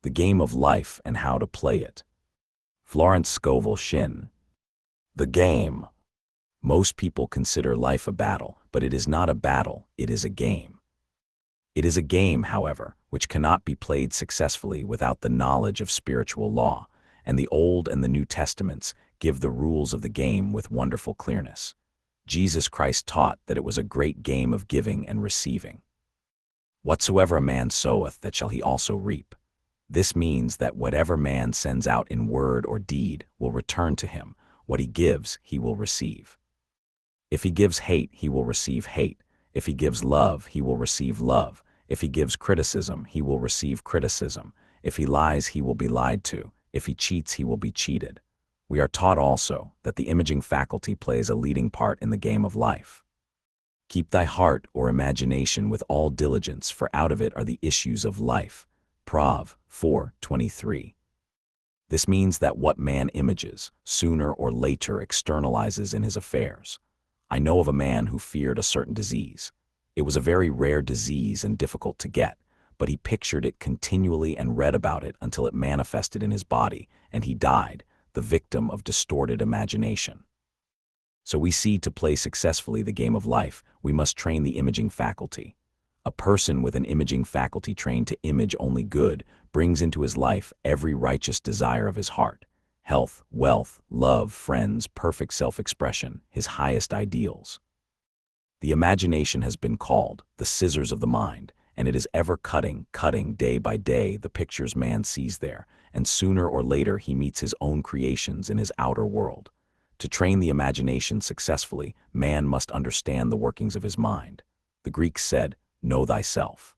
The Game of Life and How to Play It. Florence Scovel Shinn. The game. Most people consider life a battle, but it is not a battle, it is a game. It is a game, however, which cannot be played successfully without the knowledge of spiritual law, and the Old and the New Testaments give the rules of the game with wonderful clearness. Jesus Christ taught that it was a great game of giving and receiving. Whatsoever a man soweth, that shall he also reap. This means that whatever man sends out in word or deed will return to him. What he gives, he will receive. If he gives hate, he will receive hate. If he gives love, he will receive love. If he gives criticism, he will receive criticism. If he lies, he will be lied to. If he cheats, he will be cheated. We are taught also that the imaging faculty plays a leading part in the game of life. Keep thy heart or imagination with all diligence, for out of it are the issues of life. Prov. 4:23. This means that what man images, sooner or later externalizes in his affairs. I know of a man who feared a certain disease. It was a very rare disease and difficult to get, but he pictured it continually and read about it until it manifested in his body, and he died, the victim of distorted imagination. So we see, to play successfully the game of life, we must train the imaging faculty. A person with an imaging faculty trained to image only good brings into his life every righteous desire of his heart: health, wealth, love, friends, perfect self-expression, his highest ideals. The imagination has been called the scissors of the mind, and it is ever cutting day by day the pictures man sees there, and sooner or later he meets his own creations in his outer world. To train the imagination successfully, man must understand the workings of his mind. The Greeks said, "Know thyself."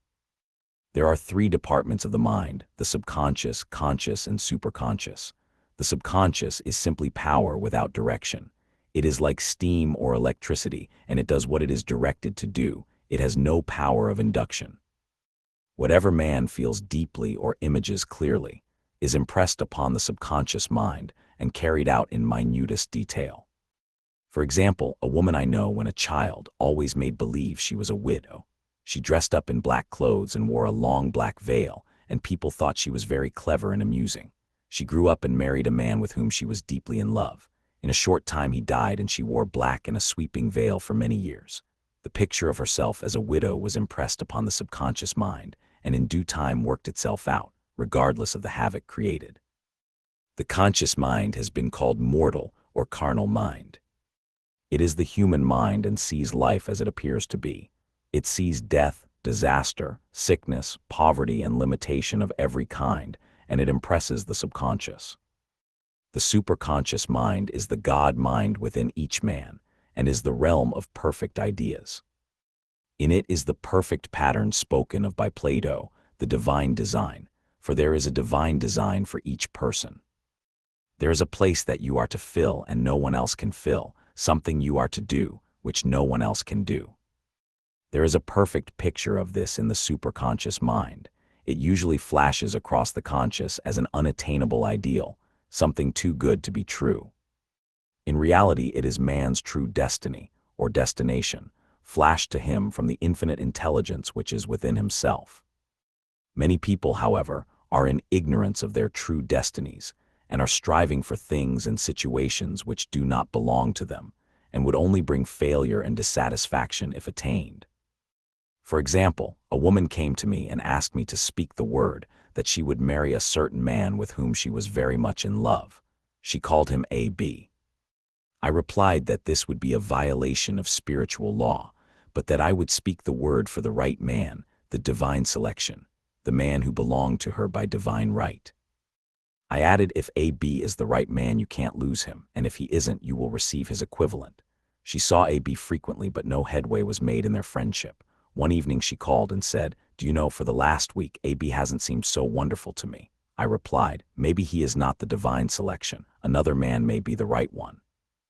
There are three departments of the mind: the subconscious, conscious, and superconscious. The subconscious is simply power without direction. It is like steam or electricity, and it does what it is directed to do. It has no power of induction. Whatever man feels deeply or images clearly is impressed upon the subconscious mind and carried out in minutest detail. For example, a woman I know, when a child, always made believe she was a widow. She dressed up in black clothes and wore a long black veil, and people thought she was very clever and amusing. She grew up and married a man with whom she was deeply in love. In a short time he died, and she wore black and a sweeping veil for many years. The picture of herself as a widow was impressed upon the subconscious mind, and in due time worked itself out, regardless of the havoc created. The conscious mind has been called mortal or carnal mind. It is the human mind and sees life as it appears to be. It sees death, disaster, sickness, poverty, and limitation of every kind, and it impresses the subconscious. The superconscious mind is the God mind within each man, and is the realm of perfect ideas. In it is the perfect pattern spoken of by Plato, the divine design, for there is a divine design for each person. There is a place that you are to fill and no one else can fill, something you are to do, which no one else can do. There is a perfect picture of this in the superconscious mind. It usually flashes across the conscious as an unattainable ideal, something too good to be true. In reality, it is man's true destiny, or destination, flashed to him from the infinite intelligence which is within himself. Many people, however, are in ignorance of their true destinies, and are striving for things and situations which do not belong to them, and would only bring failure and dissatisfaction if attained. For example, a woman came to me and asked me to speak the word that she would marry a certain man with whom she was very much in love. She called him A.B. I replied that this would be a violation of spiritual law, but that I would speak the word for the right man, the divine selection, the man who belonged to her by divine right. I added, if A.B. is the right man, you can't lose him, and if he isn't, you will receive his equivalent. She saw A.B. frequently, but no headway was made in their friendship. One evening she called and said, "Do you know, for the last week, A.B. hasn't seemed so wonderful to me." I replied, "Maybe he is not the divine selection. Another man may be the right one."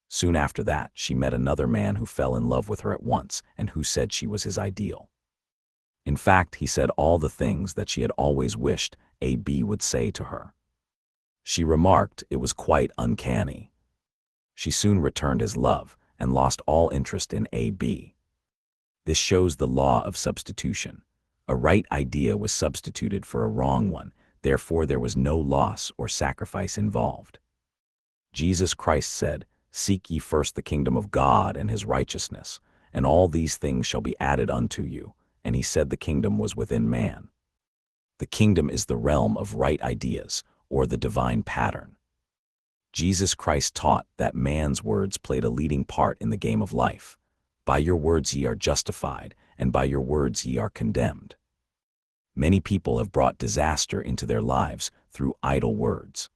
Soon after that, she met another man who fell in love with her at once and who said she was his ideal. In fact, he said all the things that she had always wished A.B. would say to her. She remarked it was quite uncanny. She soon returned his love and lost all interest in A.B. This shows the law of substitution. A right idea was substituted for a wrong one, Therefore there was no loss or sacrifice involved. Jesus Christ said, "Seek ye first the kingdom of God and his righteousness, and all these things shall be added unto you." And he said the kingdom was within man. The kingdom is the realm of right ideas, or the divine pattern. Jesus Christ taught that man's words played a leading part in the game of life. By your words ye are justified, and by your words ye are condemned. Many people have brought disaster into their lives through idle words.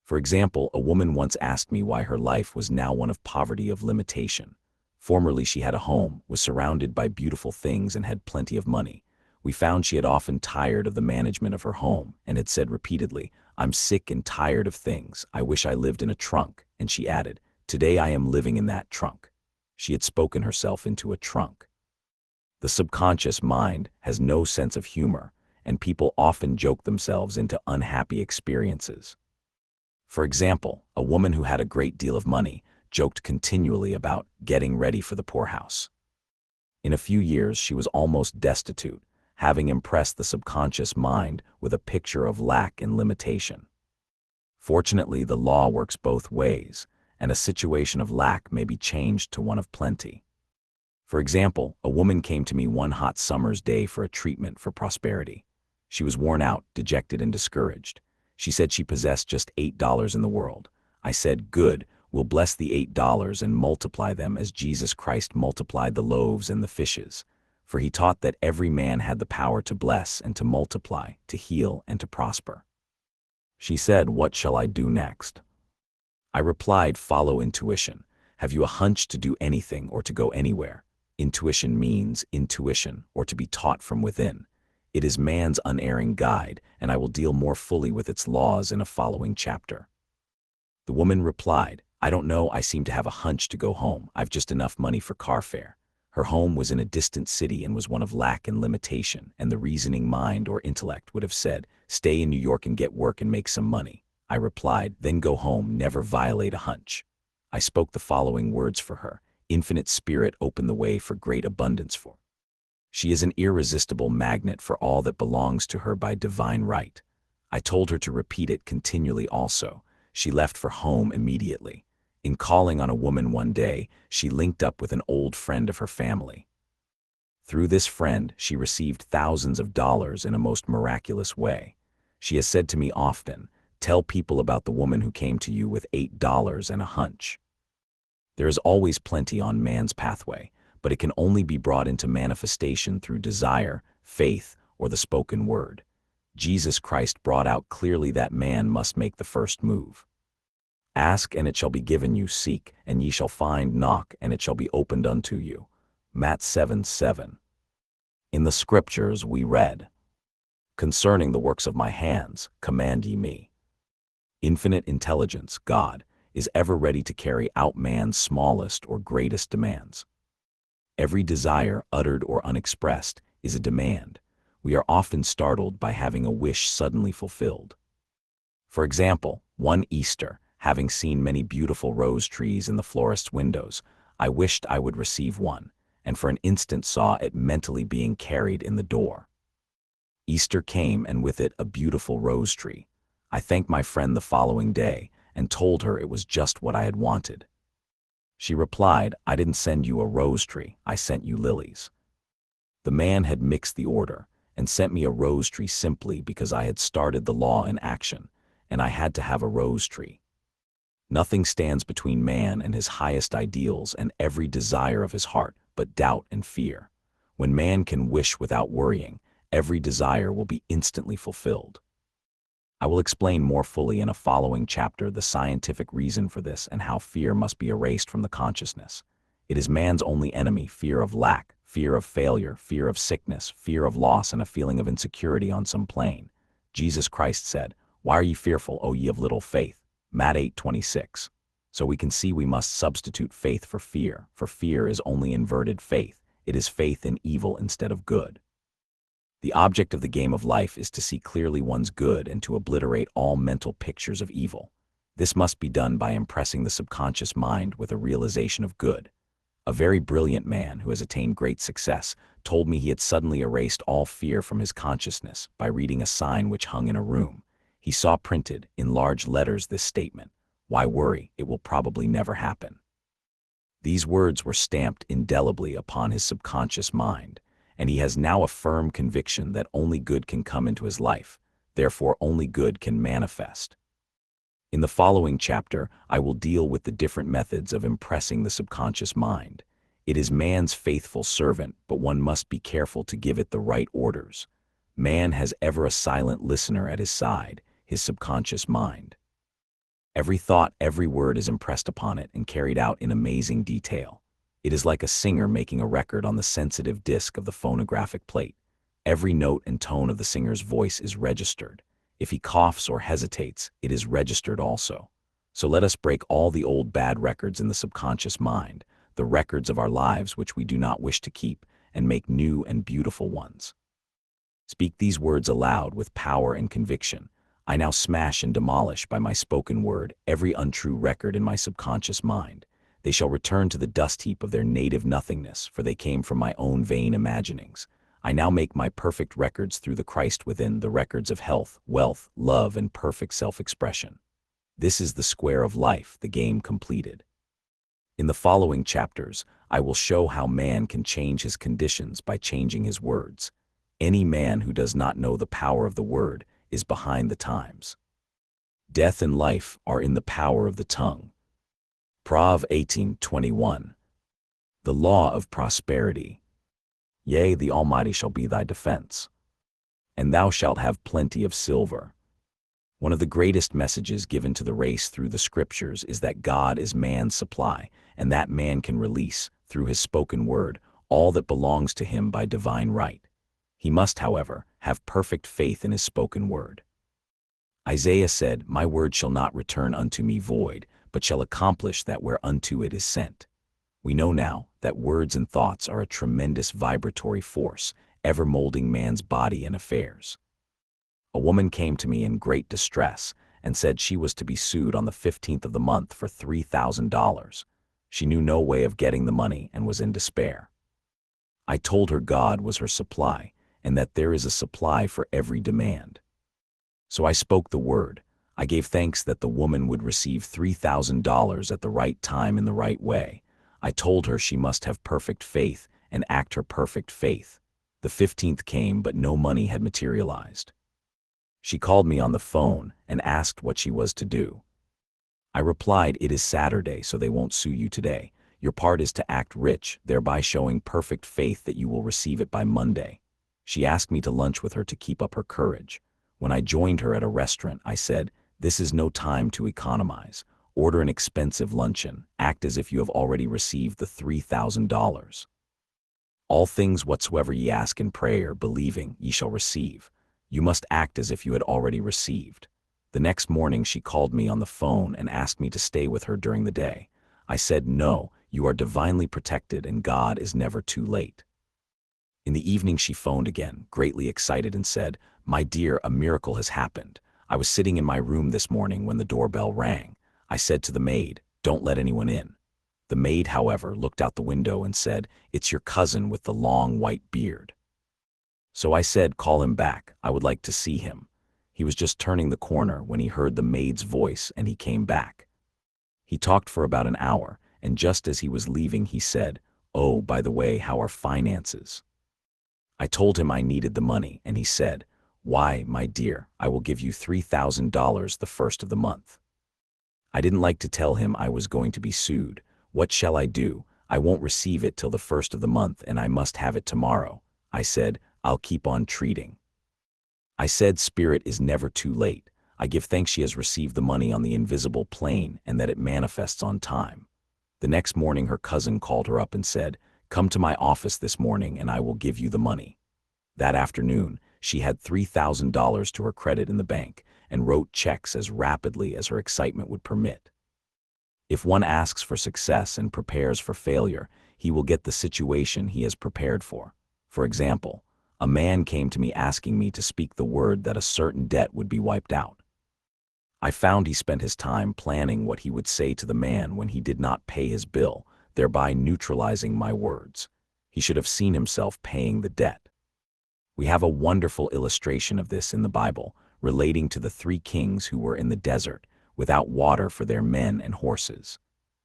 For example, a woman once asked me why her life was now one of poverty of limitation. Formerly she had a home, was surrounded by beautiful things, and had plenty of money. We found she had often tired of the management of her home, and had said repeatedly, "I'm sick and tired of things. I wish I lived in a trunk." And she added, "Today I am living in that trunk." She had spoken herself into a trunk. The subconscious mind has no sense of humor, and people often joke themselves into unhappy experiences. For example, a woman who had a great deal of money joked continually about getting ready for the poorhouse. In a few years she was almost destitute, having impressed the subconscious mind with a picture of lack and limitation. Fortunately, the law works both ways, and a situation of lack may be changed to one of plenty. For example, a woman came to me one hot summer's day for a treatment for prosperity. She was worn out, dejected, and discouraged. She said she possessed just $8 in the world. I said, "Good, we'll bless the $8 and multiply them as Jesus Christ multiplied the loaves and the fishes." For he taught that every man had the power to bless and to multiply, to heal and to prosper. She said, "What shall I do next?" I replied, "Follow intuition. Have you a hunch to do anything or to go anywhere? Intuition means intuition, or to be taught from within. It is man's unerring guide, and I will deal more fully with its laws in a following chapter." The woman replied, "I don't know, I seem to have a hunch to go home. I've just enough money for car fare." Her home was in a distant city and was one of lack and limitation, and the reasoning mind or intellect would have said, "Stay in New York and get work and make some money." I replied, "Then go home, never violate a hunch." I spoke the following words for her: "Infinite Spirit, open the way for great abundance for." She is an irresistible magnet for all that belongs to her by divine right. I told her to repeat it continually also. She left for home immediately. In calling on a woman one day, she linked up with an old friend of her family. Through this friend, she received thousands of dollars in a most miraculous way. She has said to me often, "Tell people about the woman who came to you with $8 and a hunch." There is always plenty on man's pathway, but it can only be brought into manifestation through desire, faith, or the spoken word. Jesus Christ brought out clearly that man must make the first move. "Ask, and it shall be given you. Seek, and ye shall find. Knock, and it shall be opened unto you." Matt 7:7. In the scriptures we read, "Concerning the works of my hands, command ye me." Infinite intelligence, God, is ever ready to carry out man's smallest or greatest demands. Every desire, uttered or unexpressed, is a demand. We are often startled by having a wish suddenly fulfilled. For example, one Easter, having seen many beautiful rose trees in the florist's windows, I wished I would receive one, and for an instant saw it mentally being carried in the door. Easter came, and with it a beautiful rose tree. I thanked my friend the following day, and told her it was just what I had wanted. She replied, "I didn't send you a rose tree, I sent you lilies." The man had mixed the order, and sent me a rose tree simply because I had started the law in action, and I had to have a rose tree. Nothing stands between man and his highest ideals and every desire of his heart but doubt and fear. When man can wish without worrying, every desire will be instantly fulfilled. I will explain more fully in a following chapter the scientific reason for this and how fear must be erased from the consciousness. It is man's only enemy: fear of lack, fear of failure, fear of sickness, fear of loss, and a feeling of insecurity on some plane. Jesus Christ said, "Why are ye fearful, O ye of little faith?" Matt 8:26. So we can see we must substitute faith for fear is only inverted faith. It is faith in evil instead of good. The object of the game of life is to see clearly one's good and to obliterate all mental pictures of evil. This must be done by impressing the subconscious mind with a realization of good. A very brilliant man who has attained great success told me he had suddenly erased all fear from his consciousness by reading a sign which hung in a room. He saw printed, in large letters, this statement: "Why worry? It will probably never happen." These words were stamped indelibly upon his subconscious mind, and he has now a firm conviction that only good can come into his life, therefore only good can manifest. In the following chapter, I will deal with the different methods of impressing the subconscious mind. It is man's faithful servant, but one must be careful to give it the right orders. Man has ever a silent listener at his side, his subconscious mind. Every thought, every word is impressed upon it and carried out in amazing detail. It is like a singer making a record on the sensitive disc of the phonographic plate. Every note and tone of the singer's voice is registered. If he coughs or hesitates, it is registered also. So let us break all the old bad records in the subconscious mind, the records of our lives which we do not wish to keep, and make new and beautiful ones. Speak these words aloud with power and conviction. I now smash and demolish by my spoken word every untrue record in my subconscious mind. They shall return to the dust heap of their native nothingness, for they came from my own vain imaginings. I now make my perfect records through the Christ within, the records of health, wealth, love, and perfect self-expression. This is the square of life, the game completed. In the following chapters, I will show how man can change his conditions by changing his words. Any man who does not know the power of the word is behind the times. Death and life are in the power of the tongue. Prov 18:21. The law of prosperity. Yea, the Almighty shall be thy defense, and thou shalt have plenty of silver. One of the greatest messages given to the race through the scriptures is that God is man's supply, and that man can release, through his spoken word, all that belongs to him by divine right. He must, however, have perfect faith in his spoken word. Isaiah said, "My word shall not return unto me void, but shall accomplish that whereunto it is sent." We know now that words and thoughts are a tremendous vibratory force, ever molding man's body and affairs. A woman came to me in great distress and said she was to be sued on the 15th of the month for $3,000. She knew no way of getting the money and was in despair. I told her God was her supply, and that there is a supply for every demand. So I spoke the word. I gave thanks that the woman would receive $3,000 at the right time in the right way. I told her she must have perfect faith and act her perfect faith. The 15th came, but no money had materialized. She called me on the phone and asked what she was to do. I replied, "It is Saturday, so they won't sue you today. Your part is to act rich, thereby showing perfect faith that you will receive it by Monday." She asked me to lunch with her to keep up her courage. When I joined her at a restaurant, I said, "This is no time to economize. Order an expensive luncheon. Act as if you have already received the $3,000. All things whatsoever ye ask in prayer, believing, ye shall receive." You must act as if you had already received. The next morning she called me on the phone and asked me to stay with her during the day. I said, "No, you are divinely protected and God is never too late." In the evening she phoned again, greatly excited, and said, "My dear, a miracle has happened. I was sitting in my room this morning when the doorbell rang. I said to the maid, 'Don't let anyone in.' The maid, however, looked out the window and said, 'It's your cousin with the long white beard.' So I said, 'Call him back. I would like to see him.' He was just turning the corner when he heard the maid's voice, and he came back. He talked for about an hour, and just as he was leaving he said, 'Oh, by the way, how are finances?' I told him I needed the money, and he said, 'Why, my dear, I will give you $3,000 the first of the month.' I didn't like to tell him I was going to be sued. What shall I do? I won't receive it till the first of the month, and I must have it tomorrow. I said, 'I'll keep on treating.' I said, 'Spirit is never too late. I give thanks she has received the money on the invisible plane and that it manifests on time.' The next morning her cousin called her up and said, 'Come to my office this morning and I will give you the money.' That afternoon, she had $3,000 to her credit in the bank and wrote checks as rapidly as her excitement would permit. If one asks for success and prepares for failure, he will get the situation he has prepared for. For example, a man came to me asking me to speak the word that a certain debt would be wiped out. I found he spent his time planning what he would say to the man when he did not pay his bill, thereby neutralizing my words. He should have seen himself paying the debt. We have a wonderful illustration of this in the Bible, relating to the 3 kings who were in the desert, without water for their men and horses.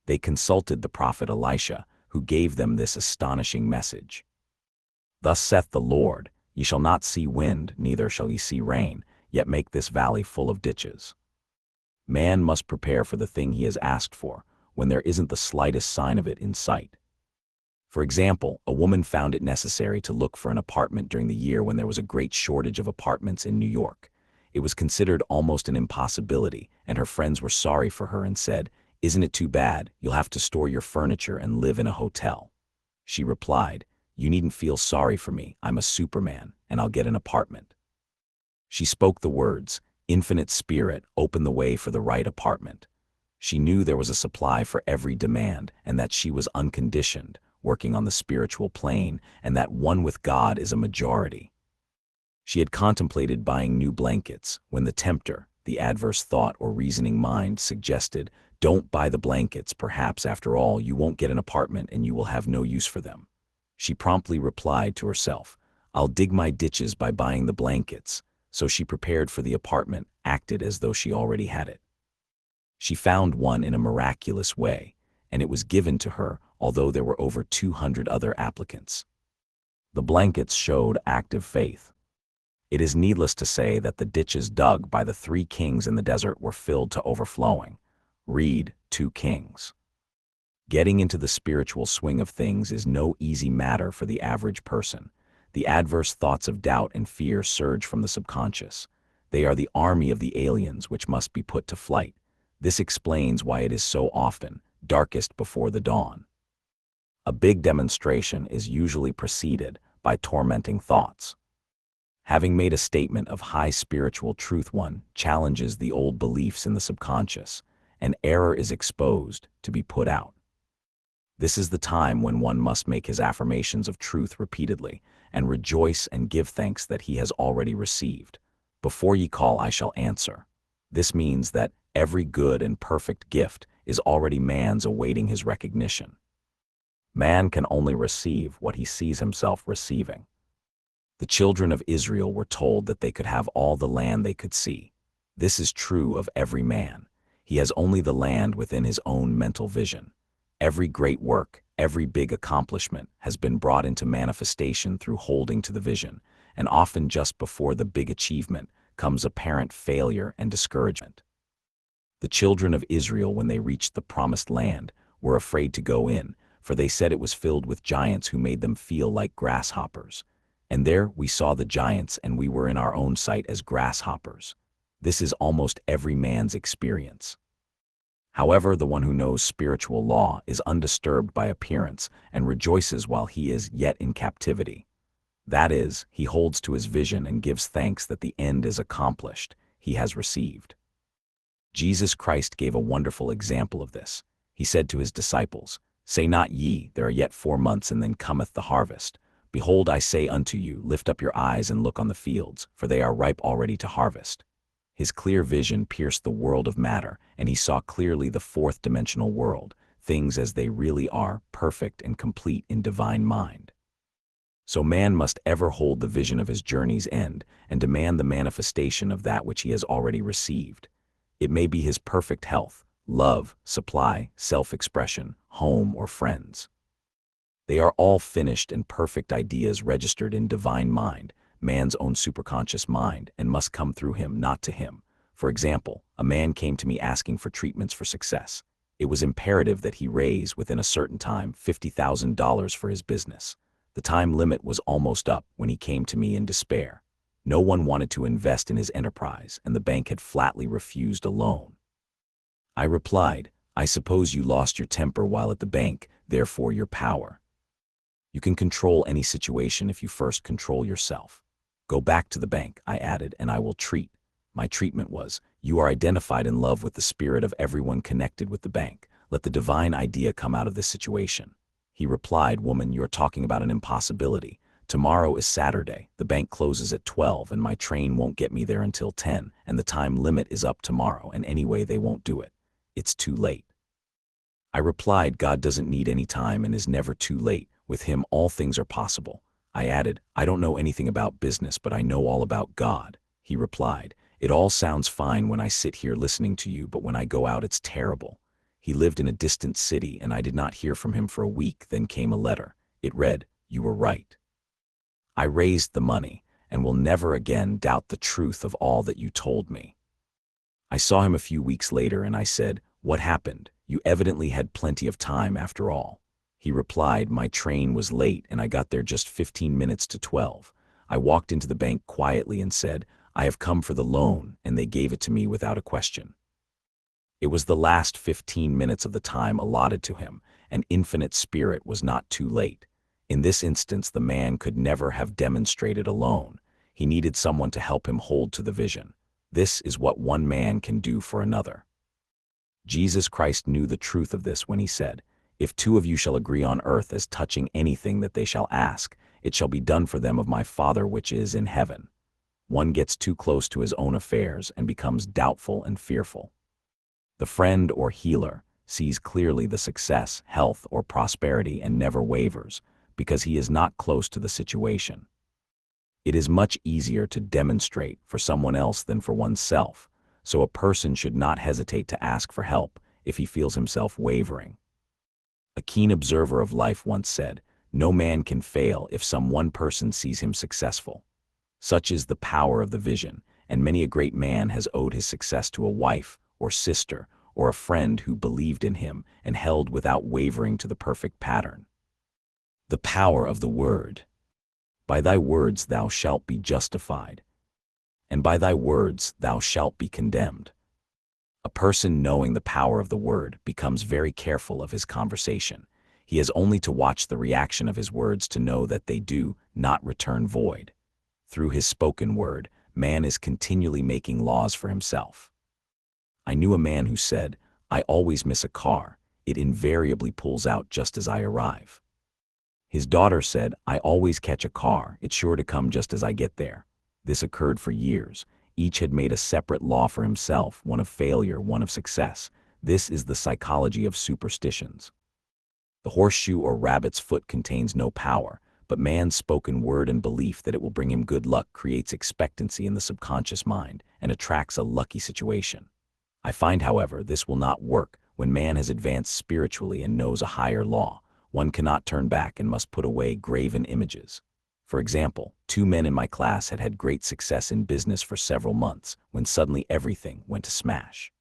They consulted the prophet Elisha, who gave them this astonishing message. Thus saith the Lord, ye shall not see wind, neither shall ye see rain, yet make this valley full of ditches. Man must prepare for the thing he has asked for, when there isn't the slightest sign of it in sight. For example, a woman found it necessary to look for an apartment during the year when there was a great shortage of apartments in New York. It was considered almost an impossibility, and her friends were sorry for her and said, "Isn't it too bad? You'll have to store your furniture and live in a hotel." She replied, "You needn't feel sorry for me. I'm a Superman, and I'll get an apartment." She spoke the words, "Infinite Spirit, open the way for the right apartment." She knew there was a supply for every demand, and that she was unconditioned, working on the spiritual plane, and that one with God is a majority. She had contemplated buying new blankets when the tempter, the adverse thought or reasoning mind, suggested, "Don't buy the blankets, perhaps after all you won't get an apartment and you will have no use for them." She promptly replied to herself, "I'll dig my ditches by buying the blankets." So she prepared for the apartment, acted as though she already had it. She found one in a miraculous way, and it was given to her, although there were over 200 other applicants. The blankets showed active faith. It is needless to say that the ditches dug by the 3 kings in the desert were filled to overflowing. Read 2 Kings. Getting into the spiritual swing of things is no easy matter for the average person. The adverse thoughts of doubt and fear surge from the subconscious. They are the army of the aliens which must be put to flight. This explains why it is so often darkest before the dawn. A big demonstration is usually preceded by tormenting thoughts. Having made a statement of high spiritual truth, one challenges the old beliefs in the subconscious, and error is exposed to be put out. This is the time when one must make his affirmations of truth repeatedly, and rejoice and give thanks that he has already received. Before ye call, I shall answer. This means that every good and perfect gift is already man's, awaiting his recognition. Man can only receive what he sees himself receiving. The children of Israel were told that they could have all the land they could see. This is true of every man. He has only the land within his own mental vision. Every great work, every big accomplishment has been brought into manifestation through holding to the vision, and often just before the big achievement comes apparent failure and discouragement. The children of Israel, when they reached the promised land, were afraid to go in, for they said it was filled with giants who made them feel like grasshoppers. And there we saw the giants, and we were in our own sight as grasshoppers. This is almost every man's experience. However, the one who knows spiritual law is undisturbed by appearance and rejoices while he is yet in captivity. That is, he holds to his vision and gives thanks that the end is accomplished, he has received. Jesus Christ gave a wonderful example of this. He said to his disciples, "Say not ye, there are yet 4 months, and then cometh the harvest. Behold, I say unto you, lift up your eyes and look on the fields, for they are ripe already to harvest." His clear vision pierced the world of matter, and he saw clearly the 4th-dimensional world, things as they really are, perfect and complete in divine mind. So man must ever hold the vision of his journey's end and demand the manifestation of that which he has already received. It may be his perfect health, love, supply, self-expression, home, or friends. They are all finished and perfect ideas registered in divine mind, man's own superconscious mind, and must come through him, not to him. For example, a man came to me asking for treatments for success. It was imperative that he raise, within a certain time, $50,000 for his business. The time limit was almost up when he came to me in despair. No one wanted to invest in his enterprise, and the bank had flatly refused a loan. I replied, "I suppose you lost your temper while at the bank, therefore your power. You can control any situation if you first control yourself. Go back to the bank," I added, "and I will treat." My treatment was, "You are identified in love with the spirit of everyone connected with the bank. Let the divine idea come out of this situation." He replied, "Woman, you are talking about an impossibility. Tomorrow is Saturday, the bank closes at 12, and my train won't get me there until 10, and the time limit is up tomorrow, and anyway they won't do it. It's too late." I replied, God doesn't need any time and is never too late. With him, all things are possible. I added, I don't know anything about business, but I know all about God. He replied, it all sounds fine when I sit here listening to you, but when I go out, it's terrible. He lived in a distant city, and I did not hear from him for a week. Then came a letter. It read, you were right. I raised the money, and will never again doubt the truth of all that you told me. I saw him a few weeks later, and I said, what happened? You evidently had plenty of time after all. He replied, my train was late, and I got there just 15 minutes to 12. I walked into the bank quietly and said, I have come for the loan, and they gave it to me without a question. It was the last 15 minutes of the time allotted to him, and infinite spirit was not too late. In this instance, the man could never have demonstrated alone. He needed someone to help him hold to the vision. This is what one man can do for another. Jesus Christ knew the truth of this when he said, if two of you shall agree on earth as touching anything that they shall ask, it shall be done for them of my Father which is in heaven. One gets too close to his own affairs and becomes doubtful and fearful. The friend or healer sees clearly the success, health, or prosperity and never wavers, because he is not close to the situation. It is much easier to demonstrate for someone else than for oneself, so a person should not hesitate to ask for help if he feels himself wavering. A keen observer of life once said, no man can fail if some one person sees him successful. Such is the power of the vision, and many a great man has owed his success to a wife, or sister, or a friend who believed in him and held without wavering to the perfect pattern. The power of the word. By thy words thou shalt be justified, and by thy words thou shalt be condemned. A person knowing the power of the word becomes very careful of his conversation. He has only to watch the reaction of his words to know that they do not return void. Through his spoken word, man is continually making laws for himself. I knew a man who said, I always miss a car. It invariably pulls out just as I arrive. His daughter said, I always catch a car. It's sure to come just as I get there. This occurred for years. Each had made a separate law for himself, one of failure, one of success. This is the psychology of superstitions. The horseshoe or rabbit's foot contains no power, but man's spoken word and belief that it will bring him good luck creates expectancy in the subconscious mind and attracts a lucky situation. I find, however, this will not work when man has advanced spiritually and knows a higher law. One cannot turn back and must put away graven images. For example, 2 men in my class had had great success in business for several months when suddenly everything went to smash.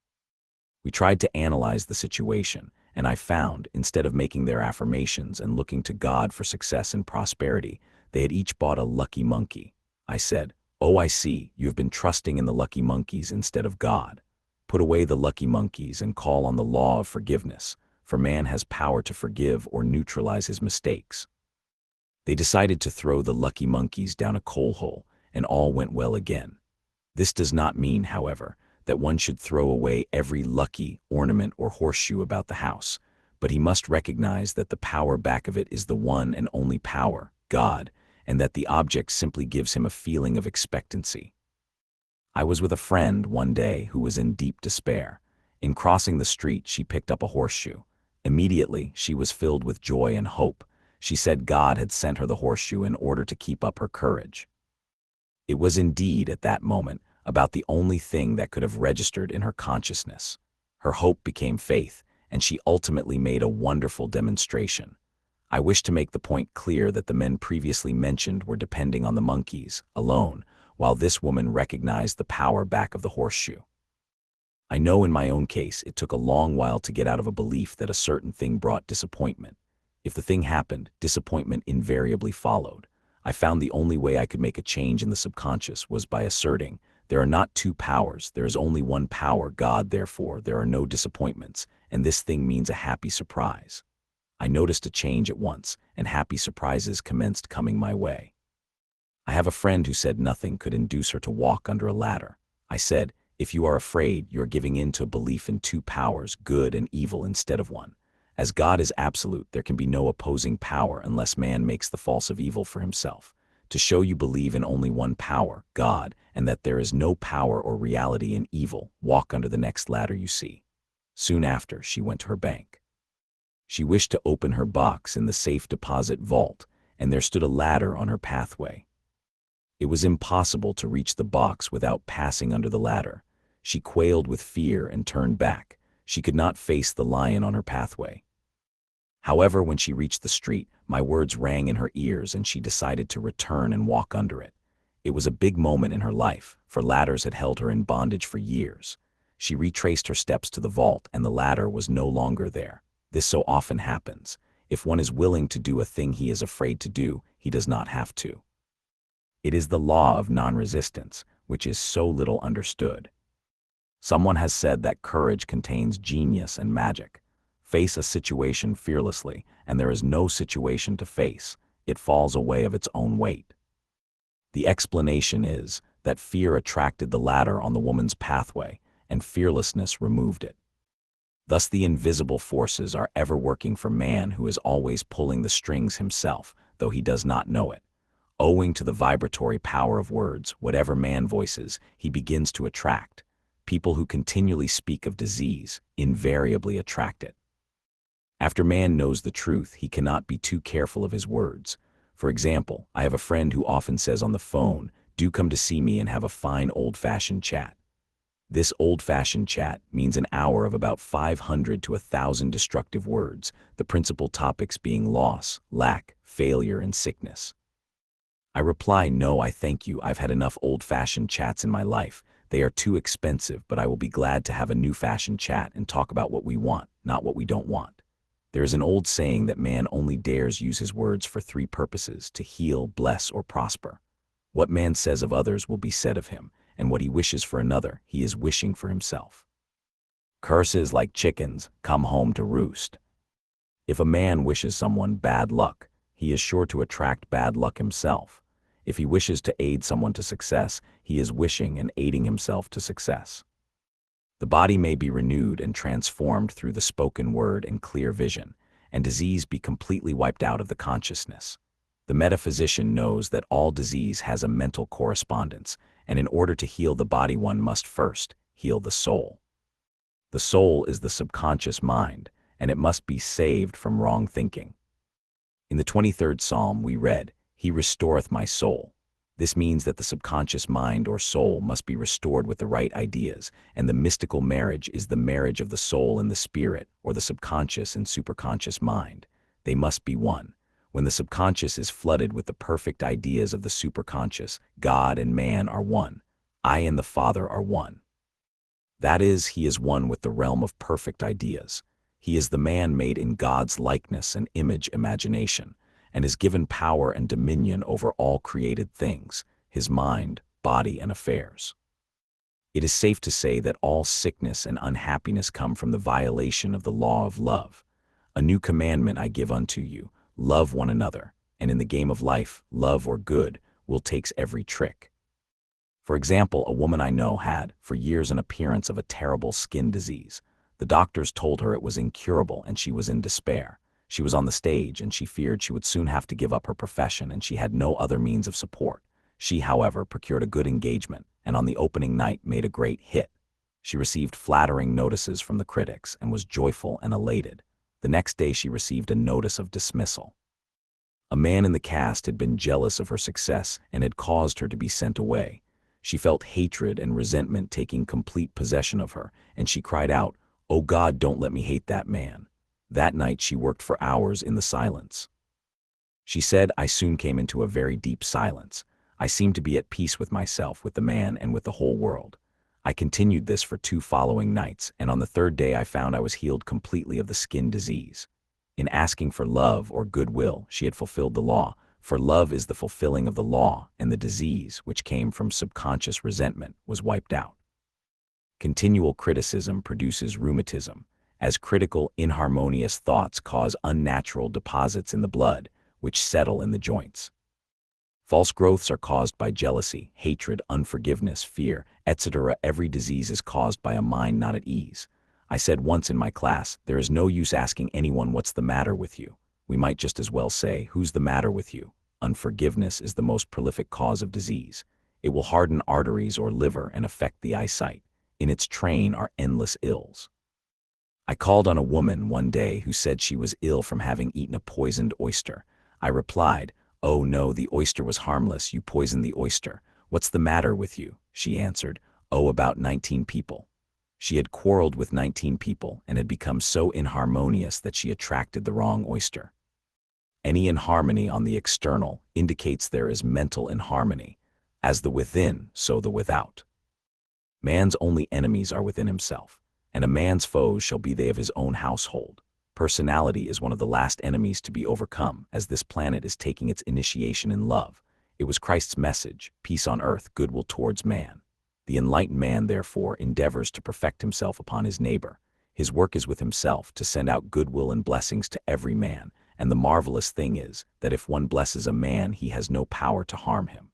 We tried to analyze the situation, and I found, instead of making their affirmations and looking to God for success and prosperity, they had each bought a lucky monkey. I said, oh, I see, you have been trusting in the lucky monkeys instead of God. Put away the lucky monkeys and call on the law of forgiveness, for man has power to forgive or neutralize his mistakes. They decided to throw the lucky monkeys down a coal hole, and all went well again. This does not mean, however, that one should throw away every lucky ornament or horseshoe about the house, but he must recognize that the power back of it is the one and only power, God, and that the object simply gives him a feeling of expectancy. I was with a friend one day who was in deep despair. In crossing the street, she picked up a horseshoe. Immediately, she was filled with joy and hope. She said God had sent her the horseshoe in order to keep up her courage. It was indeed, at that moment, about the only thing that could have registered in her consciousness. Her hope became faith, and she ultimately made a wonderful demonstration. I wish to make the point clear that the men previously mentioned were depending on the monkeys alone, while this woman recognized the power back of the horseshoe. I know in my own case it took a long while to get out of a belief that a certain thing brought disappointment. If the thing happened, disappointment invariably followed. I found the only way I could make a change in the subconscious was by asserting, there are not 2 powers, there is only one power, God, therefore there are no disappointments, and this thing means a happy surprise. I noticed a change at once, and happy surprises commenced coming my way. I have a friend who said nothing could induce her to walk under a ladder. I said, if you are afraid, you are giving in to a belief in 2 powers, good and evil, instead of one. As God is absolute, there can be no opposing power unless man makes the false of evil for himself. To show you believe in only one power, God, and that there is no power or reality in evil, walk under the next ladder you see. Soon after, she went to her bank. She wished to open her box in the safe deposit vault, and there stood a ladder on her pathway. It was impossible to reach the box without passing under the ladder. She quailed with fear and turned back. She could not face the lion on her pathway. However, when she reached the street, my words rang in her ears and she decided to return and walk under it. It was a big moment in her life, for ladders had held her in bondage for years. She retraced her steps to the vault and the ladder was no longer there. This so often happens. If one is willing to do a thing he is afraid to do, he does not have to. It is the law of non-resistance, which is so little understood. Someone has said that courage contains genius and magic. Face a situation fearlessly, and there is no situation to face. It falls away of its own weight. The explanation is that fear attracted the ladder on the woman's pathway, and fearlessness removed it. Thus the invisible forces are ever working for man who is always pulling the strings himself, though he does not know it. Owing to the vibratory power of words, whatever man voices, he begins to attract. People who continually speak of disease invariably attract it. After man knows the truth, he cannot be too careful of his words. For example, I have a friend who often says on the phone, "Do come to see me and have a fine old-fashioned chat." This old-fashioned chat means an hour of about 500 to 1,000 destructive words, the principal topics being loss, lack, failure, and sickness. I reply, "No, I thank you. I've had enough old-fashioned chats in my life. They are too expensive, but I will be glad to have a new-fashioned chat and talk about what we want, not what we don't want." There is an old saying that man only dares use his words for three purposes: to heal, bless, or prosper. What man says of others will be said of him, and what he wishes for another, he is wishing for himself. Curses, like chickens, come home to roost. If a man wishes someone bad luck, he is sure to attract bad luck himself. If he wishes to aid someone to success, he is wishing and aiding himself to success. The body may be renewed and transformed through the spoken word and clear vision, and disease be completely wiped out of the consciousness. The metaphysician knows that all disease has a mental correspondence, and in order to heal the body one must first heal the soul. The soul is the subconscious mind, and it must be saved from wrong thinking. In the 23rd Psalm we read, "He restoreth my soul." This means that the subconscious mind or soul must be restored with the right ideas, and the mystical marriage is the marriage of the soul and the spirit, or the subconscious and superconscious mind. They must be one. When the subconscious is flooded with the perfect ideas of the superconscious, God and man are one. I and the Father are one. That is, he is one with the realm of perfect ideas. He is the man made in God's likeness and image imagination, and is given power and dominion over all created things, his mind, body, and affairs. It is safe to say that all sickness and unhappiness come from the violation of the law of love. A new commandment I give unto you: love one another, and in the game of life, love or good will takes every trick. For example, a woman I know had, for years, an appearance of a terrible skin disease. The doctors told her it was incurable and she was in despair. She was on the stage and she feared she would soon have to give up her profession and she had no other means of support. She, however, procured a good engagement and on the opening night made a great hit. She received flattering notices from the critics and was joyful and elated. The next day she received a notice of dismissal. A man in the cast had been jealous of her success and had caused her to be sent away. She felt hatred and resentment taking complete possession of her, and she cried out, "Oh God, don't let me hate that man." That night she worked for hours in the silence. She said, "I soon came into a very deep silence. I seemed to be at peace with myself, with the man, and with the whole world. I continued this for 2 following nights, and on the 3rd day I found I was healed completely of the skin disease." In asking for love or goodwill, she had fulfilled the law, for love is the fulfilling of the law, and the disease, which came from subconscious resentment, was wiped out. Continual criticism produces rheumatism, as critical, inharmonious thoughts cause unnatural deposits in the blood, which settle in the joints. False growths are caused by jealousy, hatred, unforgiveness, fear, etc. Every disease is caused by a mind not at ease. I said once in my class, there is no use asking anyone what's the matter with you. We might just as well say, who's the matter with you? Unforgiveness is the most prolific cause of disease. It will harden arteries or liver and affect the eyesight. In its train are endless ills. I called on a woman one day who said she was ill from having eaten a poisoned oyster. I replied, "Oh no, the oyster was harmless, you poisoned the oyster. What's the matter with you?" She answered, "Oh, about 19 people." She had quarreled with 19 people and had become so inharmonious that she attracted the wrong oyster. Any inharmony on the external indicates there is mental inharmony. As the within, so the without. Man's only enemies are within himself, and a man's foes shall be they of his own household. Personality is one of the last enemies to be overcome, as this planet is taking its initiation in love. It was Christ's message, peace on earth, goodwill towards man. The enlightened man, therefore, endeavors to perfect himself upon his neighbor. His work is with himself, to send out goodwill and blessings to every man, and the marvelous thing is that if one blesses a man, he has no power to harm him.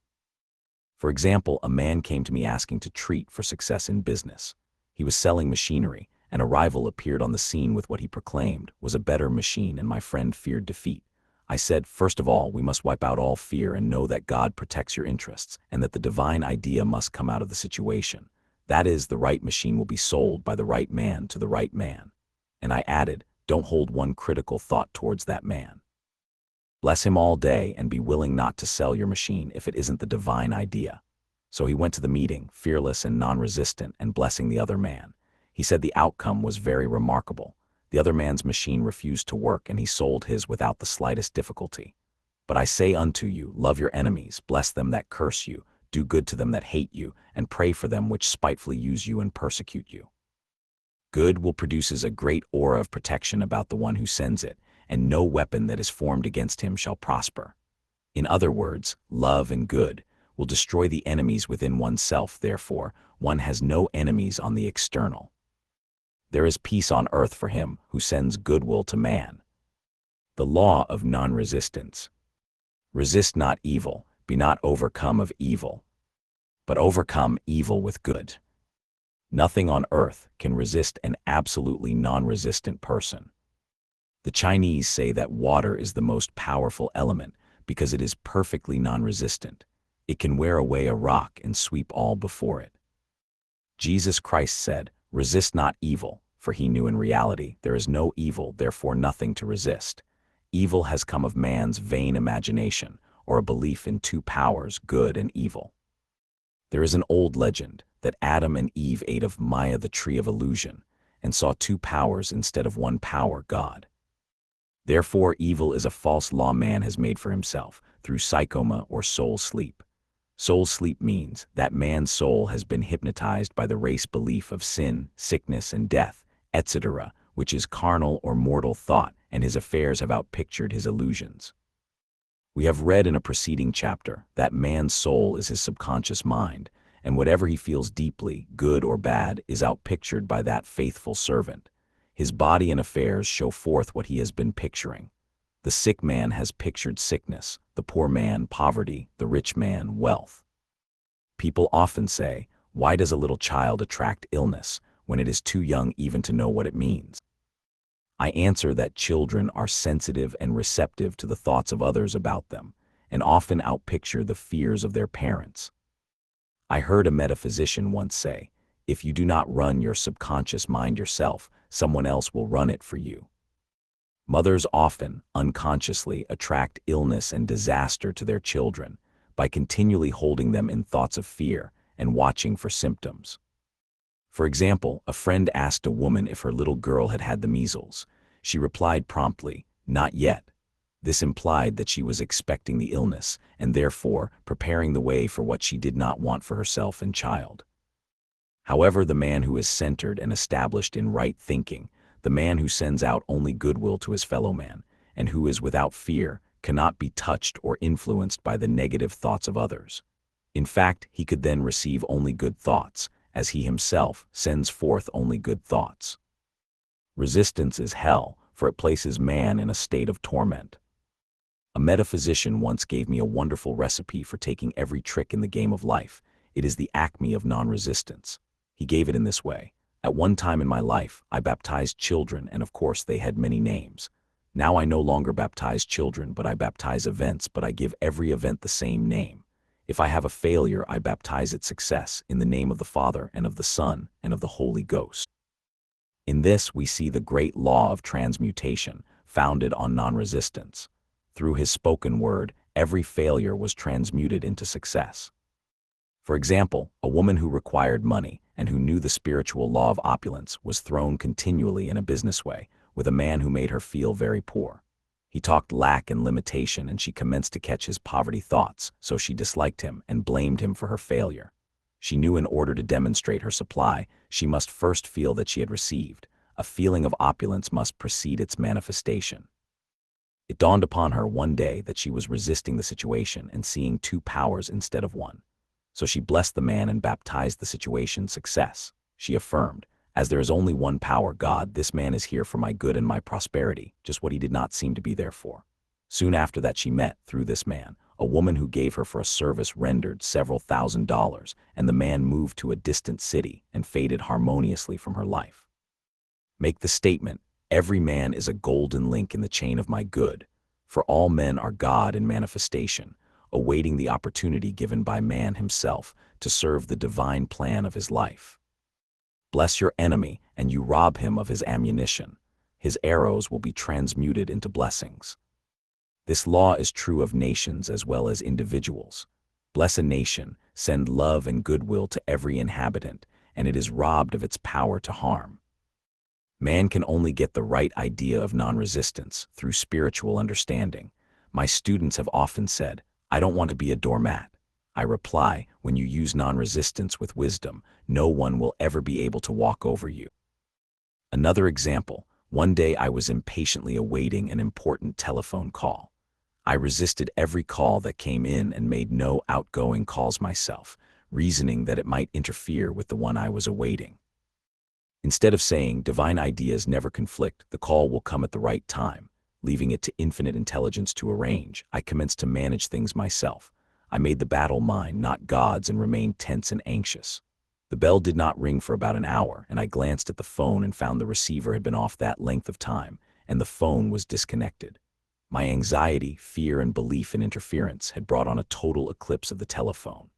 For example, a man came to me asking to treat for success in business. He was selling machinery, and a rival appeared on the scene with what he proclaimed was a better machine, and my friend feared defeat. I said, first of all, we must wipe out all fear and know that God protects your interests, and that the divine idea must come out of the situation. That is, the right machine will be sold by the right man to the right man. And I added, don't hold one critical thought towards that man. Bless him all day and be willing not to sell your machine if it isn't the divine idea. So he went to the meeting, fearless and non-resistant, and blessing the other man. He said the outcome was very remarkable. The other man's machine refused to work, and he sold his without the slightest difficulty. But I say unto you, love your enemies, bless them that curse you, do good to them that hate you, and pray for them which spitefully use you and persecute you. Good will produces a great aura of protection about the one who sends it, and no weapon that is formed against him shall prosper. In other words, love and good will destroy the enemies within oneself, therefore, one has no enemies on the external. There is peace on earth for him who sends goodwill to man. The law of non-resistance. Resist not evil, be not overcome of evil, but overcome evil with good. Nothing on earth can resist an absolutely non-resistant person. The Chinese say that water is the most powerful element because it is perfectly non-resistant. It can wear away a rock and sweep all before it. Jesus Christ said, resist not evil, for he knew in reality there is no evil, therefore nothing to resist. Evil has come of man's vain imagination, or a belief in two powers, good and evil. There is an old legend that Adam and Eve ate of Maya, the tree of illusion, and saw two powers instead of one power, God. Therefore, evil is a false law man has made for himself through psychoma or soul sleep. Soul sleep means that man's soul has been hypnotized by the race belief of sin, sickness, and death, etc., which is carnal or mortal thought, and his affairs have outpictured his illusions. We have read in a preceding chapter that man's soul is his subconscious mind, and whatever he feels deeply, good or bad, is outpictured by that faithful servant. His body and affairs show forth what he has been picturing. The sick man has pictured sickness, the poor man poverty, the rich man wealth. People often say, why does a little child attract illness when it is too young even to know what it means? I answer that children are sensitive and receptive to the thoughts of others about them, and often outpicture the fears of their parents. I heard a metaphysician once say, if you do not run your subconscious mind yourself, someone else will run it for you. Mothers often, unconsciously, attract illness and disaster to their children by continually holding them in thoughts of fear and watching for symptoms. For example, a friend asked a woman if her little girl had had the measles. She replied promptly, not yet. This implied that she was expecting the illness and therefore preparing the way for what she did not want for herself and child. However, the man who is centered and established in right thinking, the man who sends out only goodwill to his fellow man, and who is without fear, cannot be touched or influenced by the negative thoughts of others. In fact, he could then receive only good thoughts, as he himself sends forth only good thoughts. Resistance is hell, for it places man in a state of torment. A metaphysician once gave me a wonderful recipe for taking every trick in the game of life. It is the acme of non-resistance. He gave it in this way. At one time in my life, I baptized children, and of course they had many names. Now I no longer baptize children, but I baptize events, but I give every event the same name. If I have a failure, I baptize it success, in the name of the Father, and of the Son, and of the Holy Ghost. In this, we see the great law of transmutation, founded on non-resistance. Through his spoken word, every failure was transmuted into success. For example, a woman who required money and who knew the spiritual law of opulence was thrown continually in a business way with a man who made her feel very poor. He talked lack and limitation, and she commenced to catch his poverty thoughts, so she disliked him and blamed him for her failure. She knew in order to demonstrate her supply, she must first feel that she had received. A feeling of opulence must precede its manifestation. It dawned upon her one day that she was resisting the situation and seeing two powers instead of one. So she blessed the man and baptized the situation success. She affirmed, "As there is only one power, God, this man is here for my good and my prosperity, just what he did not seem to be there for." Soon after that, she met, through this man, a woman who gave her for a service rendered several $1,000s, and the man moved to a distant city and faded harmoniously from her life. Make the statement, "Every man is a golden link in the chain of my good, for all men are God in manifestation, awaiting the opportunity given by man himself to serve the divine plan of his life." Bless your enemy, and you rob him of his ammunition. His arrows will be transmuted into blessings. This law is true of nations as well as individuals. Bless a nation, send love and goodwill to every inhabitant, and it is robbed of its power to harm. Man can only get the right idea of non-resistance through spiritual understanding. My students have often said, "I don't want to be a doormat." I reply, when you use non-resistance with wisdom, no one will ever be able to walk over you. Another example, one day I was impatiently awaiting an important telephone call. I resisted every call that came in and made no outgoing calls myself, reasoning that it might interfere with the one I was awaiting. Instead of saying, "Divine ideas never conflict, the call will come at the right time," leaving it to infinite intelligence to arrange, I commenced to manage things myself. I made the battle mine, not God's, and remained tense and anxious. The bell did not ring for about an hour, and I glanced at the phone and found the receiver had been off that length of time, and the phone was disconnected. My anxiety, fear, and belief in interference had brought on a total eclipse of the telephone.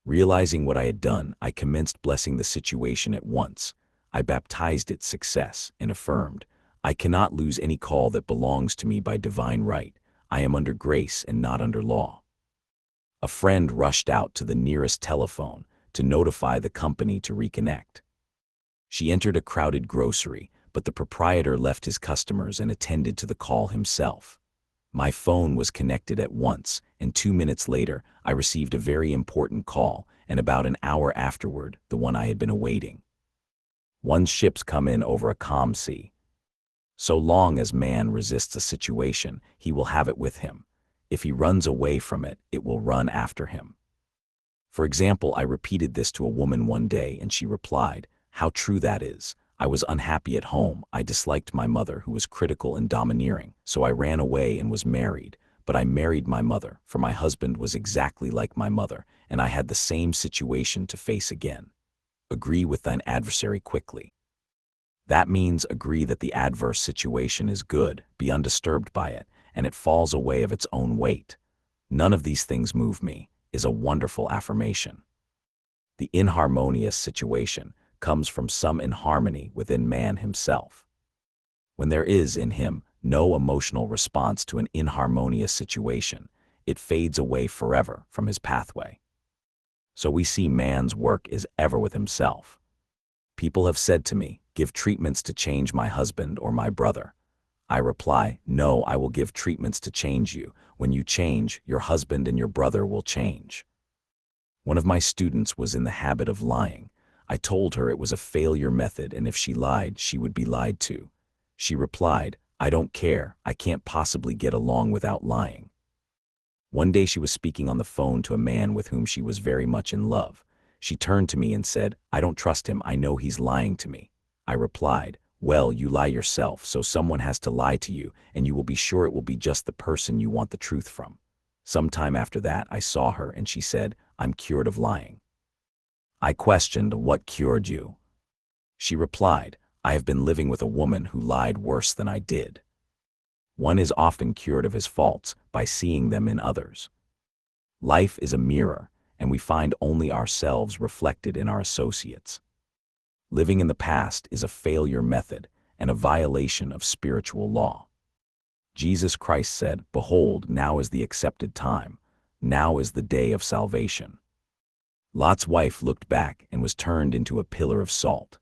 Realizing what I had done, I commenced blessing the situation at once. I baptized it success and affirmed, "I cannot lose any call that belongs to me by divine right. I am under grace and not under law." A friend rushed out to the nearest telephone to notify the company to reconnect. She entered a crowded grocery, but the proprietor left his customers and attended to the call himself. My phone was connected at once, and 2 minutes later, I received a very important call, and about an hour afterward, the one I had been awaiting. One's ships come in over a calm sea. So long as man resists a situation, he will have it with him. If he runs away from it, it will run after him. For example, I repeated this to a woman one day, and she replied, "How true that is. I was unhappy at home. I disliked my mother, who was critical and domineering, so I ran away and was married. But I married my mother, for my husband was exactly like my mother, and I had the same situation to face again. Agree with thine adversary quickly." That means agree that the adverse situation is good, be undisturbed by it, and it falls away of its own weight. "None of these things move me," is a wonderful affirmation. The inharmonious situation comes from some inharmony within man himself. When there is in him no emotional response to an inharmonious situation, it fades away forever from his pathway. So we see man's work is ever with himself. People have said to me, "Give treatments to change my husband or my brother." I reply, "No, I will give treatments to change you. When you change, your husband and your brother will change." One of my students was in the habit of lying. I told her it was a failure method, and if she lied, she would be lied to. She replied, "I don't care. I can't possibly get along without lying." One day she was speaking on the phone to a man with whom she was very much in love. She turned to me and said, "I don't trust him. I know he's lying to me." I replied, "Well, you lie yourself, so someone has to lie to you, and you will be sure it will be just the person you want the truth from." Sometime after that, I saw her, and she said, "I'm cured of lying." I questioned, "What cured you?" She replied, "I have been living with a woman who lied worse than I did." One is often cured of his faults by seeing them in others. Life is a mirror, and we find only ourselves reflected in our associates. Living in the past is a failure method and a violation of spiritual law. Jesus Christ said, "Behold, now is the accepted time. Now is the day of salvation." Lot's wife looked back and was turned into a pillar of salt.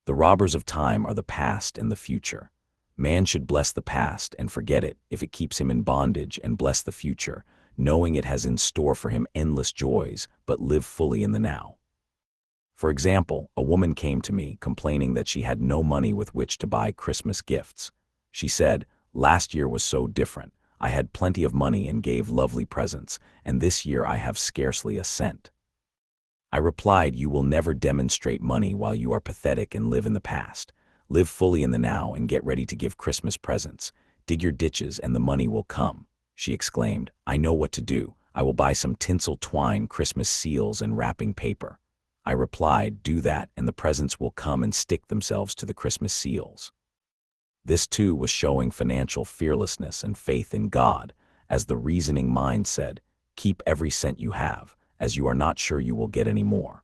The robbers of time are the past and the future. Man should bless the past and forget it if it keeps him in bondage, and bless the future, knowing it has in store for him endless joys, but live fully in the now. For example, a woman came to me complaining that she had no money with which to buy Christmas gifts. She said, "Last year was so different. I had plenty of money and gave lovely presents, and this year I have scarcely a cent." I replied, "You will never demonstrate money while you are pathetic and live in the past. Live fully in the now and get ready to give Christmas presents. Dig your ditches and the money will come." She exclaimed, "I know what to do. I will buy some tinsel twine, Christmas seals, and wrapping paper." I replied, "Do that and the presents will come and stick themselves to the Christmas seals." This too was showing financial fearlessness and faith in God, as the reasoning mind said, "Keep every cent you have, as you are not sure you will get any more."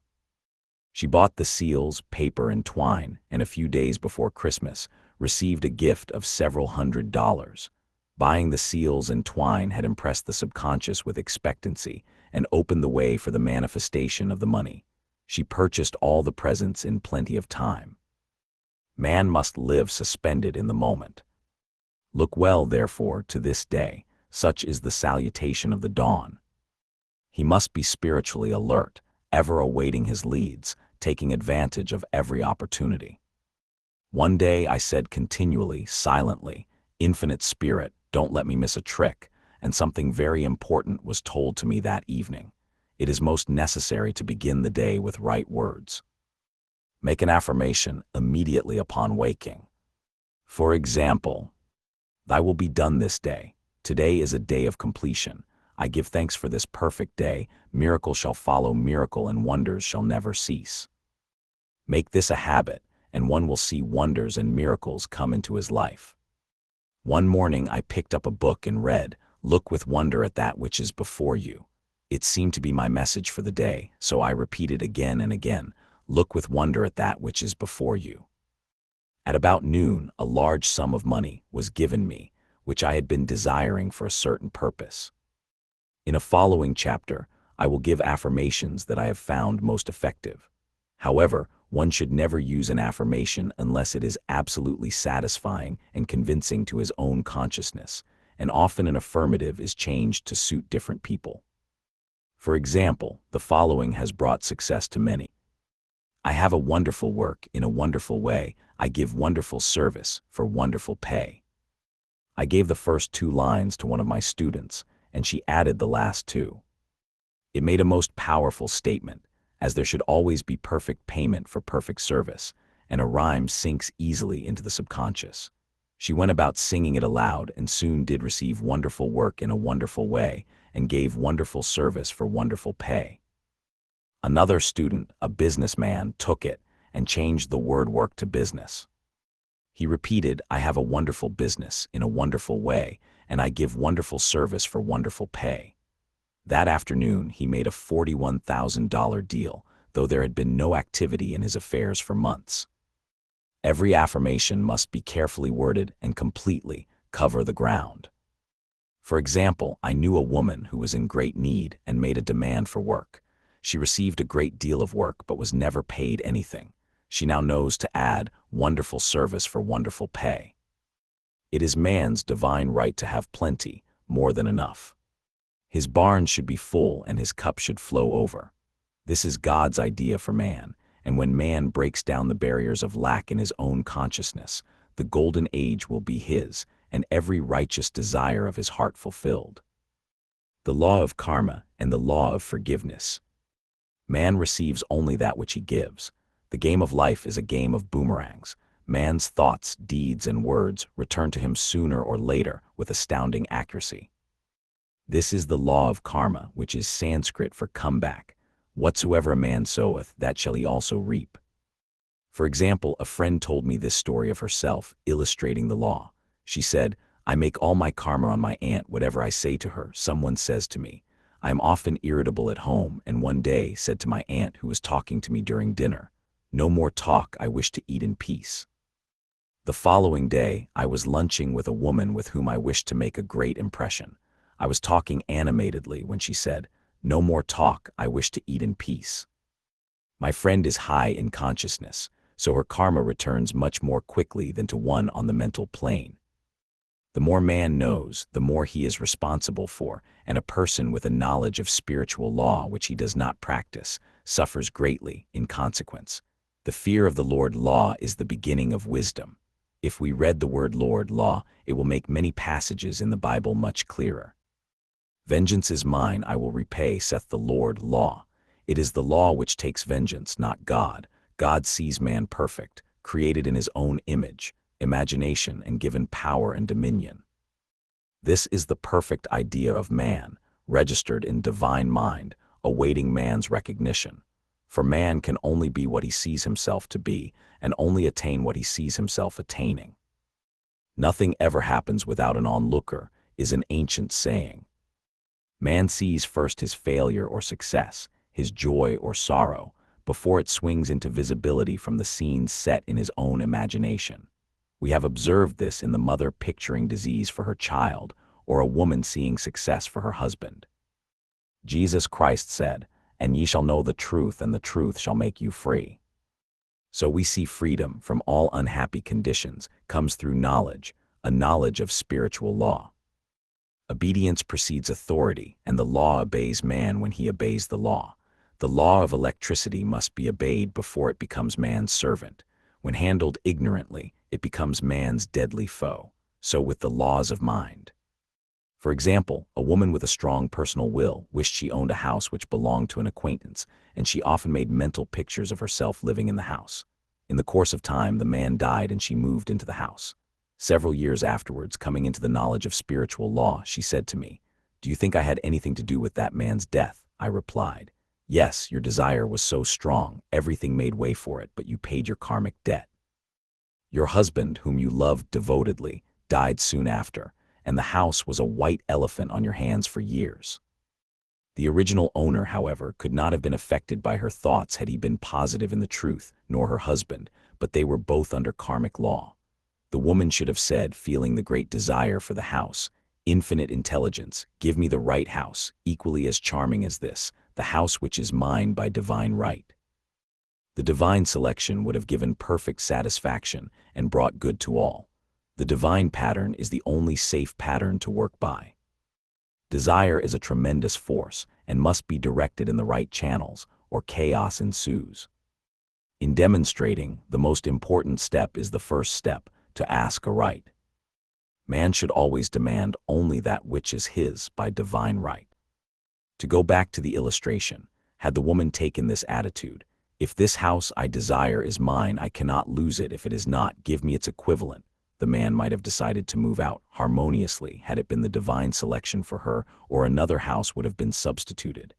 She bought the seals, paper, and twine, and a few days before Christmas, received a gift of several $100s. Buying the seals and twine had impressed the subconscious with expectancy and opened the way for the manifestation of the money. She purchased all the presents in plenty of time. Man must live suspended in the moment. Look well, therefore, to this day, such is the salutation of the dawn. He must be spiritually alert, ever awaiting his leads, taking advantage of every opportunity. One day I said continually, silently, "Infinite Spirit, don't let me miss a trick," and something very important was told to me that evening. It is most necessary to begin the day with right words. Make an affirmation immediately upon waking. For example, "Thy will be done this day. Today is a day of completion. I give thanks for this perfect day. Miracle shall follow miracle and wonders shall never cease." Make this a habit, and one will see wonders and miracles come into his life. One morning I picked up a book and read, "Look with wonder at that which is before you." It seemed to be my message for the day, so I repeated again and again, "Look with wonder at that which is before you." At about noon, a large sum of money was given me, which I had been desiring for a certain purpose. In a following chapter, I will give affirmations that I have found most effective. However, one should never use an affirmation unless it is absolutely satisfying and convincing to his own consciousness, and often an affirmative is changed to suit different people. For example, the following has brought success to many. "I have a wonderful work in a wonderful way. I give wonderful service for wonderful pay." I gave the first 2 lines to one of my students, and she added the last 2. It made a most powerful statement, as there should always be perfect payment for perfect service, and a rhyme sinks easily into the subconscious. She went about singing it aloud and soon did receive wonderful work in a wonderful way, and gave wonderful service for wonderful pay. Another student, a businessman, took it and changed the word work to business. He repeated, "I have a wonderful business in a wonderful way, and I give wonderful service for wonderful pay." That afternoon, he made a $41,000 deal, though there had been no activity in his affairs for months. Every affirmation must be carefully worded and completely cover the ground. For example, I knew a woman who was in great need and made a demand for work. She received a great deal of work but was never paid anything. She now knows to add wonderful service for wonderful pay. It is man's divine right to have plenty, more than enough. His barns should be full and his cup should flow over. This is God's idea for man, and when man breaks down the barriers of lack in his own consciousness, the golden age will be his, and every righteous desire of his heart fulfilled. The law of karma and the law of forgiveness. Man receives only that which he gives. The game of life is a game of boomerangs. Man's thoughts, deeds, and words return to him sooner or later with astounding accuracy. This is the law of karma, which is Sanskrit for comeback. Whatsoever a man soweth, that shall he also reap. For example, a friend told me this story of herself, illustrating the law. She said, "I make all my karma on my aunt. Whatever I say to her, someone says to me. I am often irritable at home, and one day said to my aunt, who was talking to me during dinner, No more talk, I wish to eat in peace. The following day, I was lunching with a woman with whom I wished to make a great impression. I was talking animatedly when she said, "No more talk, I wish to eat in peace." My friend is high in consciousness, so her karma returns much more quickly than to one on the mental plane. The more man knows, the more he is responsible for, and a person with a knowledge of spiritual law which he does not practice suffers greatly in consequence. The fear of the Lord law is the beginning of wisdom. If we read the word Lord law, it will make many passages in the Bible much clearer. Vengeance is mine, I will repay, saith the Lord law. It is the law which takes vengeance, not God. God sees man perfect, created in his own image, imagination, and given power and dominion. This is the perfect idea of man, registered in divine mind, awaiting man's recognition. For man can only be what he sees himself to be, and only attain what he sees himself attaining. Nothing ever happens without an onlooker, is an ancient saying. Man sees first his failure or success, his joy or sorrow, before it swings into visibility from the scenes set in his own imagination. We have observed this in the mother picturing disease for her child, or a woman seeing success for her husband. Jesus Christ said, "And ye shall know the truth, and the truth shall make you free." So we see freedom from all unhappy conditions comes through knowledge, a knowledge of spiritual law. Obedience precedes authority, and the law obeys man when he obeys the law. The law of electricity must be obeyed before it becomes man's servant. When handled ignorantly, it becomes man's deadly foe. So with the laws of mind. For example, a woman with a strong personal will wished she owned a house which belonged to an acquaintance, and she often made mental pictures of herself living in the house. In the course of time, the man died and she moved into the house. Several years afterwards, coming into the knowledge of spiritual law, she said to me, "Do you think I had anything to do with that man's death?" I replied, "Yes, your desire was so strong, everything made way for it, but you paid your karmic debt. Your husband, whom you loved devotedly, died soon after, and the house was a white elephant on your hands for years." The original owner, however, could not have been affected by her thoughts had he been positive in the truth, nor her husband, but they were both under karmic law. The woman should have said, feeling the great desire for the house, "Infinite intelligence, give me the right house, equally as charming as this, the house which is mine by divine right." The divine selection would have given perfect satisfaction and brought good to all. The divine pattern is the only safe pattern to work by. Desire is a tremendous force and must be directed in the right channels, or chaos ensues. In demonstrating, the most important step is the first step, to ask aright. Man should always demand only that which is his by divine right. To go back to the illustration, had the woman taken this attitude, "If this house I desire is mine, I cannot lose it. If it is not, give me its equivalent," the man might have decided to move out harmoniously had it been the divine selection for her, or another house would have been substituted.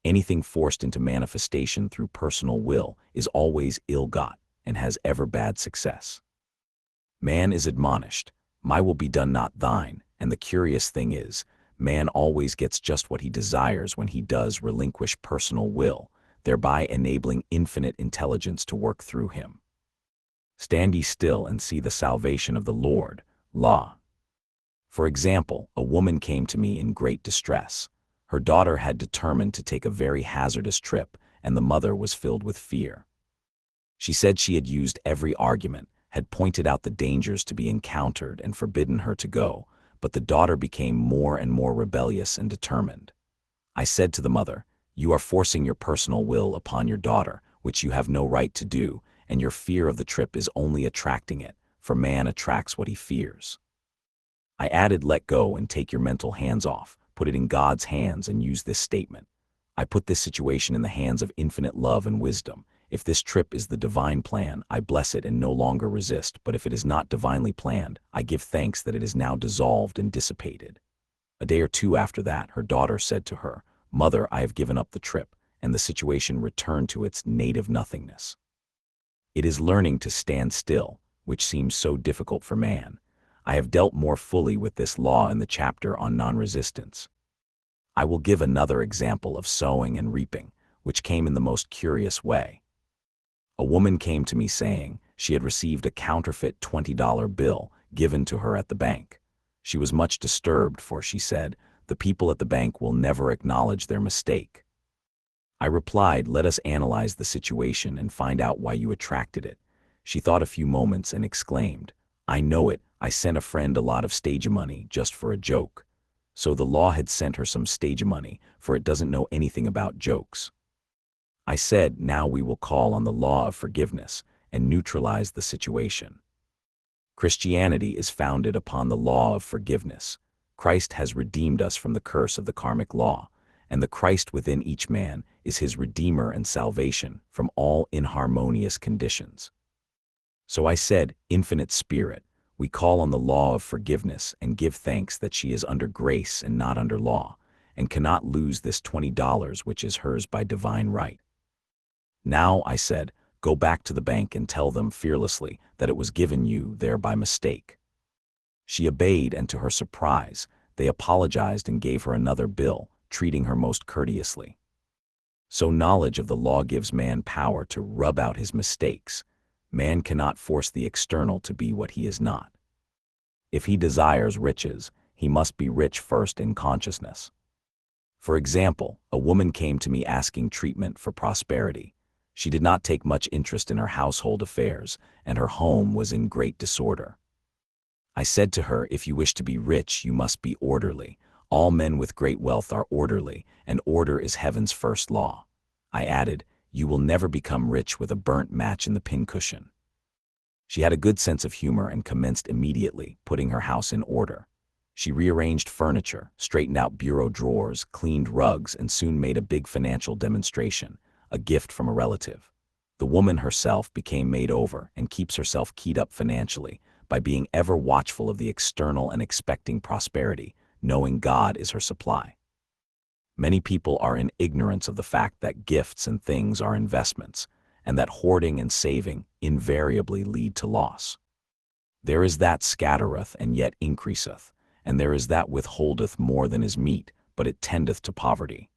Anything forced into manifestation through personal will is always ill-got and has ever bad success. Man is admonished, "My will be done, not thine," and the curious thing is, man always gets just what he desires when he does relinquish personal will, thereby enabling infinite intelligence to work through him. Stand ye still and see the salvation of the Lord, law. For example, a woman came to me in great distress. Her daughter had determined to take a very hazardous trip, and the mother was filled with fear. She said she had used every argument, had pointed out the dangers to be encountered and forbidden her to go, but the daughter became more and more rebellious and determined. I said to the mother, "You are forcing your personal will upon your daughter, which you have no right to do, and your fear of the trip is only attracting it, for man attracts what he fears." I added, "Let go and take your mental hands off, put it in God's hands and use this statement. I put this situation in the hands of infinite love and wisdom. If this trip is the divine plan, I bless it and no longer resist, but if it is not divinely planned, I give thanks that it is now dissolved and dissipated." A day or two after that, her daughter said to her, "Mother, I have given up the trip," and the situation returned to its native nothingness. It is learning to stand still, which seems so difficult for man. I have dealt more fully with this law in the chapter on non-resistance. I will give another example of sowing and reaping, which came in the most curious way. A woman came to me saying she had received a counterfeit $20 bill given to her at the bank. She was much disturbed, for she said, "The people at the bank will never acknowledge their mistake." I replied, "Let us analyze the situation and find out why you attracted it." She thought a few moments and exclaimed, "I know it, I sent a friend a lot of stage money just for a joke." So the law had sent her some stage money, for it doesn't know anything about jokes. I said, "Now we will call on the law of forgiveness and neutralize the situation." Christianity is founded upon the law of forgiveness. Christ has redeemed us from the curse of the karmic law, and the Christ within each man is his redeemer and salvation from all inharmonious conditions. So I said, "Infinite Spirit, we call on the law of forgiveness and give thanks that she is under grace and not under law, and cannot lose this $20 which is hers by divine right. Now," I said, "go back to the bank and tell them fearlessly that it was given you there by mistake." She obeyed, and to her surprise, they apologized and gave her another bill, treating her most courteously. So knowledge of the law gives man power to rub out his mistakes. Man cannot force the external to be what he is not. If he desires riches, he must be rich first in consciousness. For example, a woman came to me asking treatment for prosperity. She did not take much interest in her household affairs, and her home was in great disorder. I said to her, "If you wish to be rich, you must be orderly. All men with great wealth are orderly, and order is heaven's first law." I added, "You will never become rich with a burnt match in the pincushion." She had a good sense of humor and commenced immediately, putting her house in order. She rearranged furniture, straightened out bureau drawers, cleaned rugs, and soon made a big financial demonstration, a gift from a relative. The woman herself became made over and keeps herself keyed up financially by being ever watchful of the external and expecting prosperity, knowing God is her supply. Many people are in ignorance of the fact that gifts and things are investments, and that hoarding and saving invariably lead to loss. There is that scattereth and yet increaseth, and there is that withholdeth more than is meet, but it tendeth to poverty.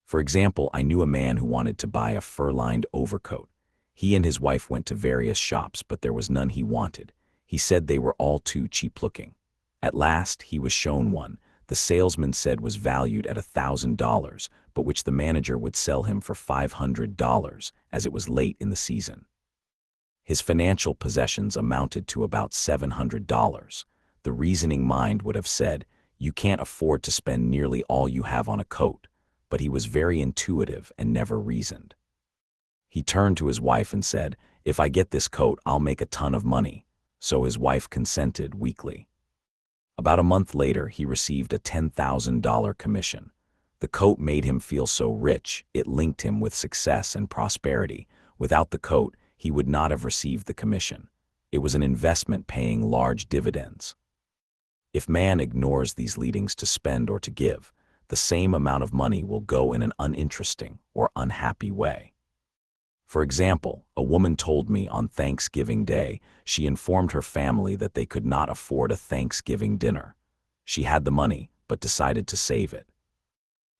For example, I knew a man who wanted to buy a fur-lined overcoat. He and his wife went to various shops, but there was none he wanted. He said they were all too cheap-looking. At last, he was shown one. The salesman said was valued at $1,000, but which the manager would sell him for $500, as it was late in the season. His financial possessions amounted to about $700. The reasoning mind would have said, "You can't afford to spend nearly all you have on a coat," but he was very intuitive and never reasoned. He turned to his wife and said, "If I get this coat, I'll make a ton of money." So his wife consented weakly. About a month later, he received a $10,000 commission. The coat made him feel so rich, it linked him with success and prosperity. Without the coat, he would not have received the commission. It was an investment paying large dividends. If man ignores these leadings to spend or to give, the same amount of money will go in an uninteresting or unhappy way. For example, a woman told me on Thanksgiving Day she informed her family that they could not afford a Thanksgiving dinner. She had the money, but decided to save it.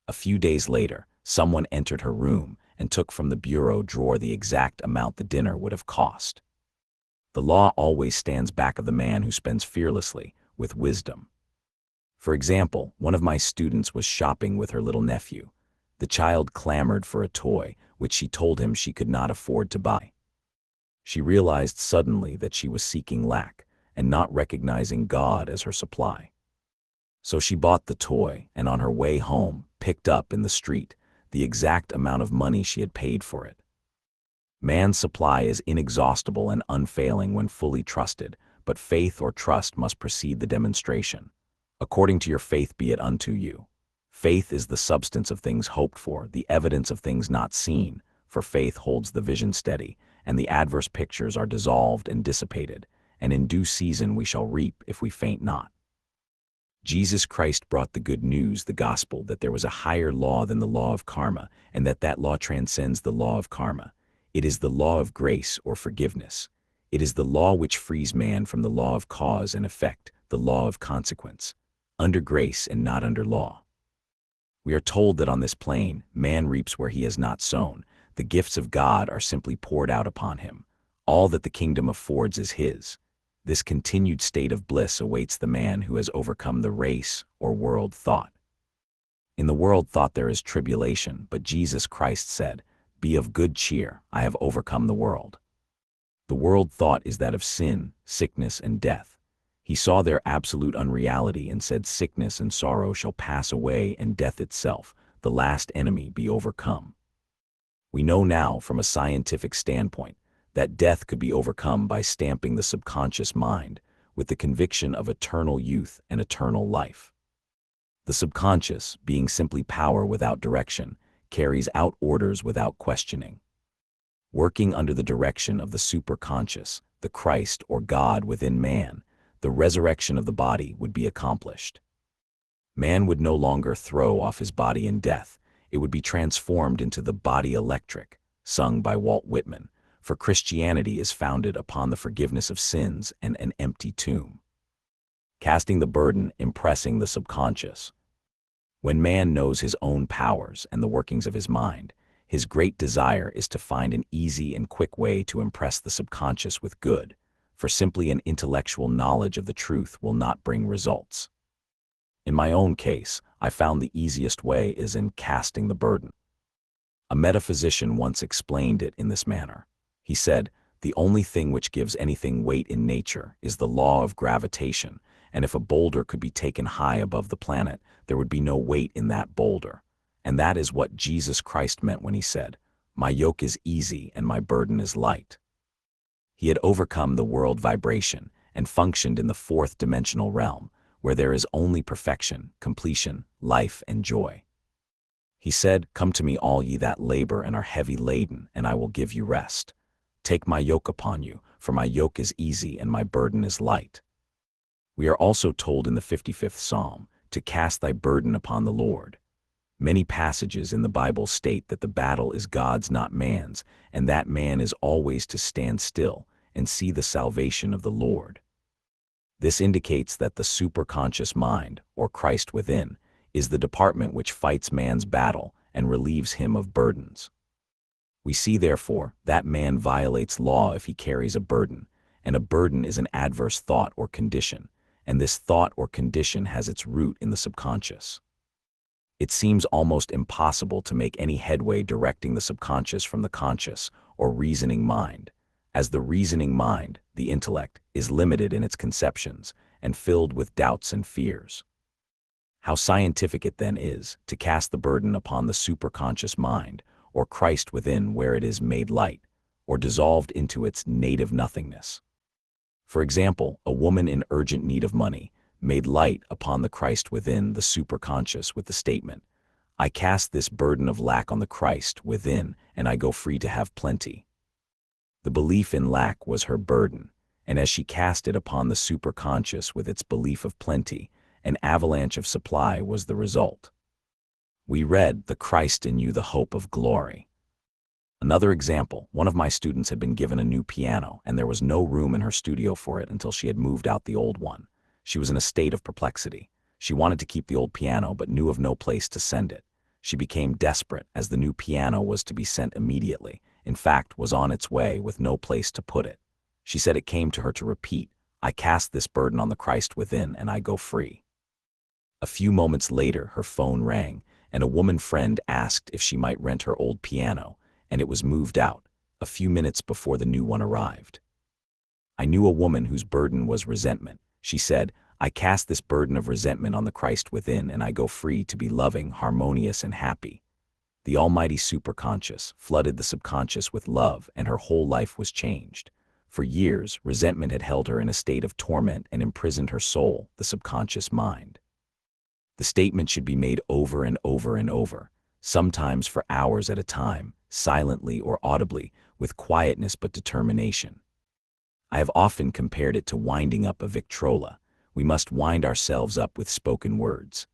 A few days later, someone entered her room and took from the bureau drawer the exact amount the dinner would have cost. The law always stands back of the man who spends fearlessly, with wisdom. For example, one of my students was shopping with her little nephew. The child clamored for a toy, which she told him she could not afford to buy. She realized suddenly that she was seeking lack and not recognizing God as her supply. So she bought the toy, and on her way home, picked up in the street the exact amount of money she had paid for it. Man's supply is inexhaustible and unfailing when fully trusted, but faith or trust must precede the demonstration. According to your faith be it unto you. Faith is the substance of things hoped for, the evidence of things not seen, for faith holds the vision steady, and the adverse pictures are dissolved and dissipated, and in due season we shall reap if we faint not. Jesus Christ brought the good news, the gospel, that there was a higher law than the law of karma, and that law transcends the law of karma. It is the law of grace or forgiveness. It is the law which frees man from the law of cause and effect, the law of consequence, under grace and not under law. We are told that on this plane, man reaps where he has not sown, The gifts of God are simply poured out upon him. All that the kingdom affords is his. This continued state of bliss awaits the man who has overcome the race or world thought. In the world thought there is tribulation, but Jesus Christ said, "Be of good cheer, I have overcome the world." The world thought is that of sin, sickness, and death. He saw their absolute unreality and said, "Sickness and sorrow shall pass away, and death itself, the last enemy, be overcome." We know now, from a scientific standpoint, that death could be overcome by stamping the subconscious mind with the conviction of eternal youth and eternal life. The subconscious, being simply power without direction, carries out orders without questioning. Working under the direction of the superconscious, the Christ or God within man, the resurrection of the body would be accomplished. Man would no longer throw off his body in death. It would be transformed into the body electric, sung by Walt Whitman, for Christianity is founded upon the forgiveness of sins and an empty tomb. Casting the burden, impressing the subconscious. When man knows his own powers and the workings of his mind, his great desire is to find an easy and quick way to impress the subconscious with good, for simply an intellectual knowledge of the truth will not bring results. In my own case, I found the easiest way is in casting the burden. A metaphysician once explained it in this manner. He said, "The only thing which gives anything weight in nature is the law of gravitation, and if a boulder could be taken high above the planet, there would be no weight in that boulder." And that is what Jesus Christ meant when he said, "My yoke is easy and my burden is light." He had overcome the world vibration and functioned in the fourth dimensional realm, where there is only perfection, completion, life, and joy. He said, "Come to me all ye that labor and are heavy laden, and I will give you rest. Take my yoke upon you, for my yoke is easy and my burden is light." We are also told in the 55th Psalm, to cast thy burden upon the Lord. Many passages in the Bible state that the battle is God's, not man's, and that man is always to stand still and see the salvation of the Lord. This indicates that the superconscious mind, or Christ within, is the department which fights man's battle and relieves him of burdens. We see, therefore, that man violates law if he carries a burden, and a burden is an adverse thought or condition, and this thought or condition has its root in the subconscious. It seems almost impossible to make any headway directing the subconscious from the conscious or reasoning mind, as the reasoning mind, the intellect, is limited in its conceptions and filled with doubts and fears. How scientific it then is to cast the burden upon the superconscious mind, or Christ within, where it is made light, or dissolved into its native nothingness. For example, a woman in urgent need of money made light upon the Christ within the superconscious with the statement, "I cast this burden of lack on the Christ within, and I go free to have plenty." The belief in lack was her burden, and as she cast it upon the superconscious with its belief of plenty, an avalanche of supply was the result. We read, "The Christ in you, the hope of glory." Another example, one of my students had been given a new piano, and there was no room in her studio for it until she had moved out the old one. She was in a state of perplexity. She wanted to keep the old piano, but knew of no place to send it. She became desperate, as the new piano was to be sent immediately, in fact, was on its way with no place to put it. She said it came to her to repeat, "I cast this burden on the Christ within, and I go free." A few moments later, her phone rang, and a woman friend asked if she might rent her old piano, and it was moved out, a few minutes before the new one arrived. I knew a woman whose burden was resentment. She said, "I cast this burden of resentment on the Christ within, and I go free to be loving, harmonious, and happy." The almighty superconscious flooded the subconscious with love, and her whole life was changed. For years, resentment had held her in a state of torment and imprisoned her soul, the subconscious mind. The statement should be made over and over and over, sometimes for hours at a time, silently or audibly, with quietness but determination. I have often compared it to winding up a Victrola. We must wind ourselves up with spoken words.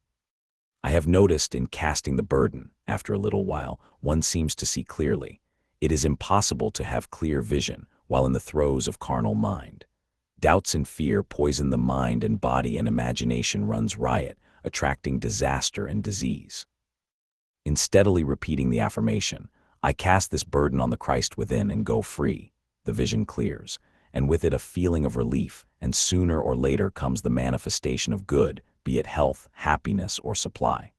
I have noticed in casting the burden, after a little while, one seems to see clearly. It is impossible to have clear vision while in the throes of carnal mind. Doubts and fear poison the mind and body, and imagination runs riot, attracting disaster and disease. In steadily repeating the affirmation, I cast this burden on the Christ within and go free. The vision clears, and with it a feeling of relief, and sooner or later comes the manifestation of good, be it health, happiness, or supply.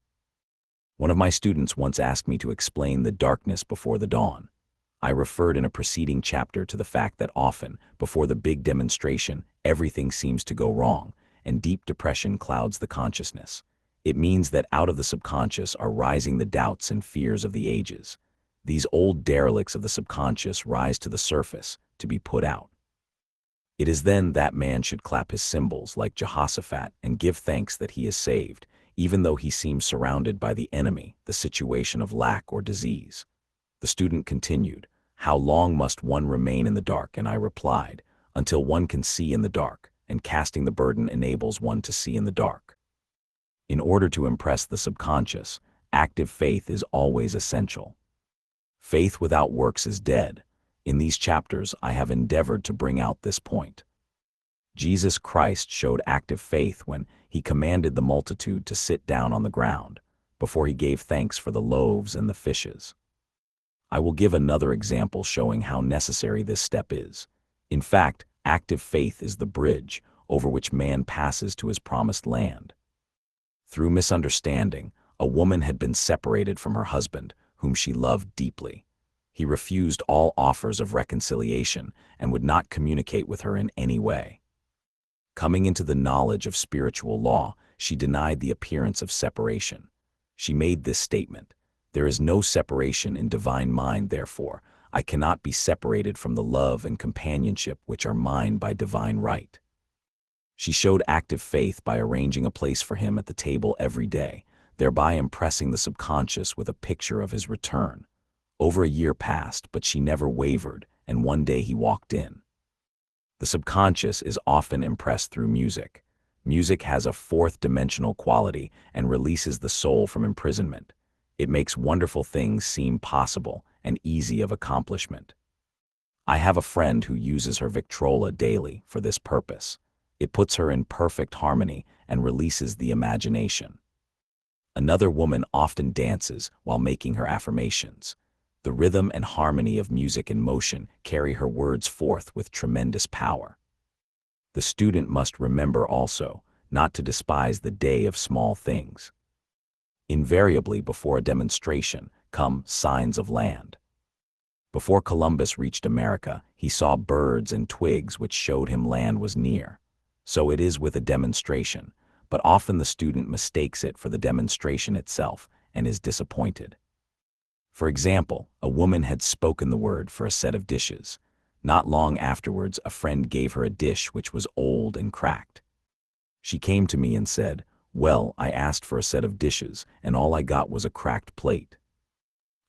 One of my students once asked me to explain the darkness before the dawn. I referred in a preceding chapter to the fact that often, before the big demonstration, everything seems to go wrong, and deep depression clouds the consciousness. It means that out of the subconscious are rising the doubts and fears of the ages. These old derelicts of the subconscious rise to the surface, to be put out. It is then that man should clap his cymbals like Jehoshaphat and give thanks that he is saved, even though he seems surrounded by the enemy, the situation of lack or disease. The student continued, "How long must one remain in the dark?" And I replied, "Until one can see in the dark, and casting the burden enables one to see in the dark." In order to impress the subconscious, active faith is always essential. Faith without works is dead. In these chapters, I have endeavored to bring out this point. Jesus Christ showed active faith when he commanded the multitude to sit down on the ground, before he gave thanks for the loaves and the fishes. I will give another example showing how necessary this step is. In fact, active faith is the bridge over which man passes to his promised land. Through misunderstanding, a woman had been separated from her husband, whom she loved deeply. He refused all offers of reconciliation and would not communicate with her in any way. Coming into the knowledge of spiritual law, she denied the appearance of separation. She made this statement, "There is no separation in divine mind, therefore, I cannot be separated from the love and companionship which are mine by divine right." She showed active faith by arranging a place for him at the table every day, thereby impressing the subconscious with a picture of his return. Over a year passed, but she never wavered, and one day he walked in. The subconscious is often impressed through music. Music has a fourth-dimensional quality and releases the soul from imprisonment. It makes wonderful things seem possible and easy of accomplishment. I have a friend who uses her Victrola daily for this purpose. It puts her in perfect harmony and releases the imagination. Another woman often dances while making her affirmations. The rhythm and harmony of music and motion carry her words forth with tremendous power. The student must remember also not to despise the day of small things. Invariably before a demonstration come signs of land. Before Columbus reached America, he saw birds and twigs which showed him land was near. So it is with a demonstration, but often the student mistakes it for the demonstration itself and is disappointed. For example, a woman had spoken the word for a set of dishes. Not long afterwards, a friend gave her a dish which was old and cracked. She came to me and said, "Well, I asked for a set of dishes, and all I got was a cracked plate."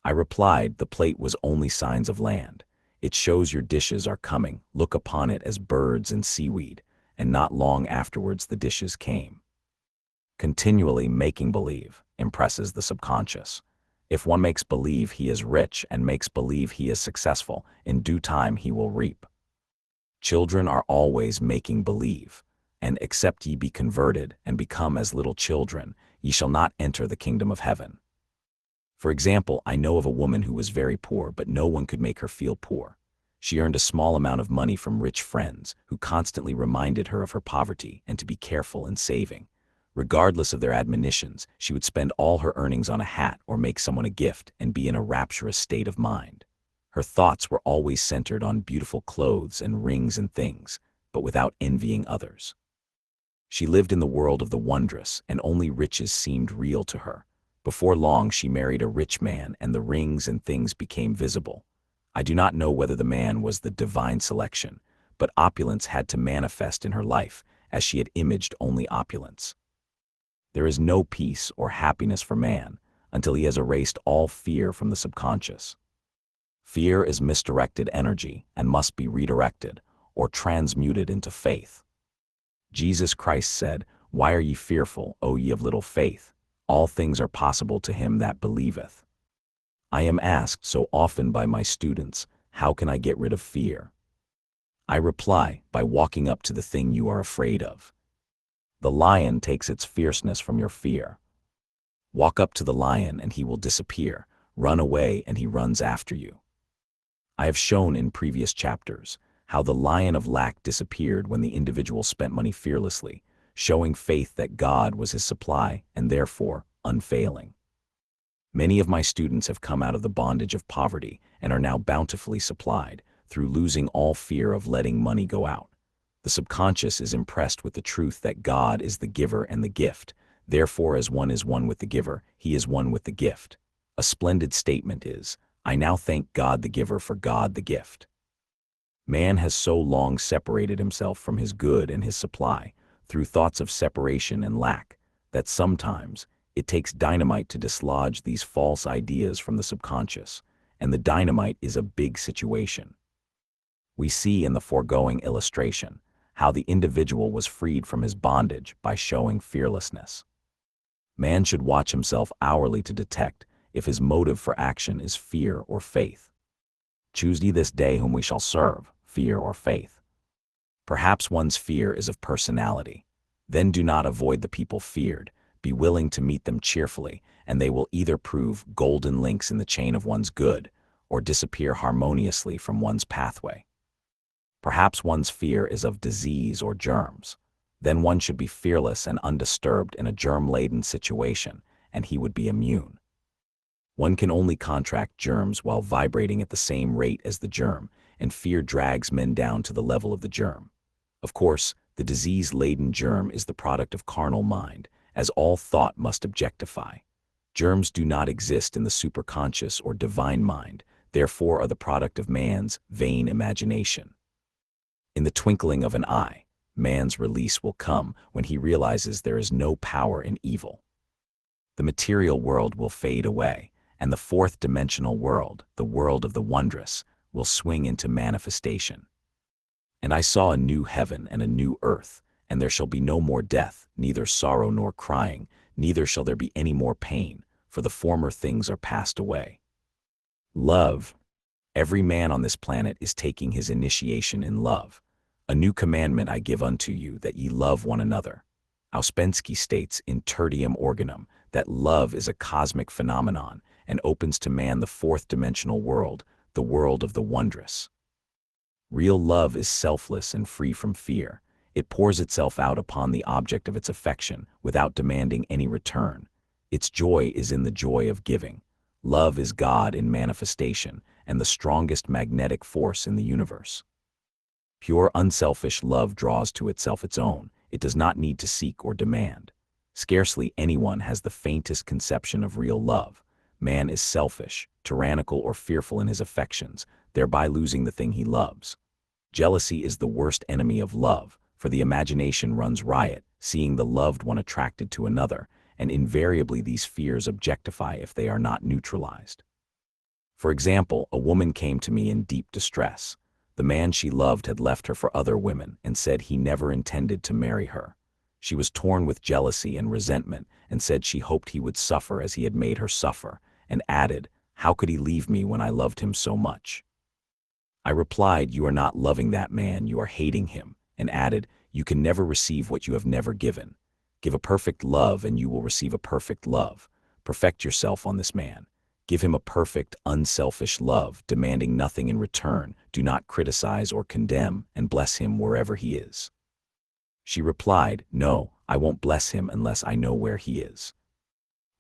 I replied, "The plate was only signs of land. It shows your dishes are coming. Look upon it as birds and seaweed." And not long afterwards the dishes came. Continually making believe impresses the subconscious. If one makes believe he is rich and makes believe he is successful, in due time he will reap. Children are always making believe, and except ye be converted and become as little children, ye shall not enter the kingdom of heaven. For example, I know of a woman who was very poor, but no one could make her feel poor. She earned a small amount of money from rich friends who constantly reminded her of her poverty and to be careful in saving. Regardless of their admonitions, she would spend all her earnings on a hat or make someone a gift and be in a rapturous state of mind. Her thoughts were always centered on beautiful clothes and rings and things, but without envying others. She lived in the world of the wondrous, and only riches seemed real to her. Before long she married a rich man, and the rings and things became visible. I do not know whether the man was the divine selection, but opulence had to manifest in her life, as she had imaged only opulence. There is no peace or happiness for man until he has erased all fear from the subconscious. Fear is misdirected energy and must be redirected or transmuted into faith. Jesus Christ said, "Why are ye fearful, O ye of little faith? All things are possible to him that believeth." I am asked so often by my students, how can I get rid of fear? I reply, by walking up to the thing you are afraid of. The lion takes its fierceness from your fear. Walk up to the lion and he will disappear, Run away and he runs after you. I have shown in previous chapters how the lion of lack disappeared when the individual spent money fearlessly, showing faith that God was his supply and therefore unfailing. Many of my students have come out of the bondage of poverty and are now bountifully supplied through losing all fear of letting money go out. The subconscious is impressed with the truth that God is the giver and the gift. Therefore, as one is one with the giver, he is one with the gift. A splendid statement is, I now thank God the giver for God the gift. Man has so long separated himself from his good and his supply through thoughts of separation and lack that sometimes it takes dynamite to dislodge these false ideas from the subconscious, and the dynamite is a big situation. We see in the foregoing illustration how the individual was freed from his bondage by showing fearlessness. Man should watch himself hourly to detect if his motive for action is fear or faith. Choose ye this day whom we shall serve, fear or faith. Perhaps one's fear is of personality. Then do not avoid the people feared. Be willing to meet them cheerfully, and they will either prove golden links in the chain of one's good, or disappear harmoniously from one's pathway. Perhaps one's fear is of disease or germs. Then one should be fearless and undisturbed in a germ-laden situation, and he would be immune. One can only contract germs while vibrating at the same rate as the germ, and fear drags men down to the level of the germ. Of course, the disease-laden germ is the product of carnal mind, as all thought must objectify. Germs do not exist in the superconscious or divine mind, therefore are the product of man's vain imagination. In the twinkling of an eye, man's release will come when he realizes there is no power in evil. The material world will fade away, and the fourth-dimensional world, the world of the wondrous, will swing into manifestation. And I saw a new heaven and a new earth, and there shall be no more death, neither sorrow nor crying, neither shall there be any more pain, for the former things are passed away. Love. Every man on this planet is taking his initiation in love. A new commandment I give unto you, that ye love one another. Ouspensky states in Tertium Organum that love is a cosmic phenomenon and opens to man the fourth-dimensional world, the world of the wondrous. Real love is selfless and free from fear. It pours itself out upon the object of its affection without demanding any return. Its joy is in the joy of giving. Love is God in manifestation and the strongest magnetic force in the universe. Pure unselfish love draws to itself its own. It does not need to seek or demand. Scarcely anyone has the faintest conception of real love. Man is selfish, tyrannical, or fearful in his affections, thereby losing the thing he loves. Jealousy is the worst enemy of love, for the imagination runs riot, seeing the loved one attracted to another, and invariably these fears objectify if they are not neutralized. For example, a woman came to me in deep distress. The man she loved had left her for other women and said he never intended to marry her. She was torn with jealousy and resentment and said she hoped he would suffer as he had made her suffer, and added, "How could he leave me when I loved him so much?" I replied, "You are not loving that man, you are hating him," and added, "You can never receive what you have never given. Give a perfect love and you will receive a perfect love. Perfect yourself on this man. Give him a perfect, unselfish love, demanding nothing in return. Do not criticize or condemn, and bless him wherever he is." She replied, "No, I won't bless him unless I know where he is."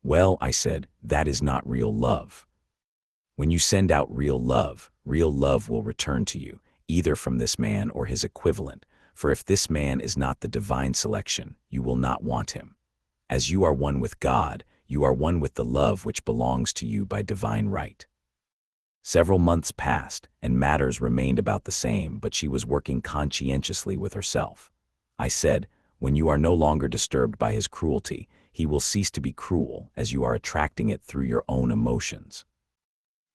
"Well," I said, "that is not real love. When you send out real love will return to you, either from this man or his equivalent, for if this man is not the divine selection, you will not want him. As you are one with God, you are one with the love which belongs to you by divine right." Several months passed, and matters remained about the same, but she was working conscientiously with herself. I said, "When you are no longer disturbed by his cruelty, he will cease to be cruel, as you are attracting it through your own emotions."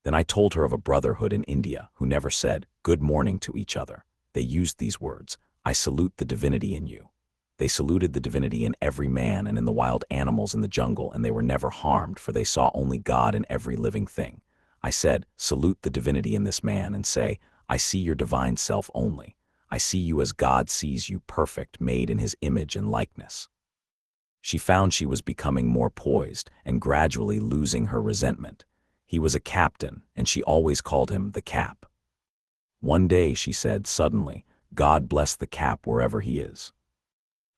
Then I told her of a brotherhood in India who never said good morning to each other. They used these words, "I salute the divinity in you." They saluted the divinity in every man and in the wild animals in the jungle, and they were never harmed, for they saw only God in every living thing. I said, "Salute the divinity in this man and say, I see your divine self only. I see you as God sees you, perfect, made in his image and likeness." She found she was becoming more poised and gradually losing her resentment. He was a captain, and she always called him the Cap. One day she said suddenly, "God bless the Cap wherever he is."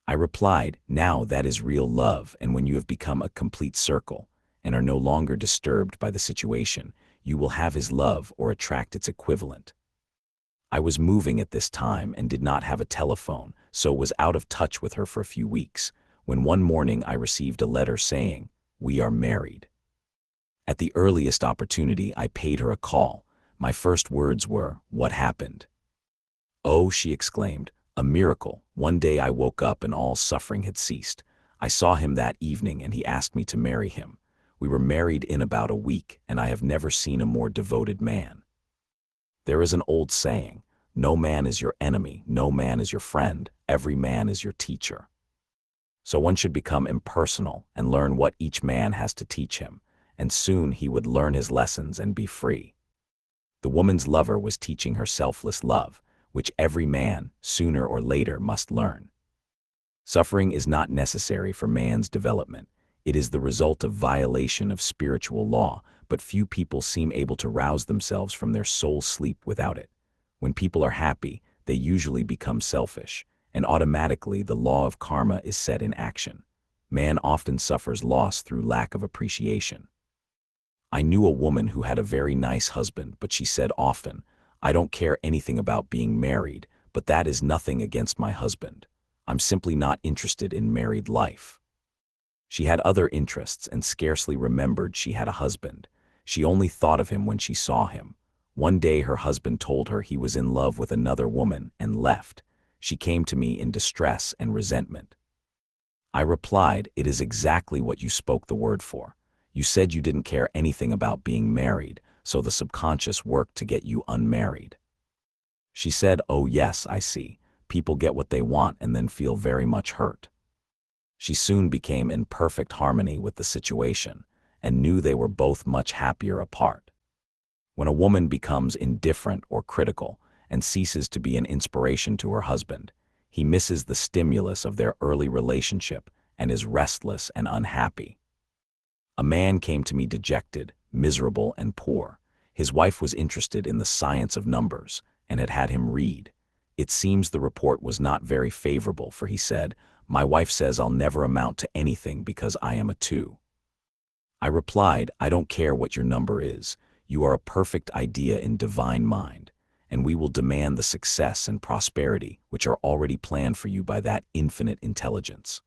I replied, "Now that is real love, and when you have become a complete circle, and are no longer disturbed by the situation, you will have his love or attract its equivalent." I was moving at this time and did not have a telephone, so was out of touch with her for a few weeks, when one morning I received a letter saying, "We are married." At the earliest opportunity, I paid her a call. My first words were, "What happened?" "Oh," she exclaimed, "a miracle. One day I woke up and all suffering had ceased. I saw him that evening and he asked me to marry him. We were married in about a week, and I have never seen a more devoted man." There is an old saying, "No man is your enemy, no man is your friend, every man is your teacher." So one should become impersonal and learn what each man has to teach him, and soon he would learn his lessons and be free. The woman's lover was teaching her selfless love, which every man, sooner or later, must learn. Suffering is not necessary for man's development. It is the result of violation of spiritual law, but few people seem able to rouse themselves from their soul sleep without it. When people are happy, they usually become selfish, and automatically the law of karma is set in action. Man often suffers loss through lack of appreciation. I knew a woman who had a very nice husband, but she said often, "I don't care anything about being married, but that is nothing against my husband. I'm simply not interested in married life." She had other interests and scarcely remembered she had a husband. She only thought of him when she saw him. One day her husband told her he was in love with another woman and left. She came to me in distress and resentment. I replied, "It is exactly what you spoke the word for. You said you didn't care anything about being married, so the subconscious worked to get you unmarried." She said, "Oh yes, I see. People get what they want and then feel very much hurt." She soon became in perfect harmony with the situation, and knew they were both much happier apart. When a woman becomes indifferent or critical, and ceases to be an inspiration to her husband, he misses the stimulus of their early relationship and is restless and unhappy. A man came to me dejected, miserable, and poor. His wife was interested in the science of numbers, and had had him read. It seems the report was not very favorable, for he said, "My wife says I'll never amount to anything because I am a 2. I replied, "I don't care what your number is. You are a perfect idea in divine mind, and we will demand the success and prosperity which are already planned for you by that infinite intelligence."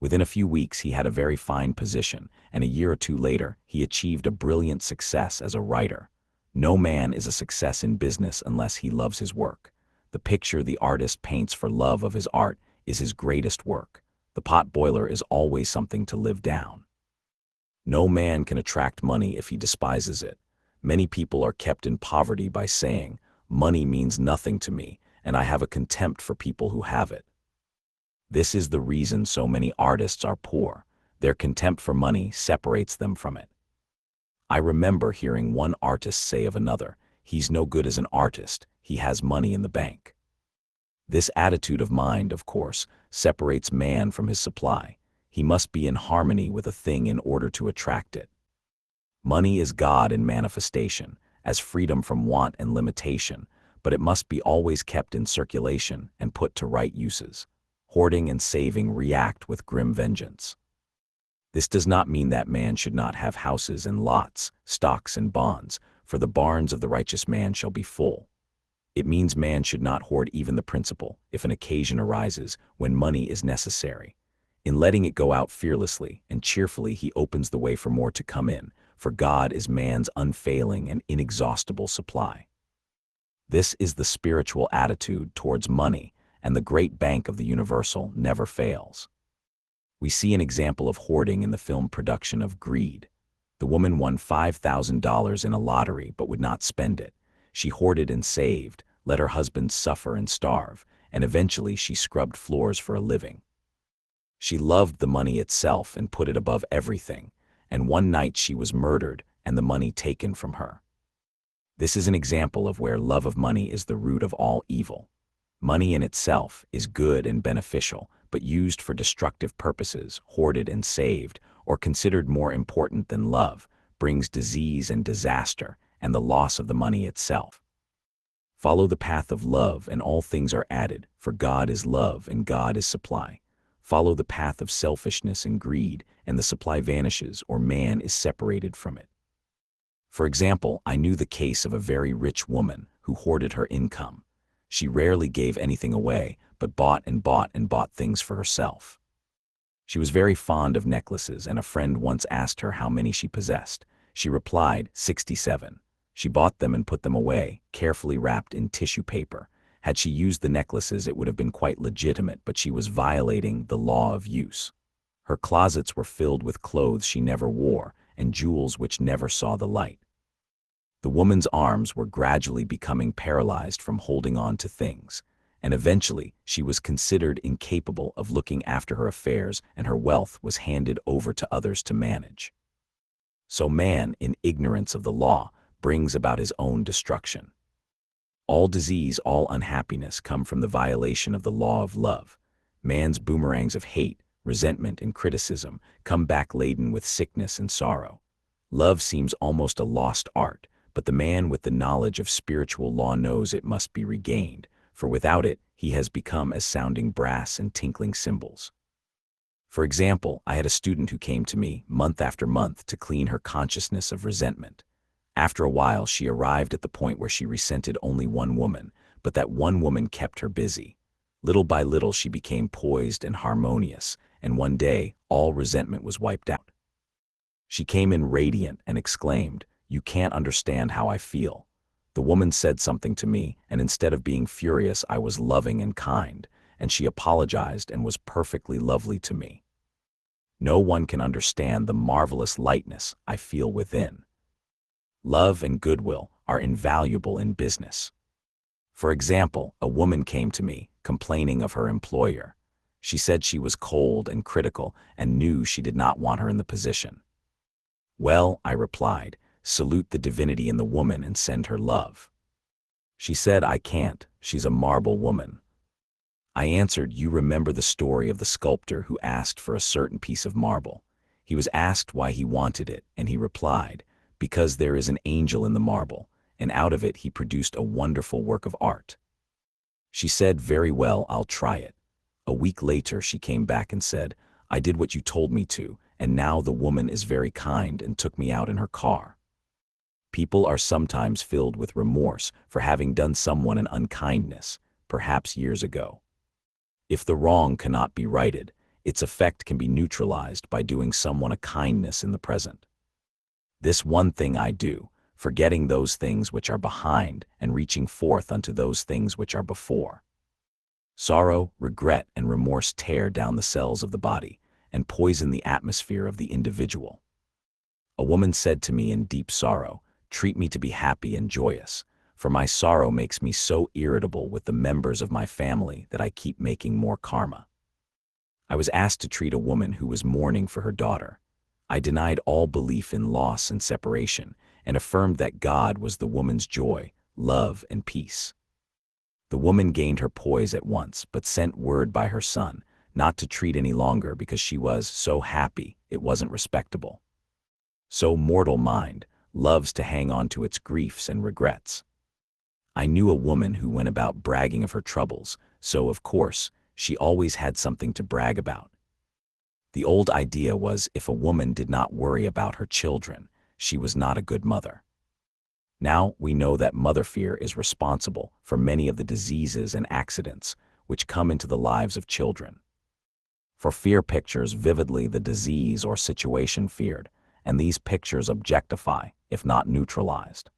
Within a few weeks he had a very fine position, and a year or two later he achieved a brilliant success as a writer. No man is a success in business unless he loves his work. The picture the artist paints for love of his art is his greatest work. The pot boiler is always something to live down. No man can attract money if he despises it. Many people are kept in poverty by saying, "Money means nothing to me, and I have a contempt for people who have it." This is the reason so many artists are poor. Their contempt for money separates them from it. I remember hearing one artist say of another, "He's no good as an artist, he has money in the bank." This attitude of mind, of course, separates man from his supply. He must be in harmony with a thing in order to attract it. Money is God in manifestation, as freedom from want and limitation, but it must be always kept in circulation and put to right uses. Hoarding and saving react with grim vengeance. This does not mean that man should not have houses and lots, stocks and bonds, for the barns of the righteous man shall be full. It means man should not hoard even the principal, if an occasion arises when money is necessary. In letting it go out fearlessly and cheerfully, he opens the way for more to come in, for God is man's unfailing and inexhaustible supply. This is the spiritual attitude towards money, and the great bank of the universal never fails. We see an example of hoarding in the film production of Greed. The woman won $5,000 in a lottery but would not spend it. She hoarded and saved, let her husband suffer and starve, and eventually she scrubbed floors for a living. She loved the money itself and put it above everything, and one night she was murdered and the money taken from her. This is an example of where love of money is the root of all evil. Money in itself is good and beneficial, but used for destructive purposes, hoarded and saved, or considered more important than love, brings disease and disaster, and the loss of the money itself. Follow the path of love, and all things are added, for God is love and God is supply. Follow the path of selfishness and greed, and the supply vanishes, or man is separated from it. For example, I knew the case of a very rich woman who hoarded her income. She rarely gave anything away, but bought and bought and bought things for herself. She was very fond of necklaces, and a friend once asked her how many she possessed. She replied, 67. She bought them and put them away, carefully wrapped in tissue paper. Had she used the necklaces, it would have been quite legitimate, but she was violating the law of use. Her closets were filled with clothes she never wore, and jewels which never saw the light. The woman's arms were gradually becoming paralyzed from holding on to things, and eventually she was considered incapable of looking after her affairs, and her wealth was handed over to others to manage. So man, in ignorance of the law, brings about his own destruction. All disease, all unhappiness come from the violation of the law of love. Man's boomerangs of hate, resentment, and criticism come back laden with sickness and sorrow. Love seems almost a lost art, but the man with the knowledge of spiritual law knows it must be regained, for without it, he has become as sounding brass and tinkling cymbals. For example, I had a student who came to me month after month to clean her consciousness of resentment. After a while, she arrived at the point where she resented only one woman, but that one woman kept her busy. Little by little, she became poised and harmonious, and one day, all resentment was wiped out. She came in radiant and exclaimed, "You can't understand how I feel." The woman said something to me, and instead of being furious, I was loving and kind, and she apologized and was perfectly lovely to me. No one can understand the marvelous lightness I feel within. Love and goodwill are invaluable in business. For example, a woman came to me, complaining of her employer. She said she was cold and critical and knew she did not want her in the position. "Well," I replied, "salute the divinity in the woman and send her love." She said, "I can't, she's a marble woman." I answered, "You remember the story of the sculptor who asked for a certain piece of marble. He was asked why he wanted it, and he replied, 'Because there is an angel in the marble,' and out of it he produced a wonderful work of art." She said, "Very well, I'll try it." A week later she came back and said, "I did what you told me to, and now the woman is very kind and took me out in her car." People are sometimes filled with remorse for having done someone an unkindness, perhaps years ago. If the wrong cannot be righted, its effect can be neutralized by doing someone a kindness in the present. This one thing I do, forgetting those things which are behind and reaching forth unto those things which are before. Sorrow, regret, and remorse tear down the cells of the body and poison the atmosphere of the individual. A woman said to me in deep sorrow, "Treat me to be happy and joyous, for my sorrow makes me so irritable with the members of my family that I keep making more karma." I was asked to treat a woman who was mourning for her daughter. I denied all belief in loss and separation and affirmed that God was the woman's joy, love, and peace. The woman gained her poise at once, but sent word by her son not to treat any longer because she was so happy it wasn't respectable. So mortal mind loves to hang on to its griefs and regrets. I knew a woman who went about bragging of her troubles, so of course, she always had something to brag about. The old idea was if a woman did not worry about her children, she was not a good mother. Now we know that mother fear is responsible for many of the diseases and accidents which come into the lives of children. For fear pictures vividly the disease or situation feared, and these pictures objectify, if not neutralized.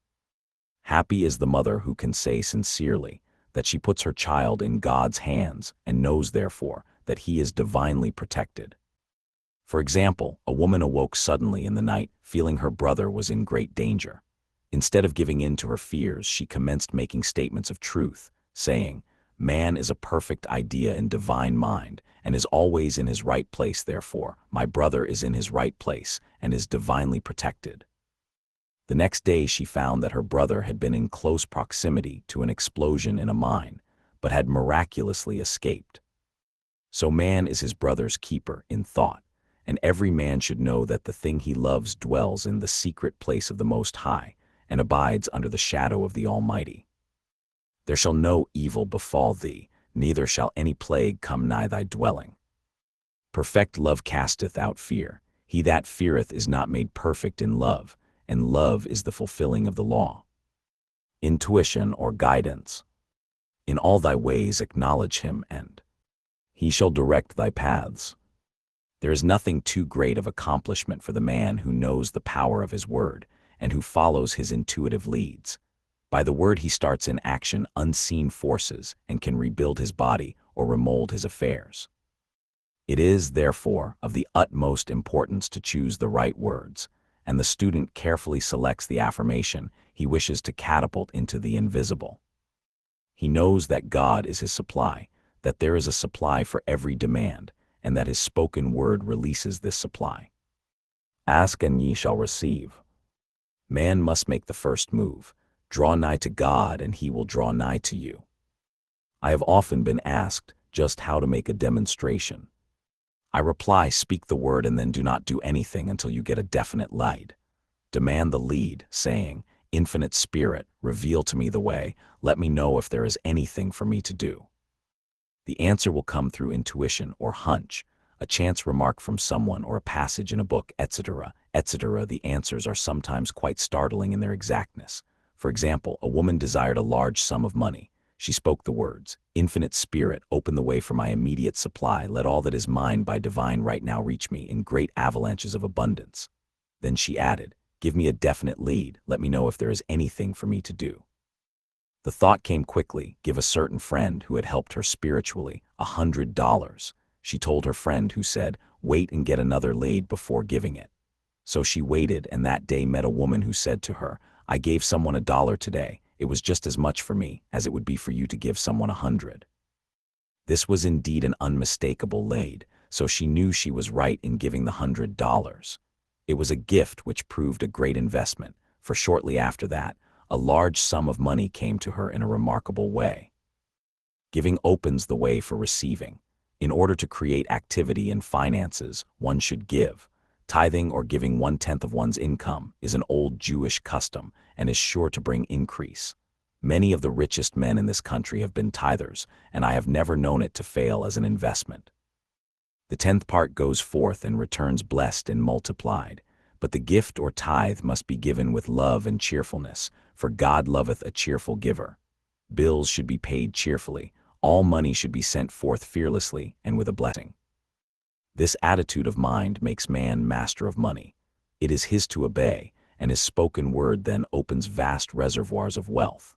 Happy is the mother who can say sincerely that she puts her child in God's hands and knows therefore that he is divinely protected. For example, a woman awoke suddenly in the night feeling her brother was in great danger. Instead of giving in to her fears, she commenced making statements of truth, saying, "Man is a perfect idea in divine mind and is always in his right place, therefore my brother is in his right place and is divinely protected." The next day she found that her brother had been in close proximity to an explosion in a mine, but had miraculously escaped. So man is his brother's keeper in thought, and every man should know that the thing he loves dwells in the secret place of the Most High, and abides under the shadow of the Almighty. There shall no evil befall thee, neither shall any plague come nigh thy dwelling. Perfect love casteth out fear. He that feareth is not made perfect in love, and love is the fulfilling of the law. Intuition or guidance. In all thy ways acknowledge him, and he shall direct thy paths. There is nothing too great of accomplishment for the man who knows the power of his word, and who follows his intuitive leads. By the word he starts in action unseen forces, and can rebuild his body or remold his affairs. It is, therefore, of the utmost importance to choose the right words, and the student carefully selects the affirmation he wishes to catapult into the invisible. He knows that God is his supply, that there is a supply for every demand, and that his spoken word releases this supply. Ask and ye shall receive. Man must make the first move. Draw nigh to God and he will draw nigh to you. I have often been asked just how to make a demonstration. I reply, speak the word and then do not do anything until you get a definite lead. Demand the lead, saying, Infinite Spirit, reveal to me the way, let me know if there is anything for me to do. The answer will come through intuition or hunch, a chance remark from someone or a passage in a book, etc., etc. The answers are sometimes quite startling in their exactness. For example, a woman desired a large sum of money. She spoke the words, Infinite Spirit, open the way for my immediate supply. Let all that is mine by divine right now reach me in great avalanches of abundance. Then she added, give me a definite lead. Let me know if there is anything for me to do. The thought came quickly, give a certain friend who had helped her spiritually $100. She told her friend who said, wait and get another lead before giving it. So she waited and that day met a woman who said to her, I gave someone $1 today. It was just as much for me as it would be for you to give someone 100. This was indeed an unmistakable lead, so she knew she was right in giving the $100. It was a gift which proved a great investment, for shortly after that, a large sum of money came to her in a remarkable way. Giving opens the way for receiving. In order to create activity in finances, one should give. Tithing or giving 1/10 of one's income is an old Jewish custom and is sure to bring increase. Many of the richest men in this country have been tithers, and I have never known it to fail as an investment. The 10th part goes forth and returns blessed and multiplied, but the gift or tithe must be given with love and cheerfulness, for God loveth a cheerful giver. Bills should be paid cheerfully, all money should be sent forth fearlessly and with a blessing. This attitude of mind makes man master of money. It is his to obey, and his spoken word then opens vast reservoirs of wealth.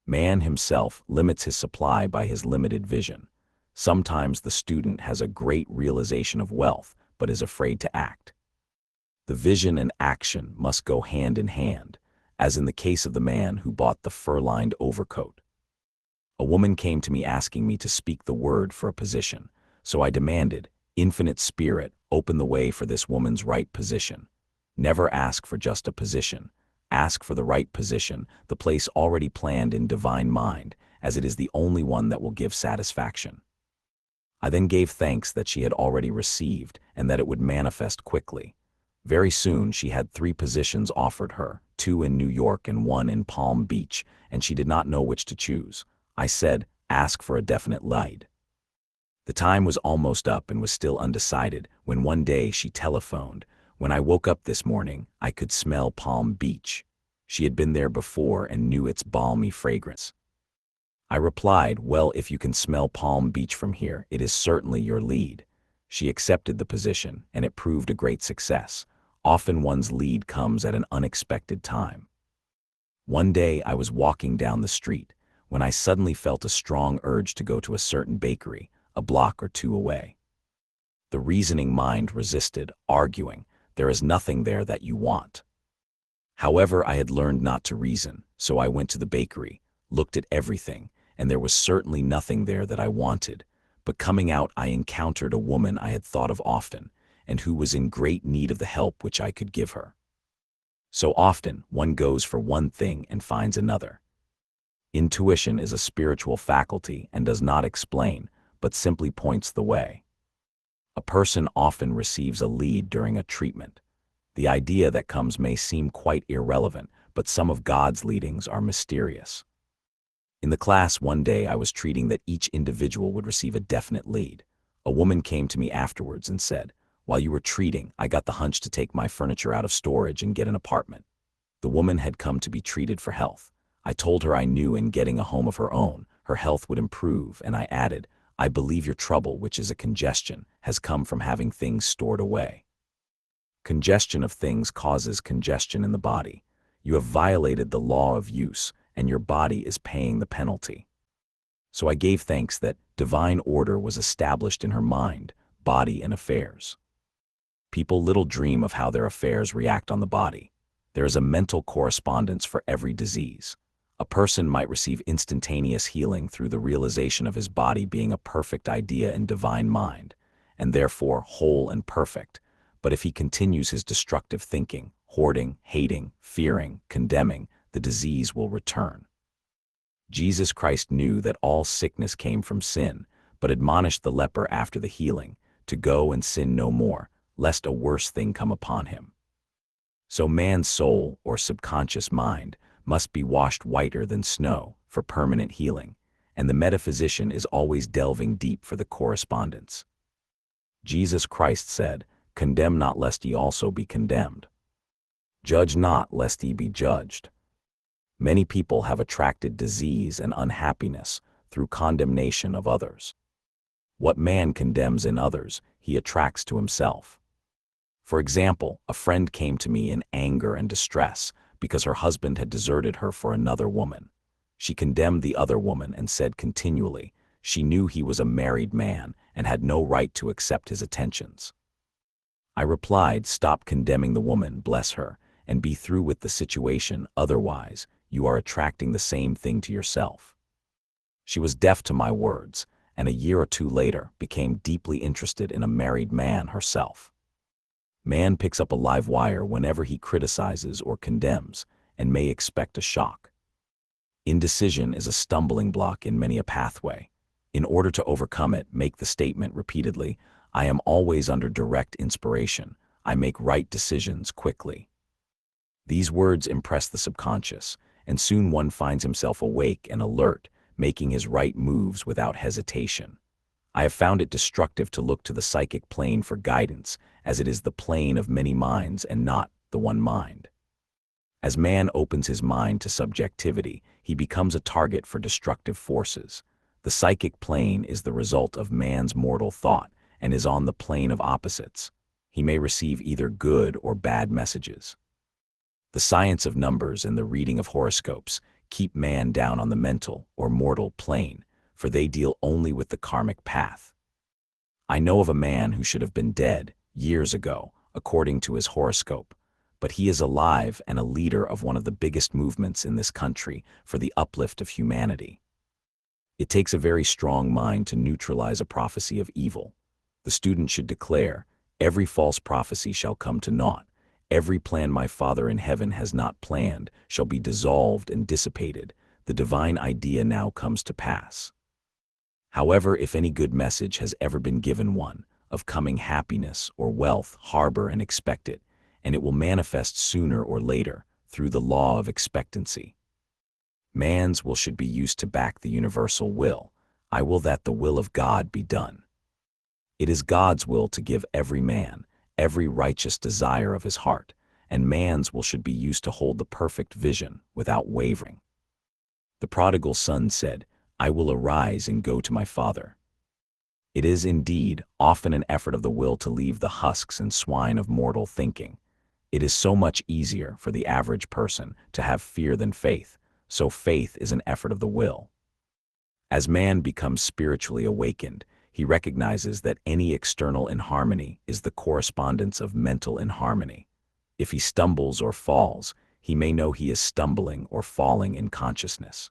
Man himself limits his supply by his limited vision. Sometimes the student has a great realization of wealth, but is afraid to act. The vision and action must go hand in hand, as in the case of the man who bought the fur-lined overcoat. A woman came to me asking me to speak the word for a position, so I demanded, Infinite Spirit, open the way for this woman's right position. Never ask for just a position. Ask for the right position, the place already planned in divine mind, as it is the only one that will give satisfaction. I then gave thanks that she had already received and that it would manifest quickly. Very soon she had 3 positions offered her, 2 in New York and 1 in Palm Beach, and she did not know which to choose. I said, ask for a definite lead. The time was almost up and was still undecided when one day she telephoned. When I woke up this morning, I could smell Palm Beach. She had been there before and knew its balmy fragrance. I replied, well, if you can smell Palm Beach from here, it is certainly your lead. She accepted the position, and it proved a great success. Often one's lead comes at an unexpected time. One day I was walking down the street when I suddenly felt a strong urge to go to a certain bakery, a block or 2 away. The reasoning mind resisted, arguing, there is nothing there that you want. However, I had learned not to reason, so I went to the bakery, looked at everything, and there was certainly nothing there that I wanted. But coming out, I encountered a woman I had thought of often, and who was in great need of the help which I could give her. So often, one goes for one thing and finds another. Intuition is a spiritual faculty and does not explain, but simply points the way. A person often receives a lead during a treatment. The idea that comes may seem quite irrelevant, but some of God's leadings are mysterious. In the class one day I was treating that each individual would receive a definite lead. A woman came to me afterwards and said, "While you were treating, I got the hunch to take my furniture out of storage and get an apartment." The woman had come to be treated for health. I told her I knew in getting a home of her own, her health would improve, and I added, "I believe your trouble, which is a congestion, has come from having things stored away." Congestion of things causes congestion in the body. You have violated the law of use, and your body is paying the penalty. So I gave thanks that divine order was established in her mind, body, and affairs. People little dream of how their affairs react on the body. There is a mental correspondence for every disease. A person might receive instantaneous healing through the realization of his body being a perfect idea in divine mind, and therefore whole and perfect. But if he continues his destructive thinking, hoarding, hating, fearing, condemning, the disease will return. Jesus Christ knew that all sickness came from sin, but admonished the leper after the healing to go and sin no more, lest a worse thing come upon him. So man's soul, or subconscious mind, must be washed whiter than snow for permanent healing, and the metaphysician is always delving deep for the correspondence. Jesus Christ said, "Condemn not lest ye also be condemned. Judge not lest ye be judged." Many people have attracted disease and unhappiness through condemnation of others. What man condemns in others, he attracts to himself. For example, a friend came to me in anger and distress because her husband had deserted her for another woman. She condemned the other woman and said continually, she knew he was a married man and had no right to accept his attentions. I replied, "Stop condemning the woman, bless her, and be through with the situation, otherwise, you are attracting the same thing to yourself." She was deaf to my words, and a year or two later became deeply interested in a married man herself. Man picks up a live wire whenever he criticizes or condemns, and may expect a shock. Indecision is a stumbling block in many a pathway. In order to overcome it, make the statement repeatedly, "I am always under direct inspiration. I make right decisions quickly." These words impress the subconscious, and soon one finds himself awake and alert, making his right moves without hesitation. I have found it destructive to look to the psychic plane for guidance, as it is the plane of many minds and not the one mind. As man opens his mind to subjectivity, he becomes a target for destructive forces. The psychic plane is the result of man's mortal thought and is on the plane of opposites. He may receive either good or bad messages. The science of numbers and the reading of horoscopes keep man down on the mental or mortal plane, for they deal only with the karmic path. I know of a man who should have been dead years ago, according to his horoscope, but he is alive and a leader of one of the biggest movements in this country for the uplift of humanity. It takes a very strong mind to neutralize a prophecy of evil. The student should declare, "Every false prophecy shall come to naught. Every plan my Father in heaven has not planned shall be dissolved and dissipated. The divine idea now comes to pass." However, if any good message has ever been given one, of coming happiness or wealth, harbor and expect it, and it will manifest sooner or later through the law of expectancy. Man's will should be used to back the universal will. I will that the will of God be done. It is God's will to give every man every righteous desire of his heart, and man's will should be used to hold the perfect vision without wavering. The prodigal son said, "I will arise and go to my father." It is indeed often an effort of the will to leave the husks and swine of mortal thinking. It is so much easier for the average person to have fear than faith, so faith is an effort of the will. As man becomes spiritually awakened, he recognizes that any external inharmony is the correspondence of mental inharmony. If he stumbles or falls, he may know he is stumbling or falling in consciousness.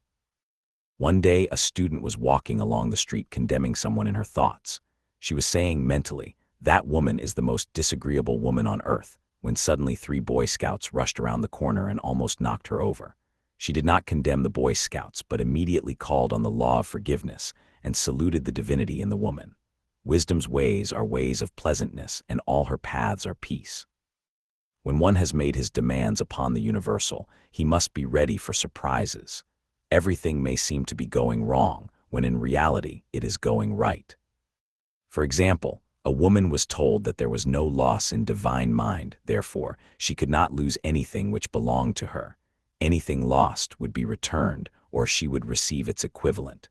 One day, a student was walking along the street condemning someone in her thoughts. She was saying mentally, "That woman is the most disagreeable woman on earth," when suddenly 3 Boy Scouts rushed around the corner and almost knocked her over. She did not condemn the Boy Scouts, but immediately called on the law of forgiveness and saluted the divinity in the woman. Wisdom's ways are ways of pleasantness, and all her paths are peace. When one has made his demands upon the universal, he must be ready for surprises. Everything may seem to be going wrong, when in reality it is going right. For example, a woman was told that there was no loss in divine mind, therefore, she could not lose anything which belonged to her. Anything lost would be returned, or she would receive its equivalent.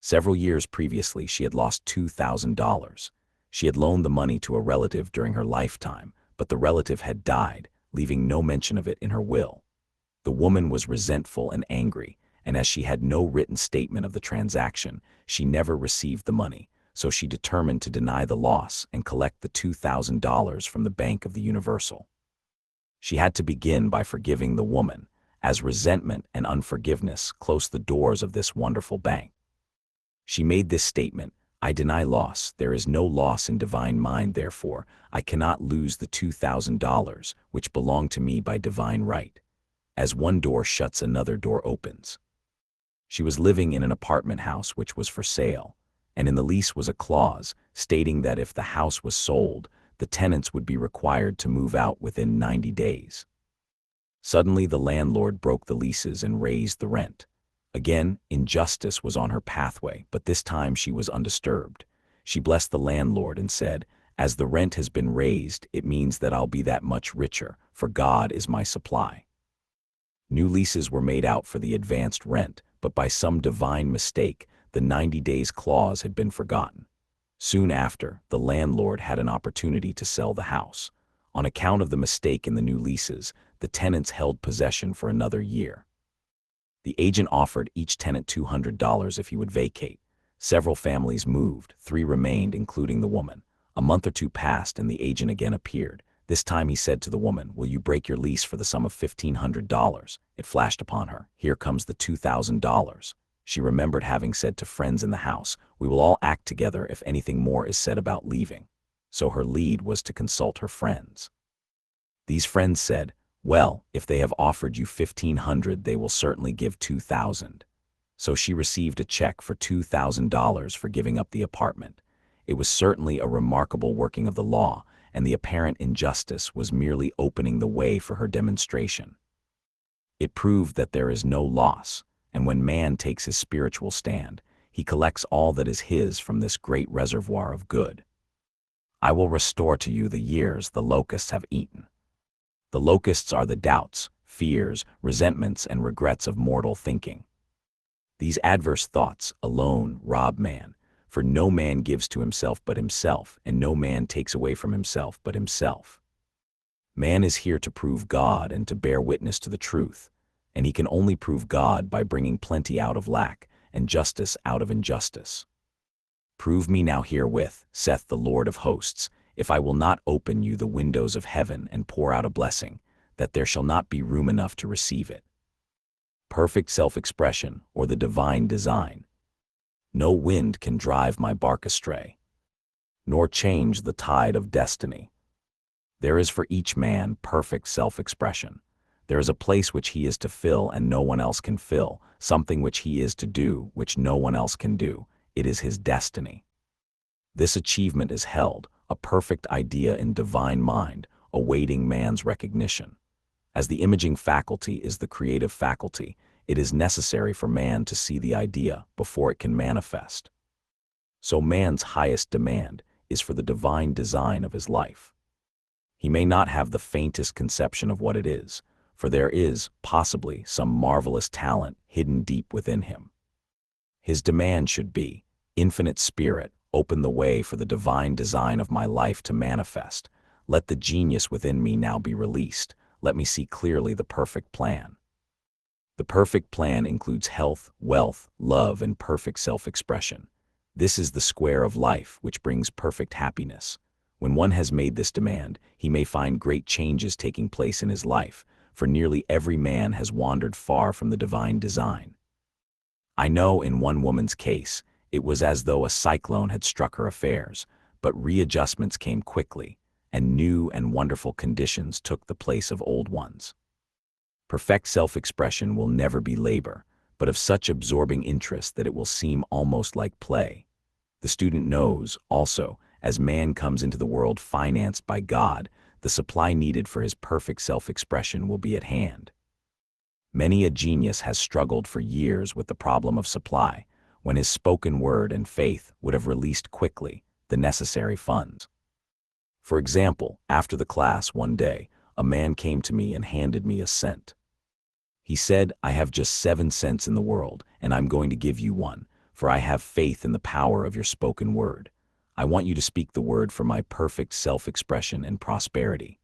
Several years previously, she had lost $2,000. She had loaned the money to a relative during her lifetime, but the relative had died, leaving no mention of it in her will. The woman was resentful and angry, and as she had no written statement of the transaction, she never received the money, so she determined to deny the loss and collect the $2,000 from the Bank of the Universal. She had to begin by forgiving the woman, as resentment and unforgiveness closed the doors of this wonderful bank. She made this statement: "I deny loss. There is no loss in divine mind, therefore, I cannot lose the $2,000 which belong to me by divine right. As one door shuts, another door opens." She was living in an apartment house which was for sale, and in the lease was a clause stating that if the house was sold, the tenants would be required to move out within 90 days. Suddenly the landlord broke the leases and raised the rent. Again, injustice was on her pathway, but this time she was undisturbed. She blessed the landlord and said, "As the rent has been raised, it means that I'll be that much richer, for God is my supply." New leases were made out for the advanced rent, but by some divine mistake, the 90 days clause had been forgotten. Soon after, the landlord had an opportunity to sell the house. On account of the mistake in the new leases, the tenants held possession for another year. The agent offered each tenant $200 if he would vacate. Several families moved, 3 remained, including the woman. A month or 2 passed and the agent again appeared. This time he said to the woman, "Will you break your lease for the sum of $1,500? It flashed upon her, "Here comes the $2,000. She remembered having said to friends in the house, "We will all act together if anything more is said about leaving." So her lead was to consult her friends. These friends said, "Well, if they have offered you $1,500, they will certainly give $2,000. So she received a check for $2,000 for giving up the apartment. It was certainly a remarkable working of the law, and the apparent injustice was merely opening the way for her demonstration. It proved that there is no loss, and when man takes his spiritual stand, he collects all that is his from this great reservoir of good. "I will restore to you the years the locusts have eaten." The locusts are the doubts, fears, resentments, and regrets of mortal thinking. These adverse thoughts alone rob man, for no man gives to himself but himself, and no man takes away from himself but himself. Man is here to prove God and to bear witness to the truth, and he can only prove God by bringing plenty out of lack and justice out of injustice. "Prove me now herewith, saith the Lord of hosts, if I will not open you the windows of heaven and pour out a blessing, that there shall not be room enough to receive it." Perfect self-expression, or the divine design. No wind can drive my bark astray, nor change the tide of destiny. There is for each man perfect self-expression. There is a place which he is to fill and no one else can fill, something which he is to do which no one else can do. It is his destiny. This achievement is held, a perfect idea in divine mind, awaiting man's recognition. As the imaging faculty is the creative faculty, it is necessary for man to see the idea before it can manifest. So man's highest demand is for the divine design of his life. He may not have the faintest conception of what it is, for there is, possibly, some marvelous talent hidden deep within him. His demand should be, "Infinite Spirit, open the way for the divine design of my life to manifest. Let the genius within me now be released. Let me see clearly the perfect plan." The perfect plan includes health, wealth, love, and perfect self-expression. This is the square of life which brings perfect happiness. When one has made this demand, he may find great changes taking place in his life, for nearly every man has wandered far from the divine design. I know in one woman's case, it was as though a cyclone had struck her affairs, but readjustments came quickly, and new and wonderful conditions took the place of old ones. Perfect self-expression will never be labor, but of such absorbing interest that it will seem almost like play. The student knows, also, as man comes into the world financed by God, the supply needed for his perfect self-expression will be at hand. Many a genius has struggled for years with the problem of supply, when his spoken word and faith would have released quickly the necessary funds. For example, after the class one day, a man came to me and handed me a cent. He said, "I have just 7 cents in the world, and I'm going to give you one, for I have faith in the power of your spoken word. I want you to speak the word for my perfect self-expression and prosperity."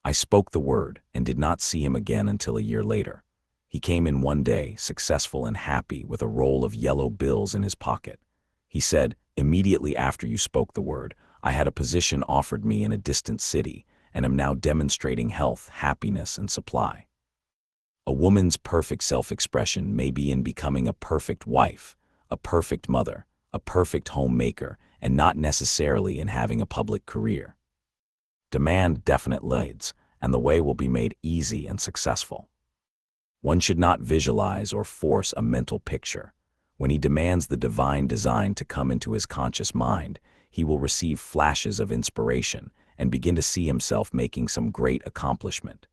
I spoke the word and did not see him again until a year later. He came in one day, successful and happy, with a roll of yellow bills in his pocket. He said, "Immediately after you spoke the word, I had a position offered me in a distant city, and am now demonstrating health, happiness, and supply." A woman's perfect self-expression may be in becoming a perfect wife, a perfect mother, a perfect homemaker, and not necessarily in having a public career. Demand definite leads, and the way will be made easy and successful. One should not visualize or force a mental picture. When he demands the divine design to come into his conscious mind, he will receive flashes of inspiration and begin to see himself making some great accomplishment.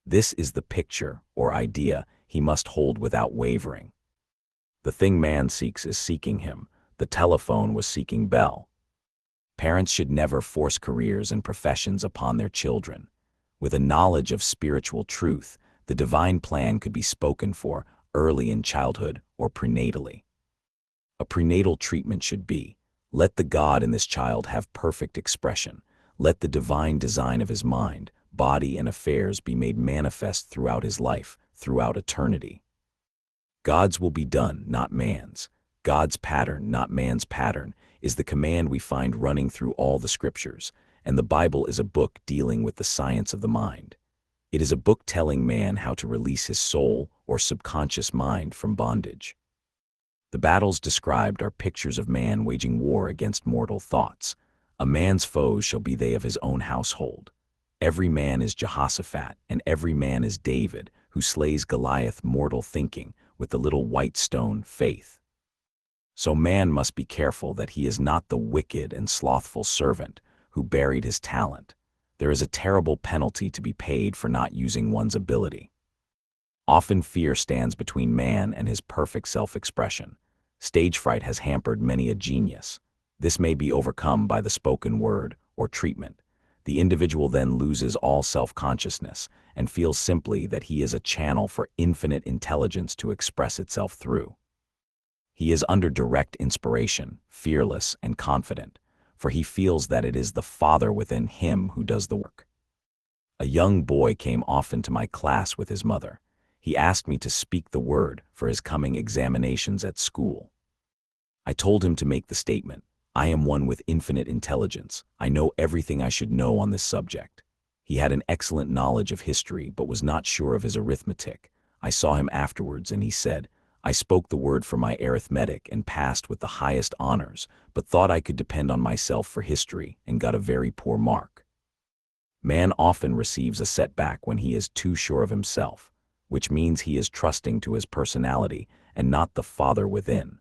This is the picture or idea he must hold without wavering. The thing man seeks is seeking him. The telephone was seeking Bell. Parents should never force careers and professions upon their children. With a knowledge of spiritual truth, the divine plan could be spoken for early in childhood or prenatally. A prenatal treatment should be, let the God in this child have perfect expression. Let the divine design of his mind, body, and affairs be made manifest throughout his life, throughout eternity. God's will be done, not man's. God's pattern, not man's pattern, is the command we find running through all the scriptures, and the Bible is a book dealing with the science of the mind. It is a book telling man how to release his soul or subconscious mind from bondage. The battles described are pictures of man waging war against mortal thoughts. A man's foes shall be they of his own household. Every man is Jehoshaphat, and every man is David, who slays Goliath, mortal thinking, with the little white stone, faith. So man must be careful that he is not the wicked and slothful servant who buried his talent. There is a terrible penalty to be paid for not using one's ability. Often fear stands between man and his perfect self-expression. Stage fright has hampered many a genius. This may be overcome by the spoken word or treatment. The individual then loses all self-consciousness and feels simply that he is a channel for infinite intelligence to express itself through. He is under direct inspiration, fearless and confident, for he feels that it is the Father within him who does the work. A young boy came often to my class with his mother. He asked me to speak the word for his coming examinations at school. I told him to make the statement, "I am one with infinite intelligence. I know everything I should know on this subject." He had an excellent knowledge of history, but was not sure of his arithmetic. I saw him afterwards, and he said, "I spoke the word for my arithmetic and passed with the highest honors, but thought I could depend on myself for history and got a very poor mark." Man often receives a setback when he is too sure of himself, which means he is trusting to his personality and not the Father within.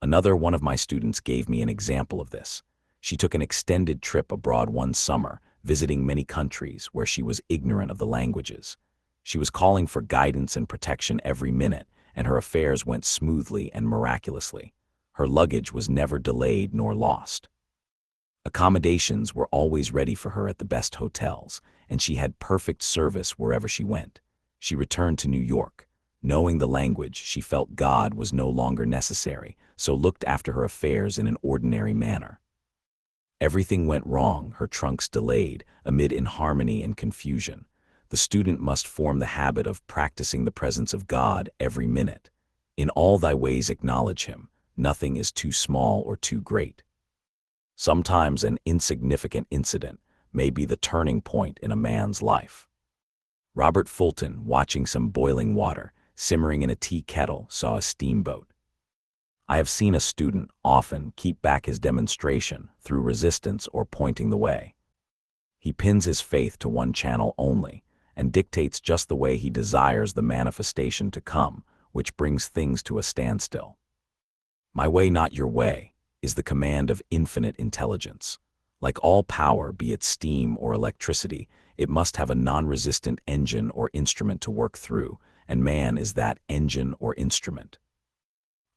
Another one of my students gave me an example of this. She took an extended trip abroad one summer, visiting many countries where she was ignorant of the languages. She was calling for guidance and protection every minute, and her affairs went smoothly and miraculously. Her luggage was never delayed nor lost. Accommodations were always ready for her at the best hotels, and she had perfect service wherever she went. She returned to New York. Knowing the language, she felt God was no longer necessary, so looked after her affairs in an ordinary manner. Everything went wrong, her trunks delayed, amid inharmony and confusion. The student must form the habit of practicing the presence of God every minute. In all thy ways acknowledge him. Nothing is too small or too great. Sometimes an insignificant incident may be the turning point in a man's life. Robert Fulton, watching some boiling water simmering in a tea kettle, saw a steamboat. I have seen a student often keep back his demonstration through resistance or pointing the way. He pins his faith to one channel only and dictates just the way he desires the manifestation to come, which brings things to a standstill. My way, not your way, is the command of infinite intelligence. Like all power, be it steam or electricity, it must have a non-resistant engine or instrument to work through, and man is that engine or instrument.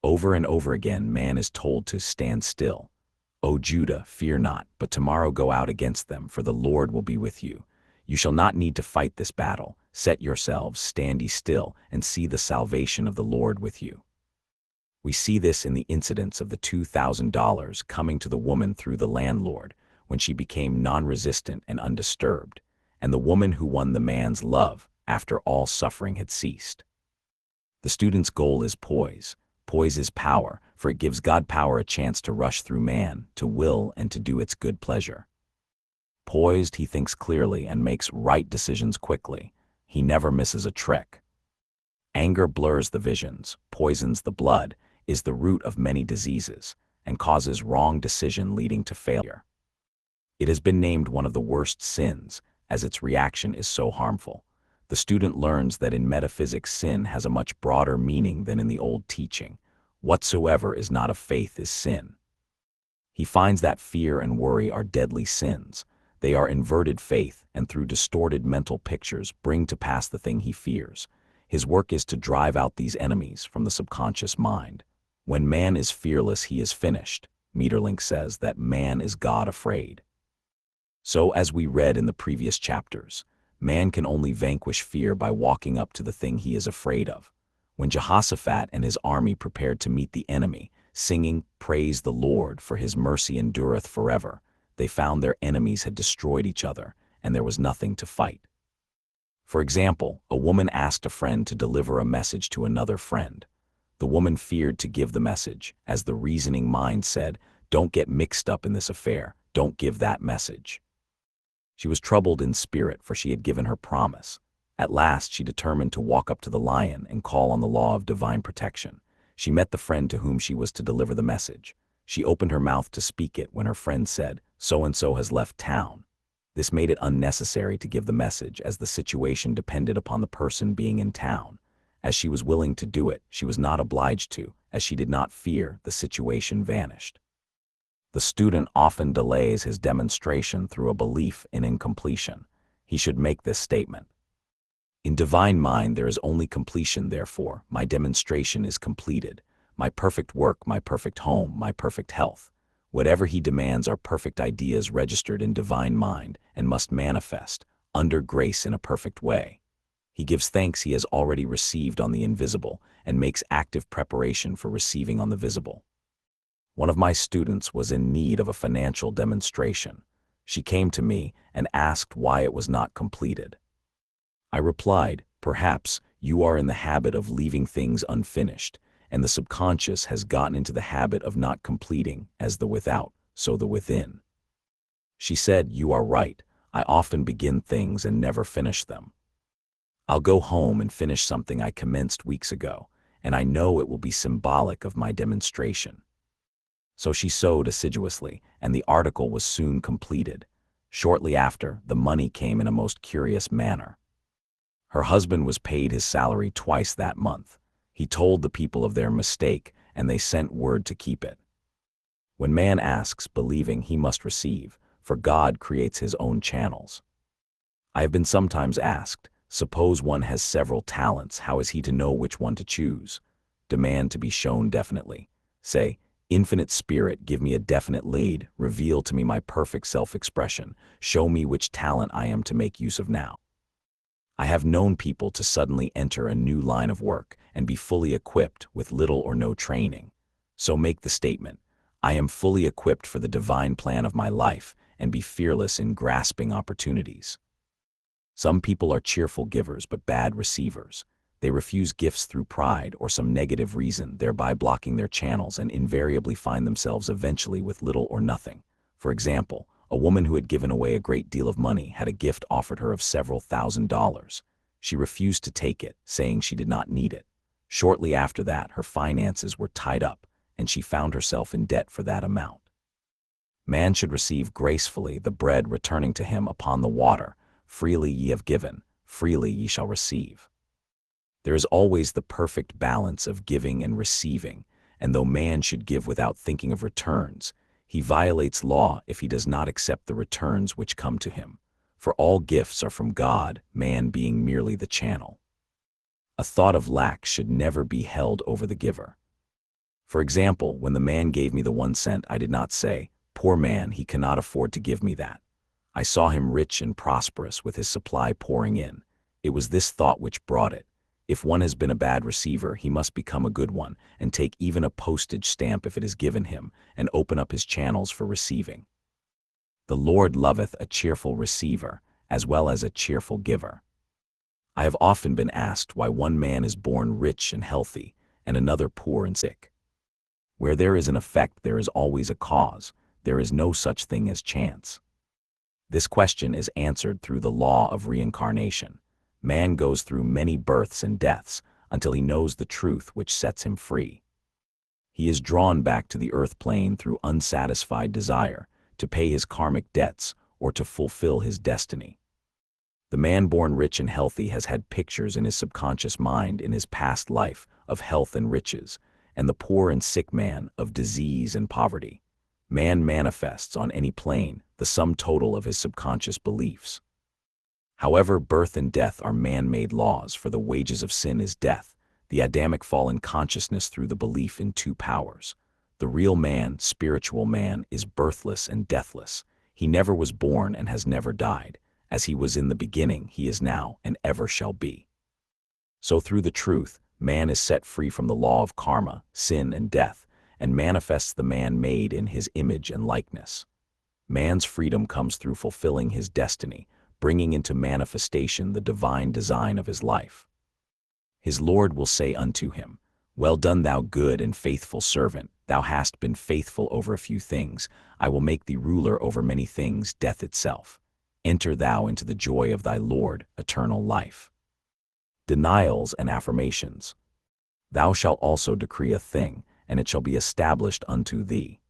Over and over again, man is told to stand still. O Judah, fear not, but tomorrow go out against them, for the Lord will be with you. You shall not need to fight this battle. Set yourselves, stand ye still, and see the salvation of the Lord with you. We see this in the incidents of the $2,000 coming to the woman through the landlord, when she became non-resistant and undisturbed, and the woman who won the man's love after all suffering had ceased. The student's goal is poise. Poise is power, for it gives God power a chance to rush through man, to will and to do its good pleasure. Poised, he thinks clearly and makes right decisions quickly. He never misses a trick. Anger blurs the visions, poisons the blood, is the root of many diseases, and causes wrong decision leading to failure. It has been named one of the worst sins, as its reaction is so harmful. The student learns that in metaphysics sin has a much broader meaning than in the old teaching. Whatsoever is not of faith is sin. He finds that fear and worry are deadly sins. They are inverted faith, and through distorted mental pictures bring to pass the thing he fears. His work is to drive out these enemies from the subconscious mind. When man is fearless, he is finished. Maeterlinck says that man is God afraid. So, as we read in the previous chapters, man can only vanquish fear by walking up to the thing he is afraid of. When Jehoshaphat and his army prepared to meet the enemy, singing, "Praise the Lord, for his mercy endureth forever," they found their enemies had destroyed each other, and there was nothing to fight. For example, a woman asked a friend to deliver a message to another friend. The woman feared to give the message, as the reasoning mind said, "Don't get mixed up in this affair, don't give that message." She was troubled in spirit, for she had given her promise. At last she determined to walk up to the lion and call on the law of divine protection. She met the friend to whom she was to deliver the message. She opened her mouth to speak it when her friend said, "So-and-so has left town." This made it unnecessary to give the message, as the situation depended upon the person being in town. As she was willing to do it, she was not obliged to, as she did not fear the situation vanished. The student often delays his demonstration through a belief in incompletion. He should make this statement: in divine mind there is only completion, therefore my demonstration is completed. My perfect work, my perfect home, my perfect health. Whatever he demands are perfect ideas registered in divine mind and must manifest, under grace in a perfect way. He gives thanks he has already received on the invisible and makes active preparation for receiving on the visible. One of my students was in need of a financial demonstration. She came to me and asked why it was not completed. I replied, "Perhaps you are in the habit of leaving things unfinished, and the subconscious has gotten into the habit of not completing, as the without, so the within." She said, "You are right. I often begin things and never finish them. I'll go home and finish something I commenced weeks ago, and I know it will be symbolic of my demonstration." So she sewed assiduously, and the article was soon completed. Shortly after, the money came in a most curious manner. Her husband was paid his salary twice that month. He told the people of their mistake, and they sent word to keep it. When man asks, believing, he must receive, for God creates his own channels. I have been sometimes asked, suppose one has several talents, how is he to know which one to choose? Demand to be shown definitely. Say, "Infinite Spirit, give me a definite lead, reveal to me my perfect self-expression, show me which talent I am to make use of now." I have known people to suddenly enter a new line of work and be fully equipped with little or no training. So make the statement, "I am fully equipped for the divine plan of my life," and be fearless in grasping opportunities. Some people are cheerful givers but bad receivers. They refuse gifts through pride or some negative reason, thereby blocking their channels, and invariably find themselves eventually with little or nothing. For example, a woman who had given away a great deal of money had a gift offered her of several $1,000s. She refused to take it, saying she did not need it. Shortly after that, her finances were tied up, and she found herself in debt for that amount. Man should receive gracefully the bread returning to him upon the water. Freely ye have given, freely ye shall receive. There is always the perfect balance of giving and receiving, and though man should give without thinking of returns, he violates law if he does not accept the returns which come to him. For all gifts are from God, man being merely the channel. A thought of lack should never be held over the giver. For example, when the man gave me the 1 cent, I did not say, "Poor man, he cannot afford to give me that." I saw him rich and prosperous with his supply pouring in. It was this thought which brought it. If one has been a bad receiver, he must become a good one, and take even a postage stamp if it is given him, and open up his channels for receiving. The Lord loveth a cheerful receiver, as well as a cheerful giver. I have often been asked why one man is born rich and healthy, and another poor and sick. Where there is an effect, there is always a cause. There is no such thing as chance. This question is answered through the law of reincarnation. Man goes through many births and deaths until he knows the truth which sets him free. He is drawn back to the earth plane through unsatisfied desire, to pay his karmic debts or to fulfill his destiny. The man born rich and healthy has had pictures in his subconscious mind in his past life of health and riches, and the poor and sick man of disease and poverty. Man manifests on any plane the sum total of his subconscious beliefs. However, birth and death are man-made laws, for the wages of sin is death, the Adamic fall in consciousness through the belief in two powers. The real man, spiritual man, is birthless and deathless. He never was born and has never died. As he was in the beginning, he is now and ever shall be. So through the truth, man is set free from the law of karma, sin and death, and manifests the man made in his image and likeness. Man's freedom comes through fulfilling his destiny, bringing into manifestation the divine design of his life. His Lord will say unto him, "Well done, thou good and faithful servant. Thou hast been faithful over a few things. I will make thee ruler over many things, death itself. Enter thou into the joy of thy Lord, eternal life." Denials and affirmations. Thou shalt also decree a thing, and it shall be established unto thee.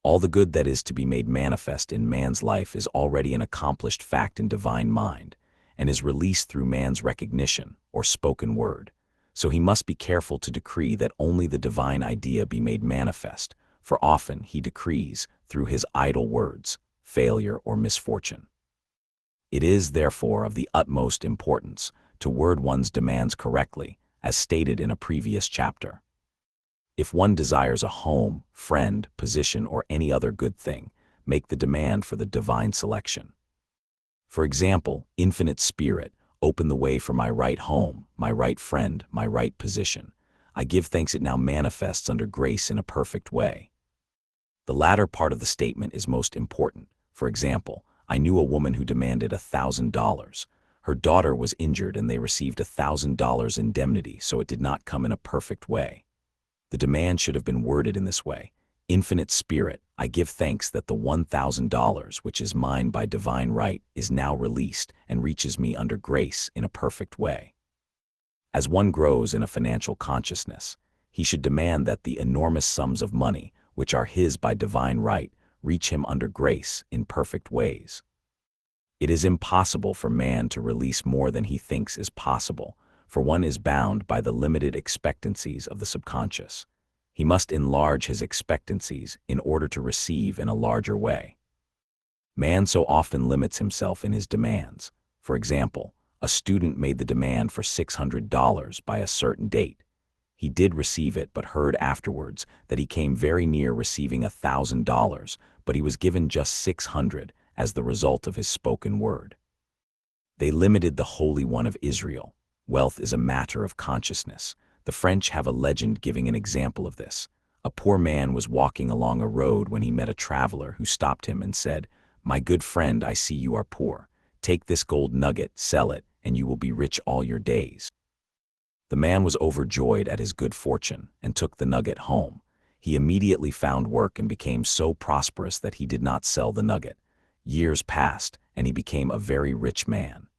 All the good that is to be made manifest in man's life is already an accomplished fact in divine mind, and is released through man's recognition, or spoken word. So he must be careful to decree that only the divine idea be made manifest, for often he decrees, through his idle words, failure or misfortune. It is, therefore, of the utmost importance to word one's demands correctly, as stated in a previous chapter. If one desires a home, friend, position, or any other good thing, make the demand for the divine selection. For example, Infinite Spirit, open the way for my right home, my right friend, my right position. I give thanks it now manifests under grace in a perfect way. The latter part of the statement is most important. For example, I knew a woman who demanded $1,000. Her daughter was injured and they received $1,000 indemnity, so it did not come in a perfect way. The demand should have been worded in this way: Infinite Spirit, I give thanks that the $1,000, which is mine by divine right, is now released and reaches me under grace in a perfect way. As one grows in a financial consciousness, he should demand that the enormous sums of money, which are his by divine right, reach him under grace in perfect ways. It is impossible for man to release more than he thinks is possible, for one is bound by the limited expectancies of the subconscious. He must enlarge his expectancies in order to receive in a larger way. Man so often limits himself in his demands. For example, a student made the demand for $600 by a certain date. He did receive it, but heard afterwards that he came very near receiving $1,000, but he was given just $600 as the result of his spoken word. They limited the Holy One of Israel. Wealth is a matter of consciousness. The French have a legend giving an example of this. A poor man was walking along a road when he met a traveler who stopped him and said, "My good friend, I see you are poor. Take this gold nugget, sell it, and you will be rich all your days." The man was overjoyed at his good fortune and took the nugget home. He immediately found work and became so prosperous that he did not sell the nugget. Years passed, and he became a very rich man.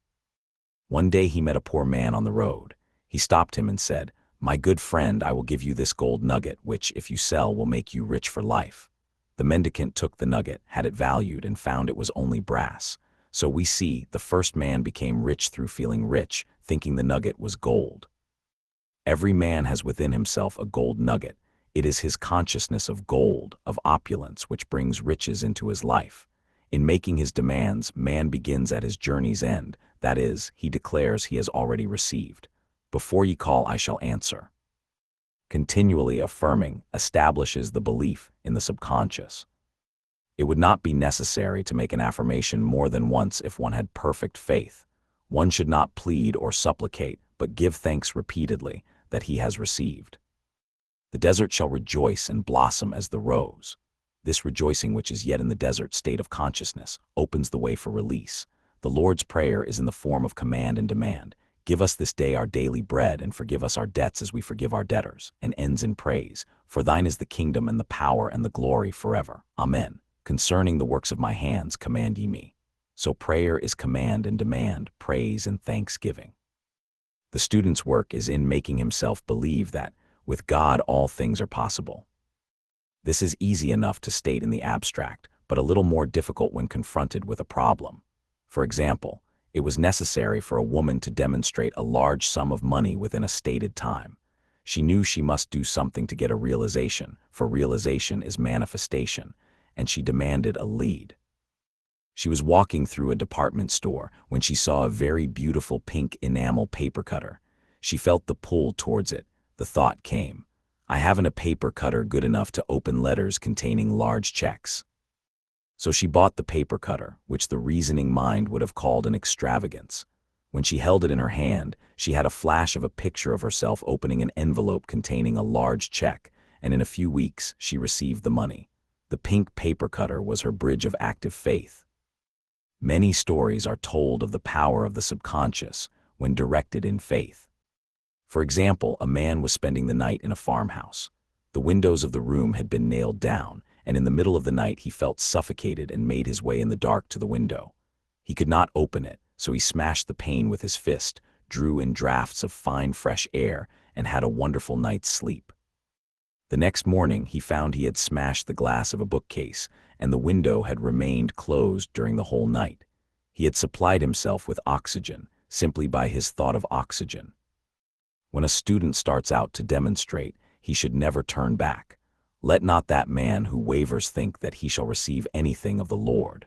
One day he met a poor man on the road. He stopped him and said, "My good friend, I will give you this gold nugget, which, if you sell, will make you rich for life." The mendicant took the nugget, had it valued, and found it was only brass. So we see, the first man became rich through feeling rich, thinking the nugget was gold. Every man has within himself a gold nugget. It is his consciousness of gold, of opulence, which brings riches into his life. In making his demands, man begins at his journey's end, that is, he declares he has already received. Before ye call, I shall answer. Continually affirming establishes the belief in the subconscious. It would not be necessary to make an affirmation more than once if one had perfect faith. One should not plead or supplicate, but give thanks repeatedly that he has received. The desert shall rejoice and blossom as the rose. This rejoicing, which is yet in the desert state of consciousness, opens the way for release. The Lord's Prayer is in the form of command and demand. Give us this day our daily bread, and forgive us our debts as we forgive our debtors, and ends in praise. For thine is the kingdom and the power and the glory forever. Amen. Concerning the works of my hands command ye me. So prayer is command and demand, praise and thanksgiving. The student's work is in making himself believe that, with God all things are possible. This is easy enough to state in the abstract, but a little more difficult when confronted with a problem. For example, it was necessary for a woman to demonstrate a large sum of money within a stated time. She knew she must do something to get a realization, for realization is manifestation, and she demanded a lead. She was walking through a department store when she saw a very beautiful pink enamel paper cutter. She felt the pull towards it. The thought came, I haven't a paper cutter good enough to open letters containing large checks. So she bought the paper cutter, which the reasoning mind would have called an extravagance. When she held it in her hand, she had a flash of a picture of herself opening an envelope containing a large check, and in a few weeks she received the money. The pink paper cutter was her bridge of active faith. Many stories are told of the power of the subconscious when directed in faith. For example, a man was spending the night in a farmhouse. The windows of the room had been nailed down, and in the middle of the night he felt suffocated and made his way in the dark to the window. He could not open it, so he smashed the pane with his fist, drew in drafts of fine fresh air, and had a wonderful night's sleep. The next morning he found he had smashed the glass of a bookcase, and the window had remained closed during the whole night. He had supplied himself with oxygen, simply by his thought of oxygen. When a student starts out to demonstrate, he should never turn back. Let not that man who wavers think that he shall receive anything of the Lord.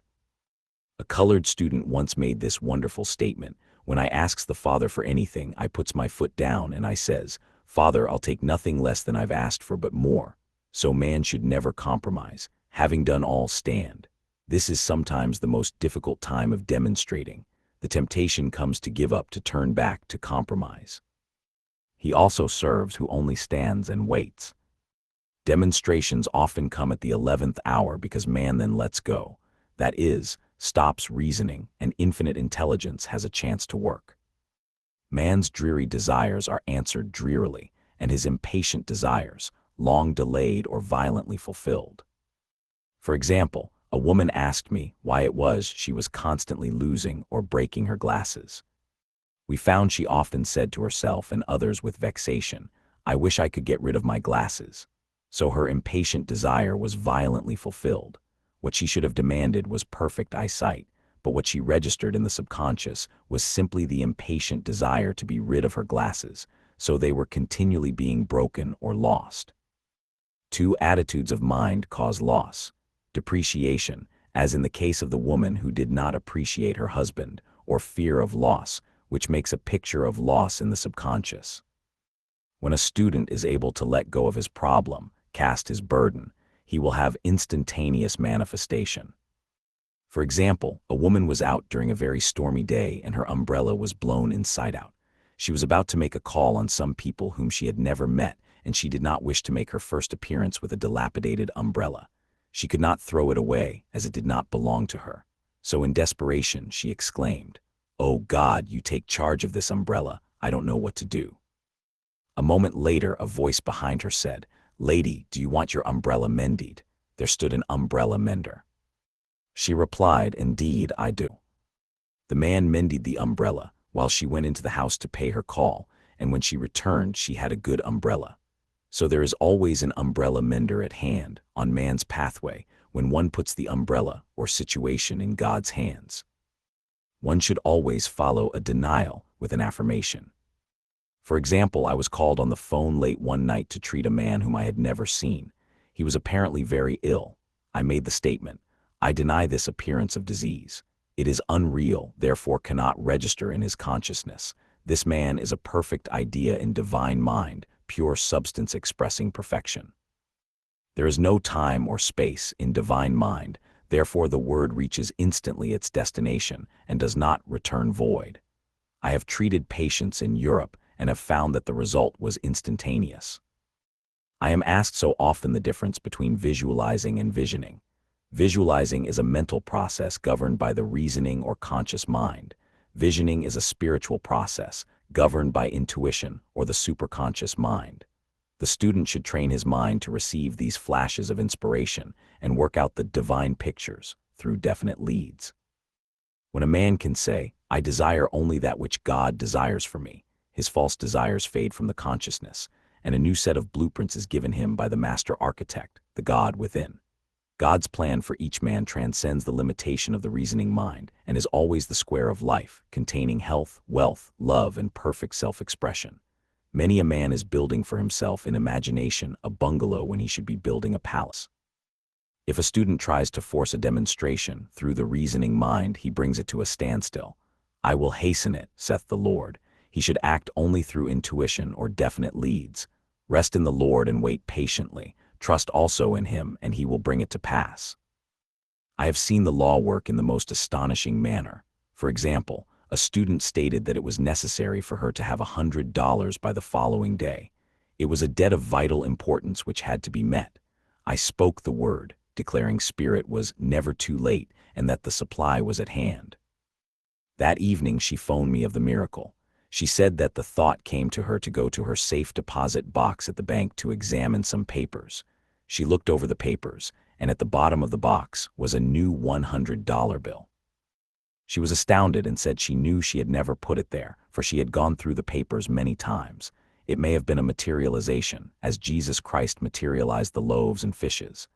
A colored student once made this wonderful statement, when I asks the Father for anything, I puts my foot down and I says, Father, I'll take nothing less than I've asked for but more. So man should never compromise, having done all stand. This is sometimes the most difficult time of demonstrating. The temptation comes to give up, to turn back, to compromise. He also serves who only stands and waits. Demonstrations often come at the 11th hour because man then lets go. That is, stops reasoning, and infinite intelligence has a chance to work. Man's dreary desires are answered drearily, and his impatient desires, long delayed or violently fulfilled. For example, a woman asked me why it was she was constantly losing or breaking her glasses. We found she often said to herself and others with vexation, I wish I could get rid of my glasses. So her impatient desire was violently fulfilled. What she should have demanded was perfect eyesight, but what she registered in the subconscious was simply the impatient desire to be rid of her glasses, so they were continually being broken or lost. Two attitudes of mind cause loss. Depreciation, as in the case of the woman who did not appreciate her husband, or fear of loss, which makes a picture of loss in the subconscious. When a student is able to let go of his problem, cast his burden, he will have instantaneous manifestation. For example, a woman was out during a very stormy day and her umbrella was blown inside out. She was about to make a call on some people whom she had never met, and she did not wish to make her first appearance with a dilapidated umbrella. She could not throw it away, as it did not belong to her. So in desperation, she exclaimed, "Oh God, you take charge of this umbrella. I don't know what to do." A moment later, a voice behind her said, "Lady, do you want your umbrella mended?" There stood an umbrella mender. She replied, "Indeed, I do." The man mended the umbrella while she went into the house to pay her call, and when she returned, she had a good umbrella. So there is always an umbrella mender at hand on man's pathway when one puts the umbrella or situation in God's hands. One should always follow a denial with an affirmation. For example, I was called on the phone late one night to treat a man whom I had never seen. He was apparently very ill. I made the statement, "I deny this appearance of disease. It is unreal, therefore cannot register in his consciousness. This man is a perfect idea in divine mind, pure substance expressing perfection. There is no time or space in divine mind, therefore the word reaches instantly its destination and does not return void. I have treated patients in Europe and have found that the result was instantaneous." I am asked so often the difference between visualizing and visioning. Visualizing is a mental process governed by the reasoning or conscious mind. Visioning is a spiritual process governed by intuition or the superconscious mind. The student should train his mind to receive these flashes of inspiration and work out the divine pictures through definite leads. When a man can say, "I desire only that which God desires for me," his false desires fade from the consciousness, and a new set of blueprints is given him by the master architect, the God within. God's plan for each man transcends the limitation of the reasoning mind and is always the square of life, containing health, wealth, love, and perfect self-expression. Many a man is building for himself in imagination a bungalow when he should be building a palace. If a student tries to force a demonstration through the reasoning mind, he brings it to a standstill. "I will hasten it," saith the Lord. He should act only through intuition or definite leads. Rest in the Lord and wait patiently. Trust also in him, and he will bring it to pass. I have seen the law work in the most astonishing manner. For example, a student stated that it was necessary for her to have $100 by the following day. It was a debt of vital importance which had to be met. I spoke the word, declaring spirit was never too late and that the supply was at hand. That evening she phoned me of the miracle. She said that the thought came to her to go to her safe deposit box at the bank to examine some papers. She looked over the papers, and at the bottom of the box was a new $100 bill. She was astounded and said she knew she had never put it there, for she had gone through the papers many times. It may have been a materialization, as Jesus Christ materialized the loaves and fishes.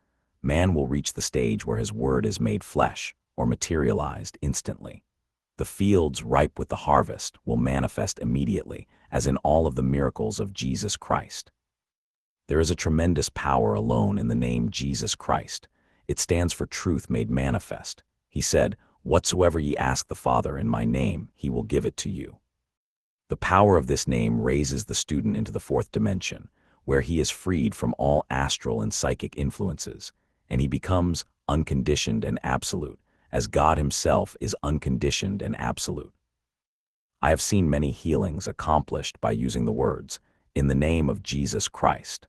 Man will reach the stage where his word is made flesh, or materialized instantly. The fields ripe with the harvest will manifest immediately, as in all of the miracles of Jesus Christ. There is a tremendous power alone in the name Jesus Christ. It stands for truth made manifest. He said, "Whatsoever ye ask the Father in my name, he will give it to you." The power of this name raises the student into the fourth dimension, where he is freed from all astral and psychic influences, and he becomes unconditioned and absolute, as God himself is unconditioned and absolute. I have seen many healings accomplished by using the words, "in the name of Jesus Christ."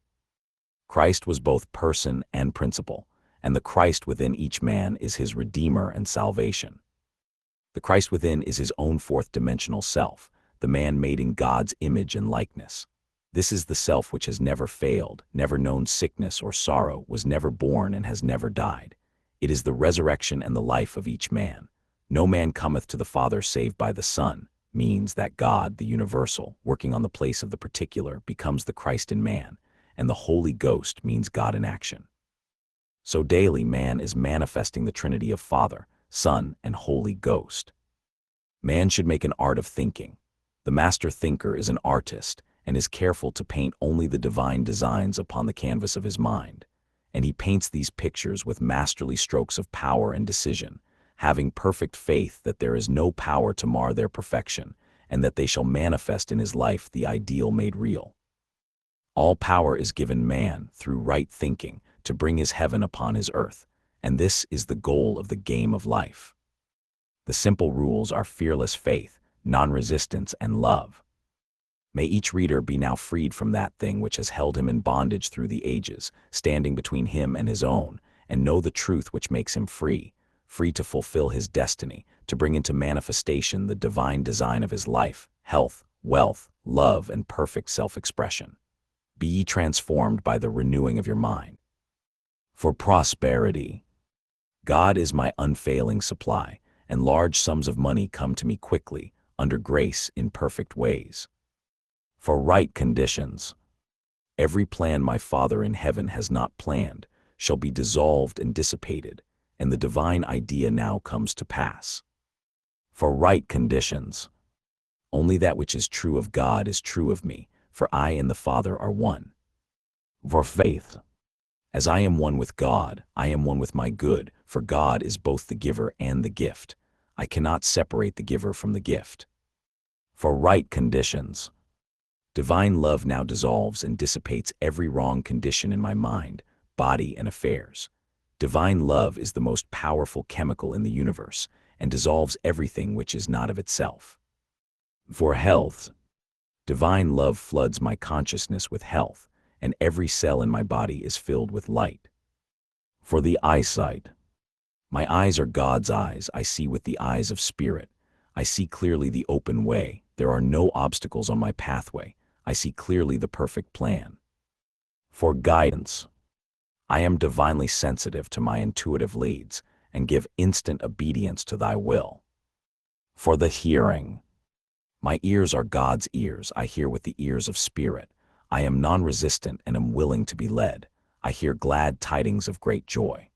Christ was both person and principle, and the Christ within each man is his Redeemer and salvation. The Christ within is his own fourth-dimensional self, the man made in God's image and likeness. This is the self which has never failed, never known sickness or sorrow, was never born and has never died. It is the resurrection and the life of each man. "No man cometh to the Father save by the Son," means that God, the universal, working on the place of the particular, becomes the Christ in man, and the Holy Ghost means God in action. So daily man is manifesting the Trinity of Father, Son, and Holy Ghost. Man should make an art of thinking. The master thinker is an artist and is careful to paint only the divine designs upon the canvas of his mind. And he paints these pictures with masterly strokes of power and decision, having perfect faith that there is no power to mar their perfection, and that they shall manifest in his life the ideal made real. All power is given man, through right thinking, to bring his heaven upon his earth, and this is the goal of the game of life. The simple rules are fearless faith, non-resistance, and love. May each reader be now freed from that thing which has held him in bondage through the ages, standing between him and his own, and know the truth which makes him free, free to fulfill his destiny, to bring into manifestation the divine design of his life, health, wealth, love, and perfect self-expression. Be ye transformed by the renewing of your mind. For prosperity. God is my unfailing supply, and large sums of money come to me quickly, under grace in perfect ways. For right conditions. Every plan my Father in heaven has not planned shall be dissolved and dissipated, and the divine idea now comes to pass. For right conditions. Only that which is true of God is true of me, for I and the Father are one. For faith. As I am one with God, I am one with my good, for God is both the giver and the gift. I cannot separate the giver from the gift. For right conditions. Divine love now dissolves and dissipates every wrong condition in my mind, body, and affairs. Divine love is the most powerful chemical in the universe and dissolves everything which is not of itself. For health. Divine love floods my consciousness with health, and every cell in my body is filled with light. For the eyesight. My eyes are God's eyes. I see with the eyes of spirit. I see clearly the open way. There are no obstacles on my pathway. I see clearly the perfect plan. For guidance. I am divinely sensitive to my intuitive leads and give instant obedience to thy will. For the hearing. My ears are God's ears. I hear with the ears of spirit. I am non-resistant and am willing to be led. I hear glad tidings of great joy.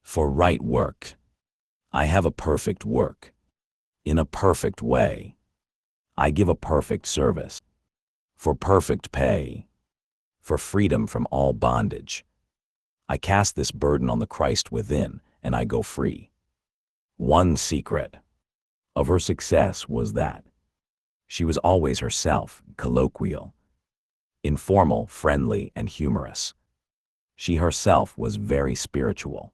For right work. I have a perfect work. In a perfect way. I give a perfect service. For perfect pay. For freedom from all bondage. I cast this burden on the Christ within, and I go free. One secret of her success was that she was always herself, colloquial, informal, friendly, and humorous. She herself was very spiritual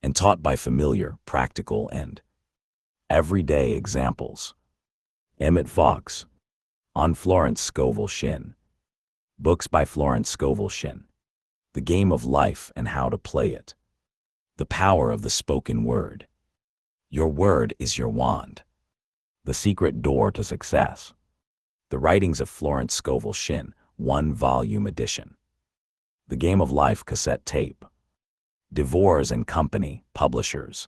and taught by familiar, practical, and everyday examples. Emmett Fox, on Florence Scovel Shinn. Books by Florence Scovel Shinn. The Game of Life and How to Play It. The Power of the Spoken Word. Your word is your wand. The Secret Door to Success. The Writings of Florence Scovel Shinn, 1-volume edition. The Game of Life cassette tape. DeVores and Company, publishers.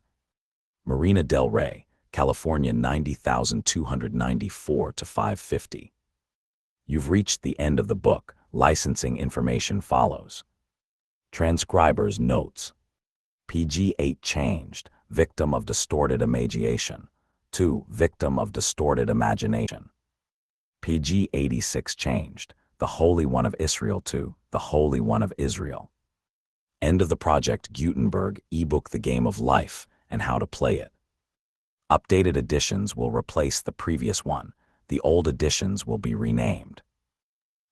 Marina Del Rey, California 90,294 to 550. You've reached the end of the book. Licensing information follows. Transcriber's notes. PG-8 changed, victim of distorted imagination. 2. Victim of distorted imagination. PG-86 changed, the Holy One of Israel to the Holy One of Israel. End of the Project Gutenberg ebook The Game of Life and How to Play It. Updated editions will replace the previous one. The old editions will be renamed.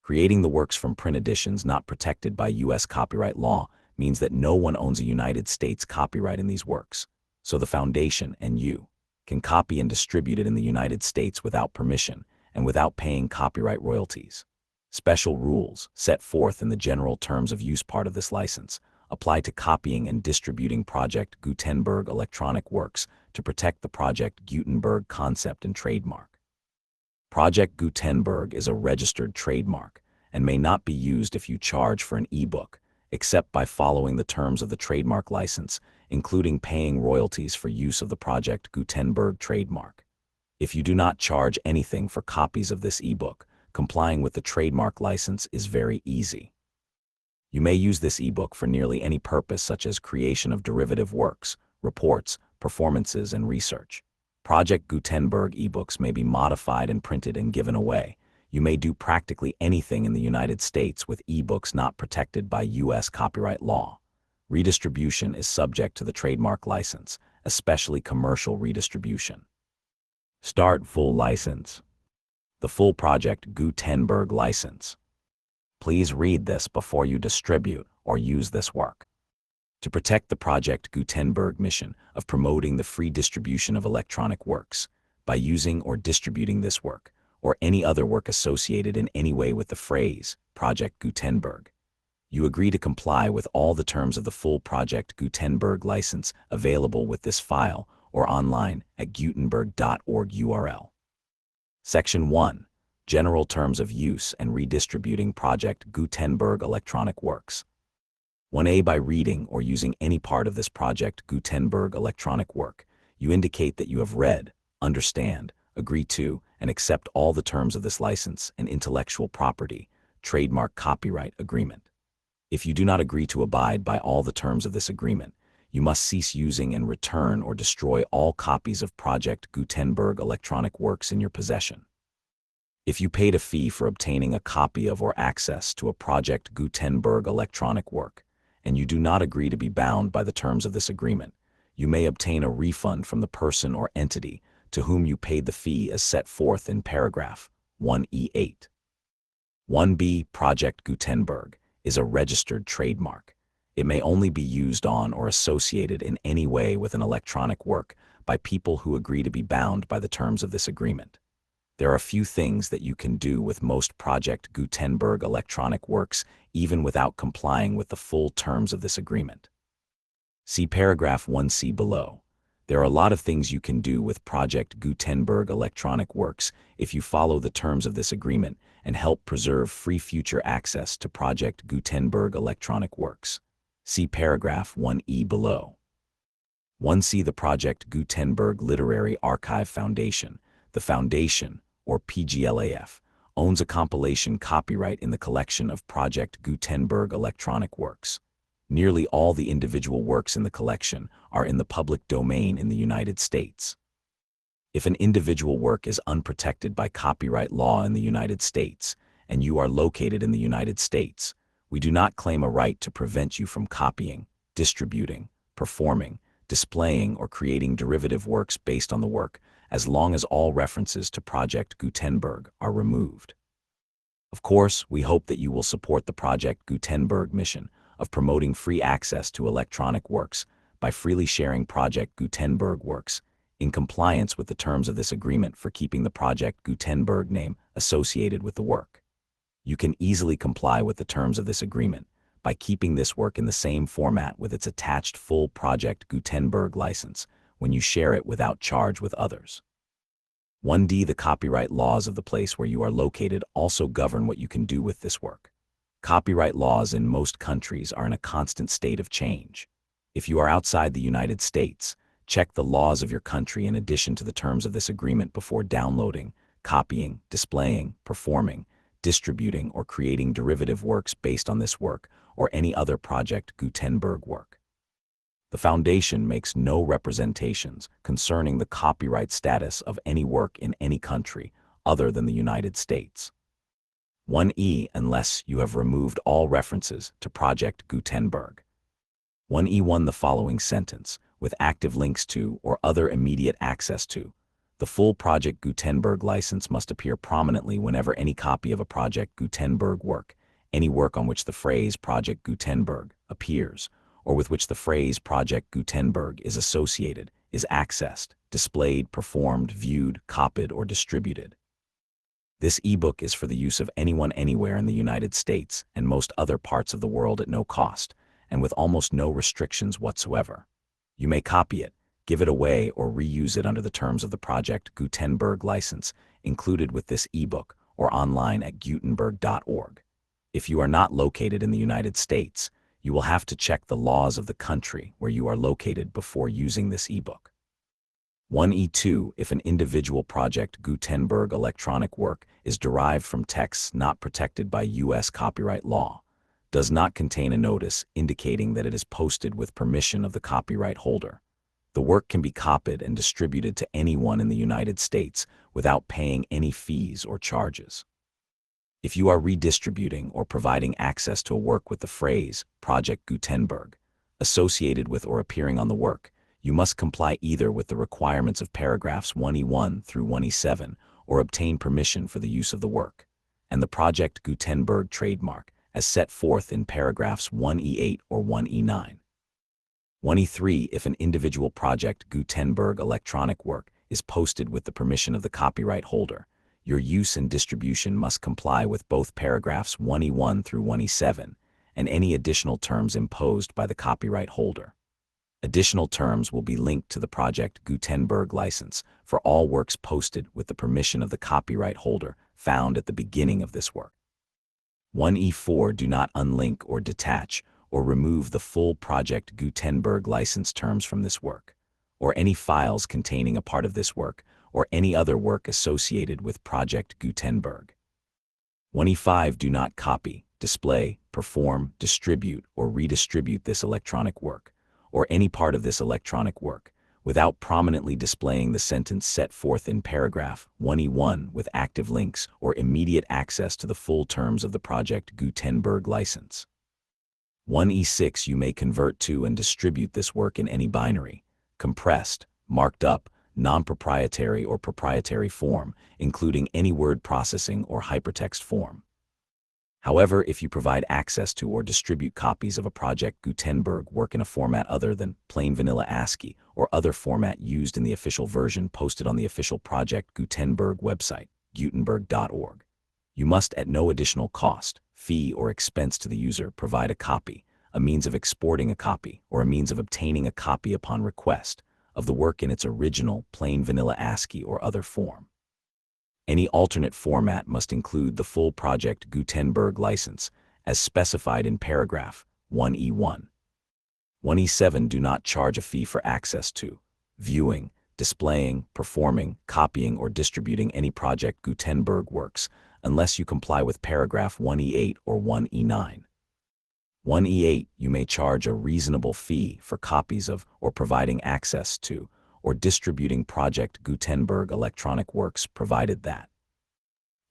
Creating the works from print editions not protected by U.S. copyright law means that no one owns a United States copyright in these works, so the Foundation and you can copy and distribute it in the United States without permission and without paying copyright royalties. Special rules, set forth in the general terms of use part of this license, apply to copying and distributing Project Gutenberg electronic works to protect the Project Gutenberg concept and trademark. Project Gutenberg is a registered trademark and may not be used if you charge for an ebook, except by following the terms of the trademark license, including paying royalties for use of the Project Gutenberg trademark. If you do not charge anything for copies of this ebook, complying with the trademark license is very easy. You may use this ebook for nearly any purpose, such as creation of derivative works, reports, performances, and research. Project Gutenberg ebooks may be modified and printed and given away. You may do practically anything in the United States with ebooks not protected by U.S. copyright law. Redistribution is subject to the trademark license, especially commercial redistribution. Start full license. The full Project Gutenberg license. Please read this before you distribute or use this work. To protect the Project Gutenberg mission of promoting the free distribution of electronic works, by using or distributing this work, or any other work associated in any way with the phrase Project Gutenberg, you agree to comply with all the terms of the full Project Gutenberg license available with this file or online at gutenberg.org URL. Section 1. General Terms of Use and Redistributing Project Gutenberg Electronic Works. 1a. By reading or using any part of this Project Gutenberg electronic work, you indicate that you have read, understand, agree to, and accept all the terms of this license and intellectual property, trademark copyright agreement. If you do not agree to abide by all the terms of this agreement, you must cease using and return or destroy all copies of Project Gutenberg electronic works in your possession. If you paid a fee for obtaining a copy of or access to a Project Gutenberg electronic work, and you do not agree to be bound by the terms of this agreement, you may obtain a refund from the person or entity to whom you paid the fee as set forth in paragraph 1E8. 1B. Project Gutenberg is a registered trademark. It may only be used on or associated in any way with an electronic work by people who agree to be bound by the terms of this agreement. There are few things that you can do with most Project Gutenberg electronic works even without complying with the full terms of this agreement. See paragraph 1C below. There are a lot of things you can do with Project Gutenberg electronic works if you follow the terms of this agreement and help preserve free future access to Project Gutenberg electronic works. See paragraph 1E below. 1C. The Project Gutenberg Literary Archive Foundation, the Foundation, or PGLAF, owns a compilation copyright in the collection of Project Gutenberg electronic works. Nearly all the individual works in the collection are in the public domain in the United States. If an individual work is unprotected by copyright law in the United States, and you are located in the United States, we do not claim a right to prevent you from copying, distributing, performing, displaying, or creating derivative works based on the work, as long as all references to Project Gutenberg are removed. Of course, we hope that you will support the Project Gutenberg mission of promoting free access to electronic works by freely sharing Project Gutenberg works in compliance with the terms of this agreement for keeping the Project Gutenberg name associated with the work. You can easily comply with the terms of this agreement by keeping this work in the same format with its attached full Project Gutenberg license when you share it without charge with others. 1D. The copyright laws of the place where you are located also govern what you can do with this work. Copyright laws in most countries are in a constant state of change. If you are outside the United States, check the laws of your country in addition to the terms of this agreement before downloading, copying, displaying, performing, distributing, or creating derivative works based on this work or any other Project Gutenberg work. The Foundation makes no representations concerning the copyright status of any work in any country other than the United States. 1E. Unless you have removed all references to Project Gutenberg. 1E1. The following sentence, with active links to or other immediate access to the full Project Gutenberg license, must appear prominently whenever any copy of a Project Gutenberg work, any work on which the phrase Project Gutenberg appears, or with which the phrase Project Gutenberg is associated, is accessed, displayed, performed, viewed, copied, or distributed. This ebook is for the use of anyone anywhere in the United States and most other parts of the world at no cost, and with almost no restrictions whatsoever. You may copy it, give it away, or reuse it under the terms of the Project Gutenberg license included with this ebook or online at gutenberg.org. If you are not located in the United States, you will have to check the laws of the country where you are located before using this ebook. 1E2. If an individual Project Gutenberg electronic work is derived from texts not protected by U.S. copyright law, does not contain a notice indicating that it is posted with permission of the copyright holder, the work can be copied and distributed to anyone in the United States without paying any fees or charges. If you are redistributing or providing access to a work with the phrase Project Gutenberg associated with or appearing on the work, you must comply either with the requirements of paragraphs 1E1 through 1E7 or obtain permission for the use of the work and the Project Gutenberg trademark as set forth in paragraphs 1E8 or 1E9. 1E3. If an individual Project Gutenberg electronic work is posted with the permission of the copyright holder, your use and distribution must comply with both paragraphs 1E1 through 1E7 and any additional terms imposed by the copyright holder. Additional terms will be linked to the Project Gutenberg license for all works posted with the permission of the copyright holder found at the beginning of this work. 1E4. Do not unlink or detach or remove the full Project Gutenberg license terms from this work, or any files containing a part of this work, or any other work associated with Project Gutenberg. 1E5. Do not copy, display, perform, distribute, or redistribute this electronic work, or any part of this electronic work, without prominently displaying the sentence set forth in paragraph 1E1 with active links or immediate access to the full terms of the Project Gutenberg license. 1E6 You may convert to and distribute this work in any binary, compressed, marked up, non-proprietary or proprietary form, including any word processing or hypertext form. However, if you provide access to or distribute copies of a Project Gutenberg work in a format other than plain vanilla ASCII or other format used in the official version posted on the official Project Gutenberg website, gutenberg.org, you must at no additional cost, fee, or expense to the user provide a copy, a means of exporting a copy, or a means of obtaining a copy upon request of the work in its original plain vanilla ASCII or other form. Any alternate format must include the full Project Gutenberg license, as specified in paragraph 1E1. 1E7 Do not charge a fee for access to, viewing, displaying, performing, copying, or distributing any Project Gutenberg works, unless you comply with paragraph 1E8 or 1E9. 1E8 You may charge a reasonable fee for copies of or providing access to or distributing Project Gutenberg electronic works provided that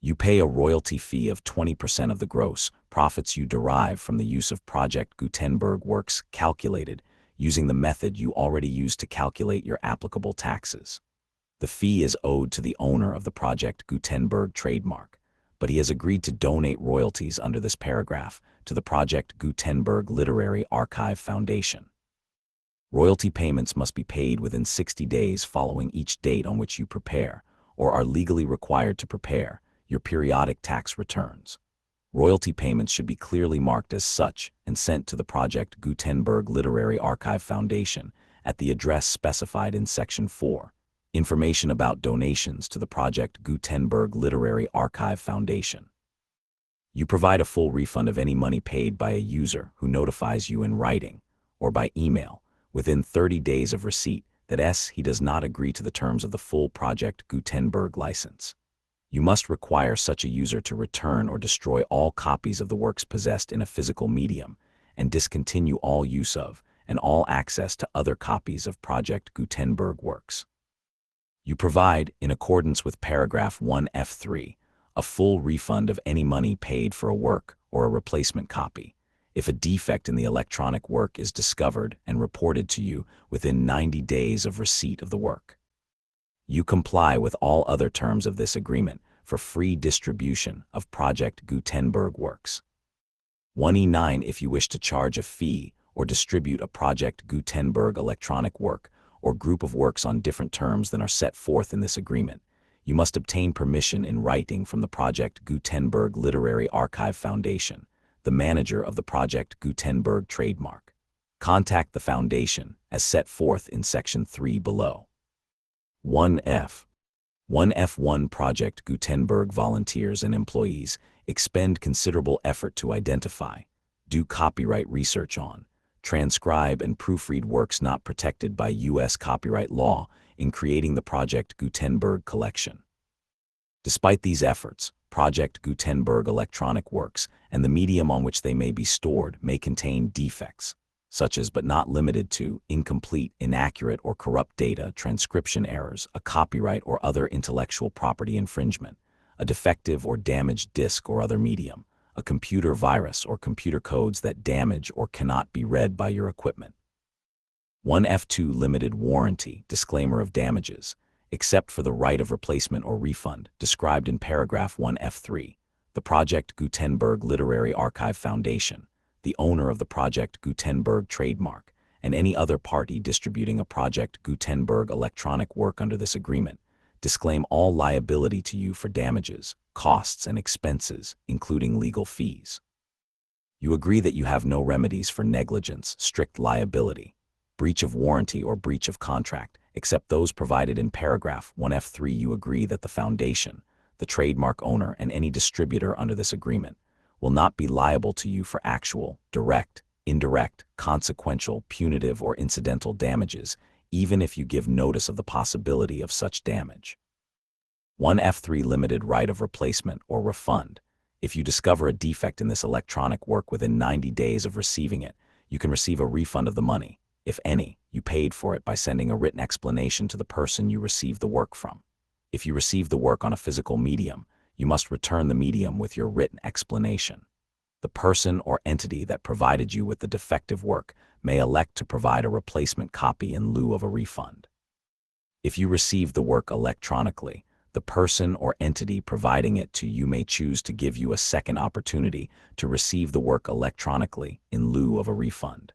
you pay a royalty fee of 20% of the gross profits you derive from the use of Project Gutenberg works calculated using the method you already used to calculate your applicable taxes. The fee is owed to the owner of the Project Gutenberg trademark, but he has agreed to donate royalties under this paragraph to the Project Gutenberg Literary Archive Foundation. Royalty payments must be paid within 60 days following each date on which you prepare, or are legally required to prepare, your periodic tax returns. Royalty payments should be clearly marked as such and sent to the Project Gutenberg Literary Archive Foundation at the address specified in Section 4. Information about donations to the Project Gutenberg Literary Archive Foundation. You provide a full refund of any money paid by a user who notifies you in writing or by email within 30 days of receipt that he does not agree to the terms of the full Project Gutenberg license. You must require such a user to return or destroy all copies of the works possessed in a physical medium and discontinue all use of and all access to other copies of Project Gutenberg works. You provide, in accordance with paragraph 1F3, a full refund of any money paid for a work or a replacement copy if a defect in the electronic work is discovered and reported to you within 90 days of receipt of the work. You comply with all other terms of this agreement for free distribution of Project Gutenberg works. 1E9 If you wish to charge a fee or distribute a Project Gutenberg electronic work or group of works on different terms than are set forth in this agreement, you must obtain permission in writing from the Project Gutenberg Literary Archive Foundation, the manager of the Project Gutenberg trademark. Contact the foundation as set forth in Section 3 below. 1F. 1F1 Project Gutenberg volunteers and employees expend considerable effort to identify, do copyright research on, transcribe and proofread works not protected by U.S. copyright law in creating the Project Gutenberg collection. Despite these efforts, Project Gutenberg electronic works and the medium on which they may be stored may contain defects, such as but not limited to incomplete, inaccurate, or corrupt data, transcription errors, a copyright or other intellectual property infringement, a defective or damaged disk or other medium, a computer virus or computer codes that damage or cannot be read by your equipment. 1F2 Limited warranty, disclaimer of damages, except for the right of replacement or refund, described in paragraph 1F3. The Project Gutenberg Literary Archive Foundation, the owner of the Project Gutenberg trademark, and any other party distributing a Project Gutenberg electronic work under this agreement, disclaim all liability to you for damages, costs, and expenses, including legal fees. You agree that you have no remedies for negligence, strict liability, breach of warranty, or breach of contract, except those provided in paragraph 1F3. You agree that the foundation, the trademark owner, and any distributor under this agreement will not be liable to you for actual, direct, indirect, consequential, punitive, or incidental damages, even if you give notice of the possibility of such damage. 1F3 Limited right of replacement or refund. If you discover a defect in this electronic work within 90 days of receiving it, you can receive a refund of the money. If any, you paid for it by sending a written explanation to the person you received the work from. If you receive the work on a physical medium, you must return the medium with your written explanation. The person or entity that provided you with the defective work may elect to provide a replacement copy in lieu of a refund. If you receive the work electronically, the person or entity providing it to you may choose to give you a second opportunity to receive the work electronically in lieu of a refund.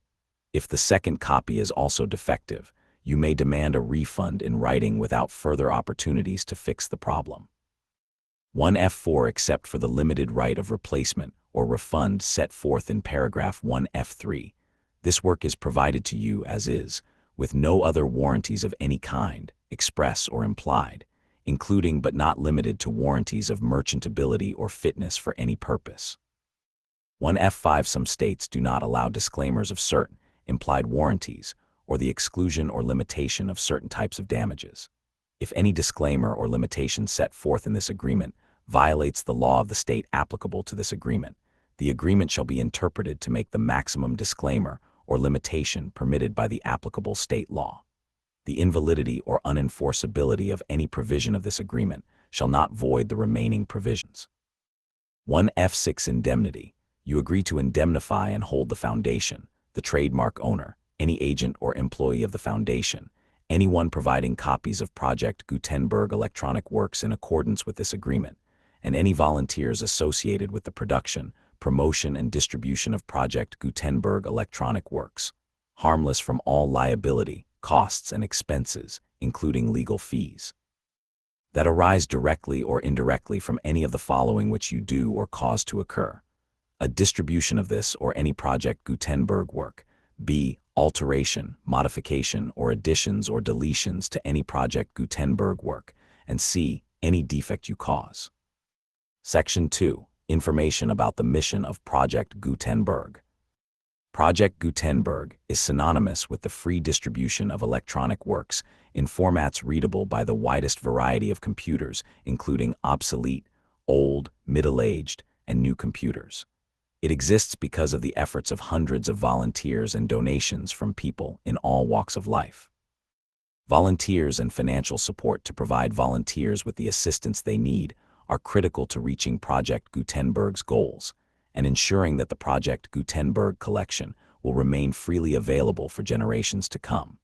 If the second copy is also defective, you may demand a refund in writing without further opportunities to fix the problem. 1F4 except for the limited right of replacement or refund set forth in paragraph 1F3. This work is provided to you as is, with no other warranties of any kind, express or implied, including but not limited to warranties of merchantability or fitness for any purpose. 1F5 Some states do not allow disclaimers of certain implied warranties or the exclusion or limitation of certain types of damages. If any disclaimer or limitation set forth in this agreement violates the law of the state applicable to this agreement, the agreement shall be interpreted to make the maximum disclaimer or limitation permitted by the applicable state law. The invalidity or unenforceability of any provision of this agreement shall not void the remaining provisions. 1F6 Indemnity. You agree to indemnify and hold the foundation, the trademark owner, any agent or employee of the foundation, anyone providing copies of Project Gutenberg electronic works in accordance with this agreement, and any volunteers associated with the production, promotion, and distribution of Project Gutenberg electronic works, harmless from all liability, costs, and expenses, including legal fees, that arise directly or indirectly from any of the following which you do or cause to occur: a distribution of this or any Project Gutenberg work, b. alteration, modification, or additions or deletions to any Project Gutenberg work, and c. any defect you cause. Section 2. Information about the mission of Project Gutenberg. Project Gutenberg is synonymous with the free distribution of electronic works in formats readable by the widest variety of computers, including obsolete, old, middle-aged, and new computers. It exists because of the efforts of hundreds of volunteers and donations from people in all walks of life. Volunteers and financial support to provide volunteers with the assistance they need are critical to reaching Project Gutenberg's goals and ensuring that the Project Gutenberg collection will remain freely available for generations to come.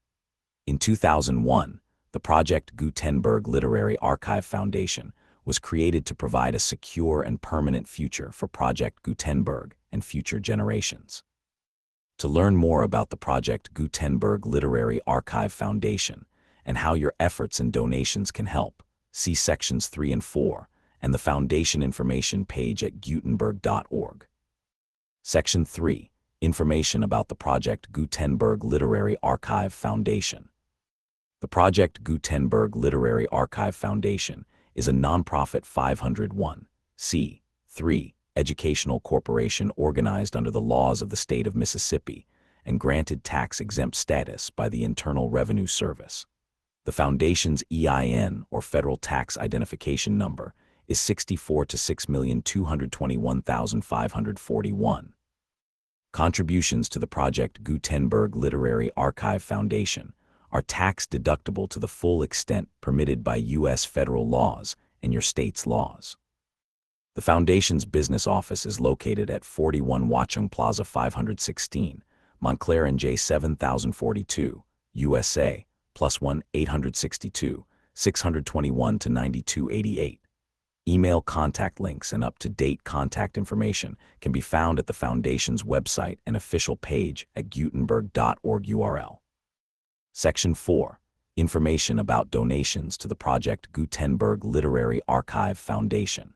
In 2001, the Project Gutenberg Literary Archive Foundation was created to provide a secure and permanent future for Project Gutenberg and future generations. To learn more about the Project Gutenberg Literary Archive Foundation and how your efforts and donations can help, see Sections 3 and 4 and the Foundation information page at gutenberg.org. Section 3. Information about the Project Gutenberg Literary Archive Foundation. The Project Gutenberg Literary Archive Foundation is a nonprofit 501(c)(3) educational corporation organized under the laws of the state of Mississippi and granted tax-exempt status by the Internal Revenue Service. The foundation's EIN, or Federal Tax Identification Number, is 64 to 6,221,541. Contributions to the Project Gutenberg Literary Archive Foundation are tax-deductible to the full extent permitted by U.S. federal laws and your state's laws. The Foundation's business office is located at 41 Watchung Plaza 516, Montclair NJ 7042, USA, +1 862 621 to 9288. Email contact links and up-to-date contact information can be found at the Foundation's website and official page at gutenberg.org URL. Section 4. Information about donations to the Project Gutenberg Literary Archive Foundation.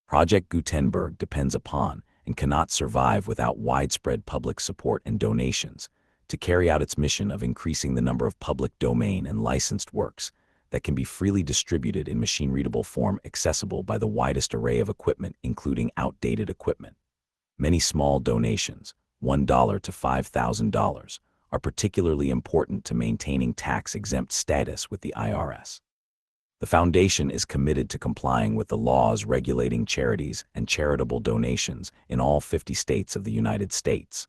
Project Gutenberg depends upon and cannot survive without widespread public support and donations to carry out its mission of increasing the number of public domain and licensed works that can be freely distributed in machine-readable form accessible by the widest array of equipment, including outdated equipment. Many small donations, $1 to $5,000, are particularly important to maintaining tax-exempt status with the IRS. The Foundation is committed to complying with the laws regulating charities and charitable donations in all 50 states of the United States.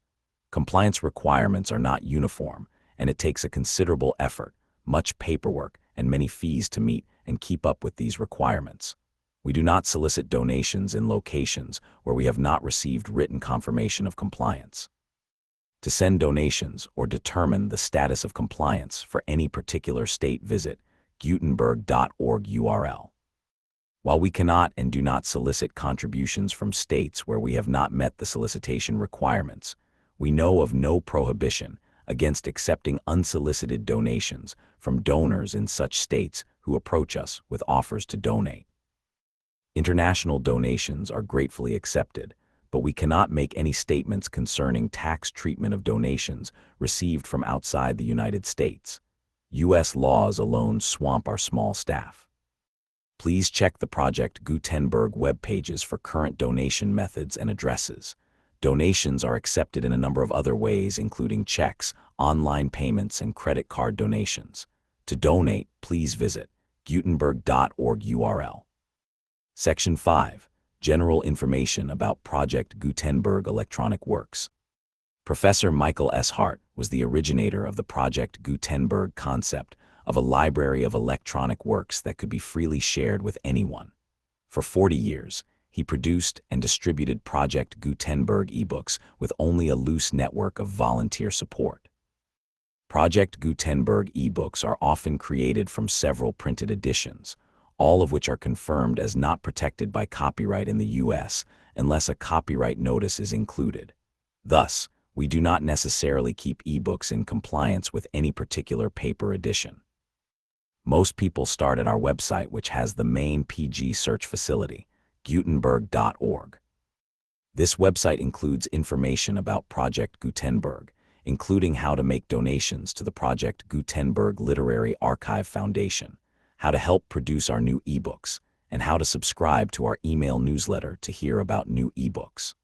Compliance requirements are not uniform and it takes a considerable effort, much paperwork, and many fees to meet and keep up with these requirements. We do not solicit donations in locations where we have not received written confirmation of compliance. To send donations or determine the status of compliance for any particular state, visit Gutenberg.org URL. While we cannot and do not solicit contributions from states where we have not met the solicitation requirements, we know of no prohibition against accepting unsolicited donations from donors in such states who approach us with offers to donate. International donations are gratefully accepted, but we cannot make any statements concerning tax treatment of donations received from outside the United States. U.S. laws alone swamp our small staff. Please check the Project Gutenberg web pages for current donation methods and addresses. Donations are accepted in a number of other ways, including checks, online payments, and credit card donations. To donate, please visit Gutenberg.org URL. Section 5. General information about Project Gutenberg electronic works. Professor Michael S. Hart was the originator of the Project Gutenberg concept of a library of electronic works that could be freely shared with anyone. For 40 years, he produced and distributed Project Gutenberg ebooks with only a loose network of volunteer support. Project Gutenberg ebooks are often created from several printed editions, all of which are confirmed as not protected by copyright in the U.S. unless a copyright notice is included. Thus, we do not necessarily keep ebooks in compliance with any particular paper edition. Most people start at our website, which has the main PG search facility, Gutenberg.org. This website includes information about Project Gutenberg, including how to make donations to the Project Gutenberg Literary Archive Foundation, how to help produce our new ebooks, and how to subscribe to our email newsletter to hear about new ebooks.